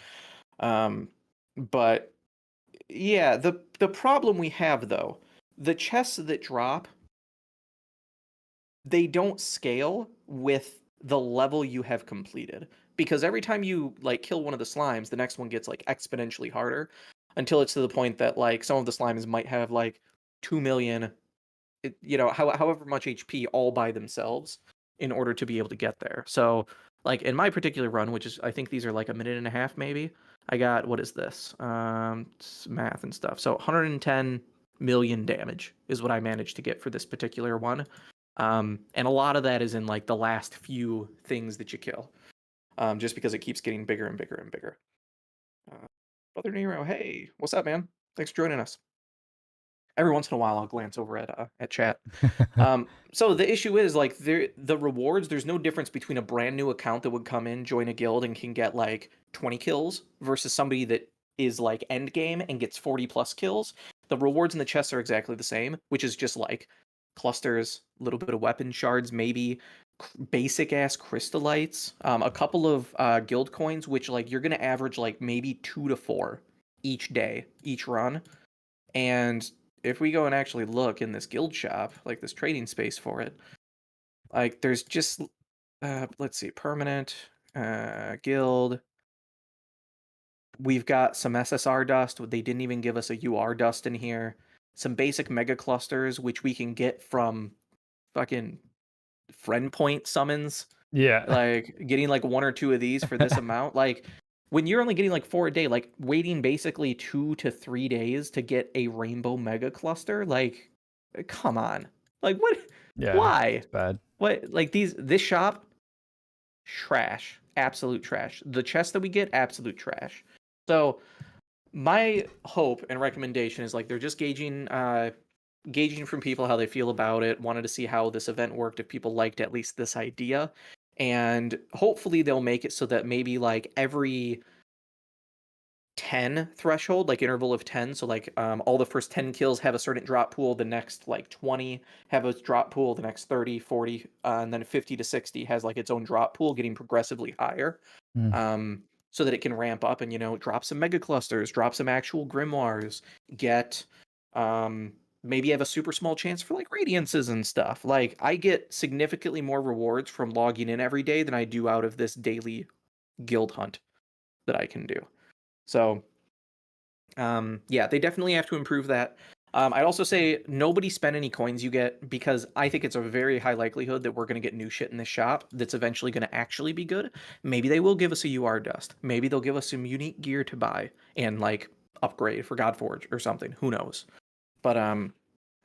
But yeah, the problem we have though, the chests that drop, they don't scale with the level you have completed, because every time you like kill one of the slimes, the next one gets like exponentially harder until it's to the point that like some of the slimes might have like 2 million, however much HP all by themselves in order to be able to get there. So like in my particular run, which is I think these are like a minute and a half maybe, I got, what is this? Math and stuff. So 110 million damage is what I managed to get for this particular one. And a lot of that is in like the last few things that you kill, just because it keeps getting bigger and bigger and bigger. Brother Nero, hey, what's up, man? Thanks for joining us. Every once in a while, I'll glance over at chat. So the issue is like the rewards. There's no difference between a brand new account that would come in, join a guild, and can get like 20 kills versus somebody that is like end game and gets 40 plus kills. The rewards in the chests are exactly the same, which is just like clusters, a little bit of weapon shards, maybe basic ass crystallites, a couple of guild coins, which like you're gonna average like maybe 2 to 4 each day, each run. And if we go and actually look in this guild shop, like this trading space for it, like there's just let's see, permanent guild. We've got some SSR dust. They didn't even give us a UR dust in here. Some basic mega clusters, which we can get from fucking friend point summons. Yeah. Like getting like 1 or 2 of these for this amount. Like when you're only getting like 4 a day, like waiting basically 2 to 3 days to get a rainbow mega cluster, like come on. Like what? Yeah. Why? It's bad. What, like this shop, trash. Absolute trash. The chests that we get, absolute trash. So my hope and recommendation is like they're just gauging from people how they feel about it, wanted to see how this event worked, if people liked at least this idea, and hopefully they'll make it so that maybe like every 10 threshold, like interval of 10, so like all the first 10 kills have a certain drop pool, the next like 20 have a drop pool, the next 30, 40, and then 50 to 60 has like its own drop pool getting progressively higher. so that it can ramp up and, drop some mega clusters, drop some actual grimoires, get maybe have a super small chance for like radiances and stuff. Like I get significantly more rewards from logging in every day than I do out of this daily guild hunt that I can do. So yeah, they definitely have to improve that. I'd also say nobody spend any coins you get, because I think it's a very high likelihood that we're going to get new shit in this shop that's eventually going to actually be good. Maybe they will give us a UR dust. Maybe they'll give us some unique gear to buy and like upgrade for Godforge or something. Who knows? But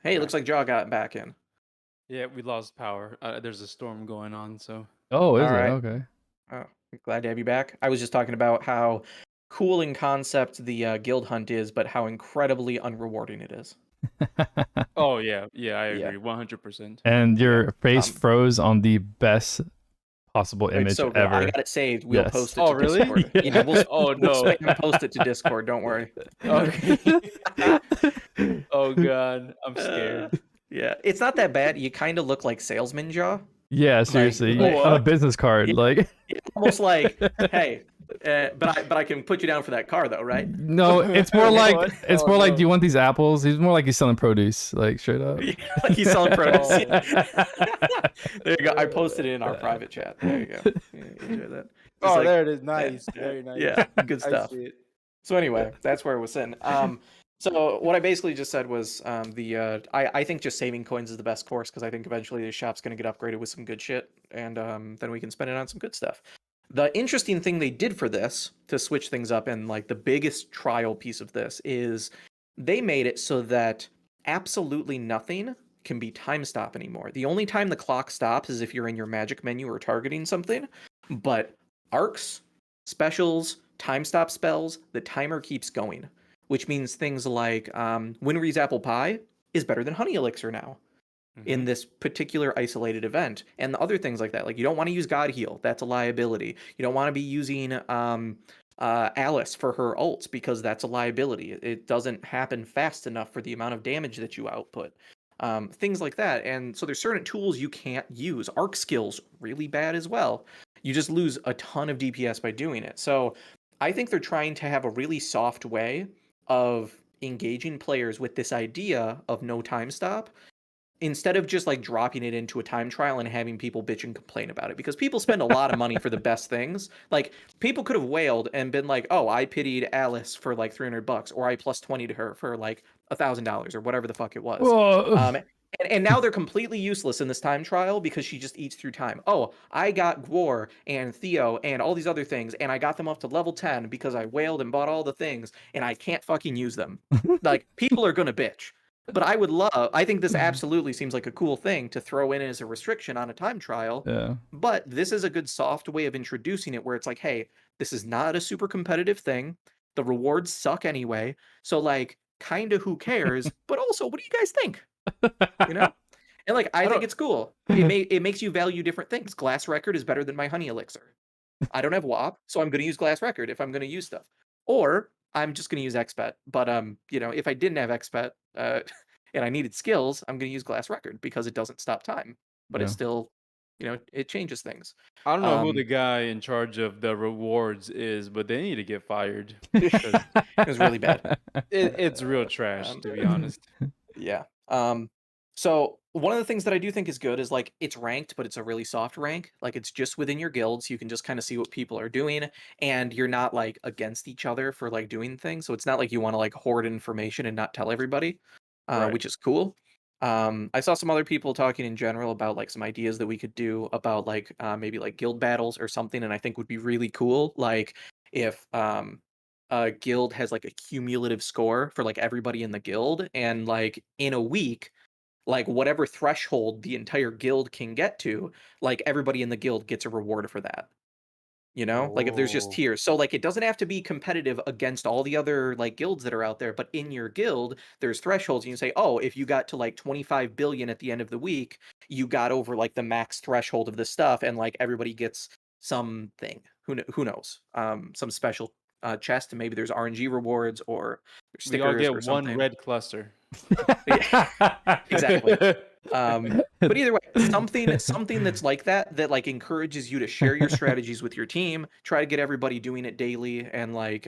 hey, it looks like Jaw got back in. Yeah, we lost power. There's a storm going on, so. Oh, is All it? right. Okay. Oh, glad to have you back. I was just talking about how cool in concept the guild hunt is, but how incredibly unrewarding it is. Oh yeah, I Yeah. agree, 100%. And your face Um, froze on the best possible It's image so good. I ever. got it saved. We'll Yes. post it Oh, to really? Discord. Yeah. Yeah, we'll Oh no. spam post it to Discord. Don't worry. Okay. Oh god, I'm scared. Yeah, it's not that bad. You kind of look like salesman Jaw. Yeah, seriously. like- on a What? business card, Yeah. like Almost like, hey, but I can put you down for that car though, right? no, it's more like What? it's Oh, more like, no. do you want these apples? He's more like he's selling produce, like straight up. Like he's selling produce. Oh. There you go. I posted it in our private chat. There you go. Yeah, enjoy that. Just Oh, like- there it is. Nice. Very nice. Yeah, good I stuff. see it. So anyway, that's where it was sitting. So what I basically just said was I think just saving coins is the best course, because I think eventually the shop's going to get upgraded with some good shit, and then we can spend it on some good stuff. The interesting thing they did for this to switch things up, and like the biggest trial piece of this, is they made it so that absolutely nothing can be time stop anymore. The only time the clock stops is if you're in your magic menu or targeting something, but arcs, specials, time stop spells, the timer keeps going, which means things like Winry's apple pie is better than honey elixir now in this particular isolated event, and the other things like that. Like you don't want to use God Heal, that's a liability. You don't want to be using Alice for her ults, because that's a liability. It doesn't happen fast enough for the amount of damage that you output. Things like that. And so there's certain tools you can't use. Arc skills, really bad as well. You just lose a ton of DPS by doing it. So I think they're trying to have a really soft way of engaging players with this idea of no time stop, instead of just like dropping it into a time trial and having people bitch and complain about it, because people spend a lot of money for the best things. Like people could have wailed and been like, oh, I pitied Alice for like $300, or I plus 20 to her for like $1,000 or whatever the fuck it was. Whoa. And now they're completely useless in this time trial because she just eats through time. Oh, I got Gwar and Theo and all these other things, and I got them up to level 10 because I wailed and bought all the things, and I can't fucking use them. Like, people are gonna bitch. But I think this absolutely seems like a cool thing to throw in as a restriction on a time trial. Yeah. But this is a good soft way of introducing it, where it's like, hey, this is not a super competitive thing. The rewards suck anyway. So like, kind of who cares? But also, what do you guys think? You know? And like, I think it's cool. It makes you value different things. Glass Record is better than my honey elixir. I don't have WAP, so I'm going to use Glass Record if I'm going to use stuff. Or I'm just going to use XPet. But if I didn't have XPet and I needed skills, I'm going to use Glass Record because it doesn't stop time, but it still, it changes things. I don't know who the guy in charge of the rewards is, but they need to get fired. It was really bad. It's real trash, to be honest. Yeah. So one of the things that I do think is good is like it's ranked, but it's a really soft rank. Like it's just within your guilds. You can just kind of see what people are doing, and you're not like against each other for like doing things. So it's not like you want to like hoard information and not tell everybody, Right. which is cool. I saw some other people talking in general about like some ideas that we could do about like maybe like guild battles or something, and I think would be really cool. Like if a guild has like a cumulative score for like everybody in the guild, and like in a week, like whatever threshold the entire guild can get to, like everybody in the guild gets a reward for that. Like if there's just Oh. tiers. So like it doesn't have to be competitive against all the other like guilds that are out there, but in your guild, there's thresholds. And you say, oh, if you got to like 25 billion at the end of the week, you got over like the max threshold of this stuff, and like everybody gets something. Who knows? Some special chest, and maybe there's RNG rewards or We all stickers get or one something. red cluster. Exactly. But either way, something that's like that like encourages you to share your strategies with your team, try to get everybody doing it daily, and like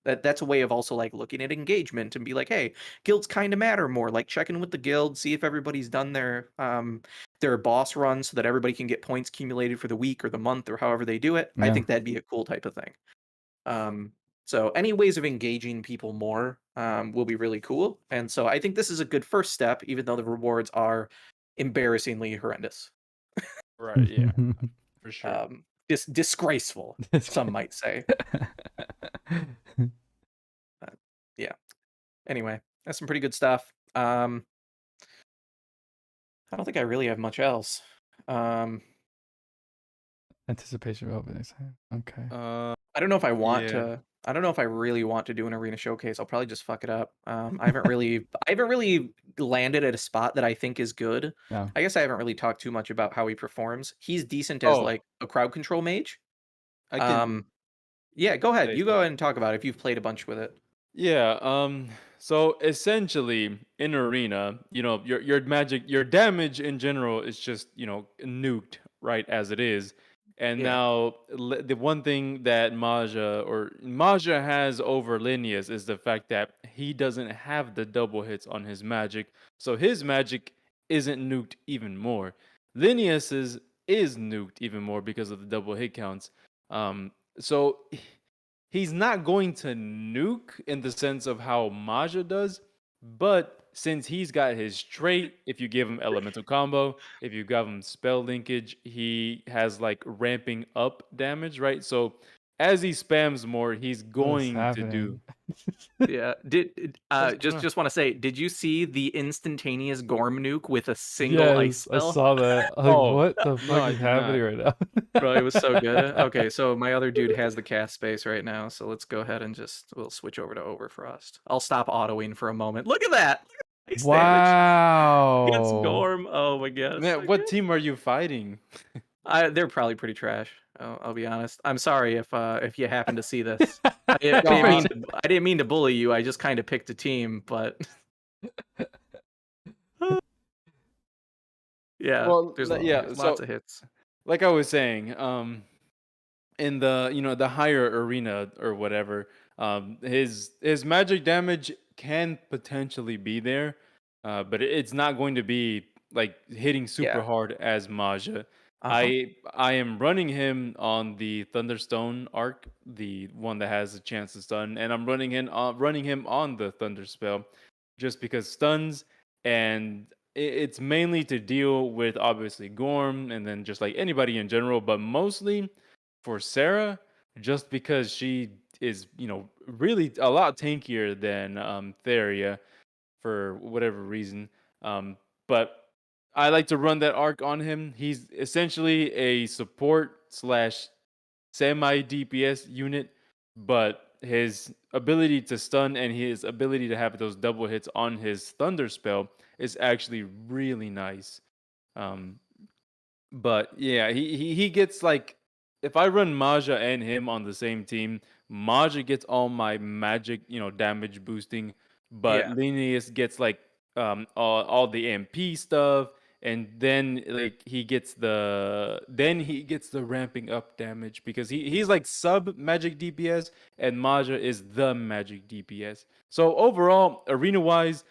that's a way of also like looking at engagement and be like, hey, guilds kind of matter more. Like check in with the guild, see if everybody's done their boss run so that everybody can get points accumulated for the week or the month or however they do it. I think that'd be a cool type of thing. So any ways of engaging people more will be really cool. And so I think this is a good first step, even though the rewards are embarrassingly horrendous. Right. Yeah. For sure. Disgraceful, some might say. Yeah. Anyway, that's some pretty good stuff. I don't think I really have much else. Anticipation of opening time. Okay. I don't know if I want Yeah. to. I don't know if I really want to do an arena showcase. I'll probably just fuck it up. I haven't really landed at a spot that I think is good. Yeah. I guess I haven't really talked too much about how he performs. He's decent as Oh, like a crowd control mage. I can Yeah, go ahead. say You go ahead and talk about it if you've played a bunch with it. Yeah, so essentially in arena, your magic, your damage in general is just, nuked right as it is. And Yeah. now the one thing that Maja has over Linneas is the fact that he doesn't have the double hits on his magic. So his magic isn't nuked even more. Linneas's is nuked even more because of the double hit counts. So he's not going to nuke in the sense of how Maja does, but since he's got his trait, if you give him elemental combo, if you give him spell linkage, he has like ramping up damage, right? So as he spams more, he's What's going to do. happening? Yeah. What's going on? Just want to say, did you see the instantaneous Gorm nuke with a single ice Yes, I spell? saw that. Like, Oh, what the no, fuck I is did not. happening right now? Bro, it was so good. Okay, so my other dude has the cast space right now, so let's go ahead and we'll switch over to Overfrost. I'll stop autoing for a moment. Look at that! Ice damage against Wow. Gorm. Oh my god, it's so Man, what good. team are you fighting? They're probably pretty trash. I'll be honest. I'm sorry if you happen to see this. I No, didn't mean to bully you. I just kind of picked a team, but yeah, well, yeah. there's lots So, of hits. like I was saying, in the the higher arena or whatever, his magic damage can potentially be there, but it's not going to be like hitting super Yeah. hard as Maja. Uh-huh. I am running him on the Thunderstone arc, the one that has a chance to stun, and I'm running him on the Thunder spell, just because stuns, and it's mainly to deal with obviously Gorm and then just like anybody in general, but mostly for Sarah, just because she is, really a lot tankier than Theria for whatever reason. But I like to run that arc on him. He's essentially a support slash semi DPS unit, but his ability to stun and his ability to have those double hits on his Thunder spell is actually really nice. Um, but yeah, he gets like, if I run Maja and him on the same team, Maja gets all my magic, damage boosting, but Yeah. Linnaeus gets like all the MP stuff, and then like he gets the ramping up damage because he's like sub magic DPS and Maja is the magic DPS. So overall, arena wise,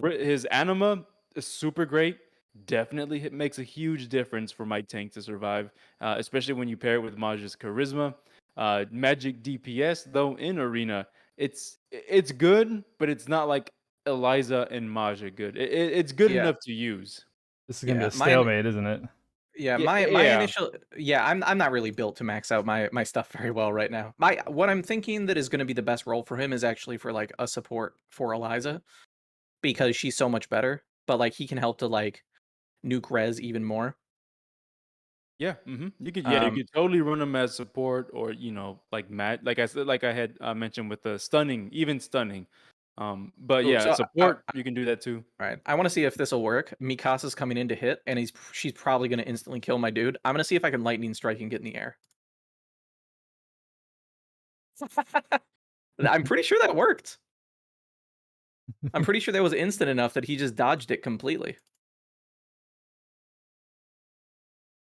his anima is super great. Definitely makes a huge difference for my tank to survive, especially when you pair it with Maj's charisma. Magic DPS though in arena, it's good, but it's not like Eliza and Maja good. It's good Yeah. enough to use. This is gonna be Yeah. a stalemate, isn't it? Yeah, Yeah, my yeah, initial I'm not really built to max out my stuff very well right now. What I'm thinking that is going to be the best role for him is actually for like a support for Eliza because she's so much better, but like he can help to like nuke res even more. yeah. You Um could totally run them as support, or like like I said, like I had mentioned with the stunning, even stunning. But ooh, yeah, so support you can do that too. all right. I want to see if this will work. Mikasa's coming in to hit and she's probably going to instantly kill my dude. I'm going to see if I can lightning strike and get in the air. I'm pretty sure that worked. I'm pretty sure that was instant enough that he just dodged it completely.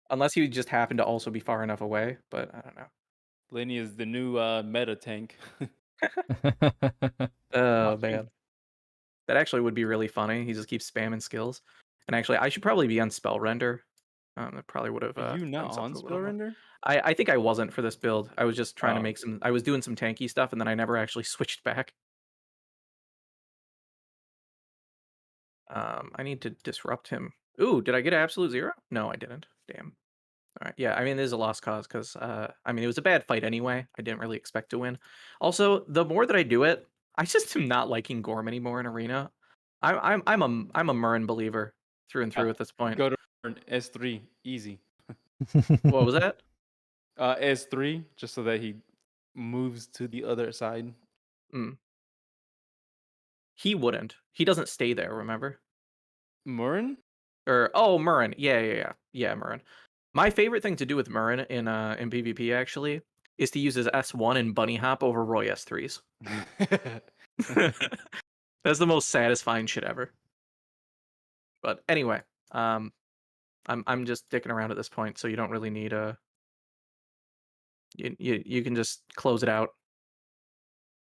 Unless he just happened to also be far enough away, but I don't know. Lenny is the new meta tank. Oh Shoot. man, that actually would be really funny. He just keeps spamming skills. And actually, I should probably be on spell render. That probably would have Are you not done on something a spell little more. render? I think I wasn't for this build. I was just trying to Oh, make some. I was doing some tanky stuff, and then I never actually switched back. I need to disrupt him. Ooh, did I get absolute 0? No, I didn't. Damn. All right. Yeah, I mean, it is a lost cause because, I mean, it was a bad fight anyway. I didn't really expect to win. Also, the more that I do it, I just am not liking Gorm anymore in Arena. I'm a Murren believer through and through at this point. go to S3, easy. What was that? S3, just so that he moves to the other side. Mm. He wouldn't. He doesn't stay there. Remember? Murren? Or Murren. Yeah, Murren. My favorite thing to do with Murren in PvP actually is to use his S1 and bunny hop over Roy S3s. That's the most satisfying shit ever. But anyway, I'm just dicking around at this point, so you don't really need a. You can just close it out.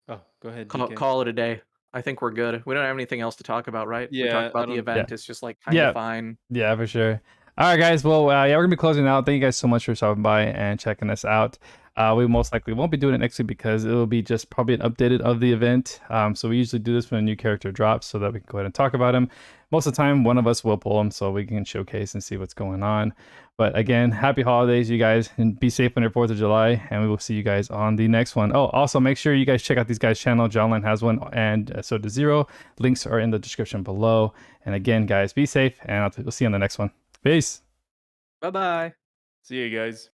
Oh, go ahead, Call, DK. call it a day. I think we're good. We don't have anything else to talk about, right? We Yeah, talked I about the don't. event. Yeah. It's just like kind of fine. Yeah, for sure. All right, guys. Well, yeah, we're gonna be closing out. Thank you guys so much for stopping by and checking us out. We most likely won't be doing it next week because it will be just probably an updated of the event. So we usually do this when a new character drops so that we can go ahead and talk about him. Most of the time, one of us will pull him so we can showcase and see what's going on. But again, happy holidays, you guys, and be safe on your 4th of July. And we will see you guys on the next one. Oh, also make sure you guys check out these guys' channel. Johnline has one, and so does Zero. Links are in the description below. And again, guys, be safe, and we'll see you on the next one. Peace. Bye bye. See you guys.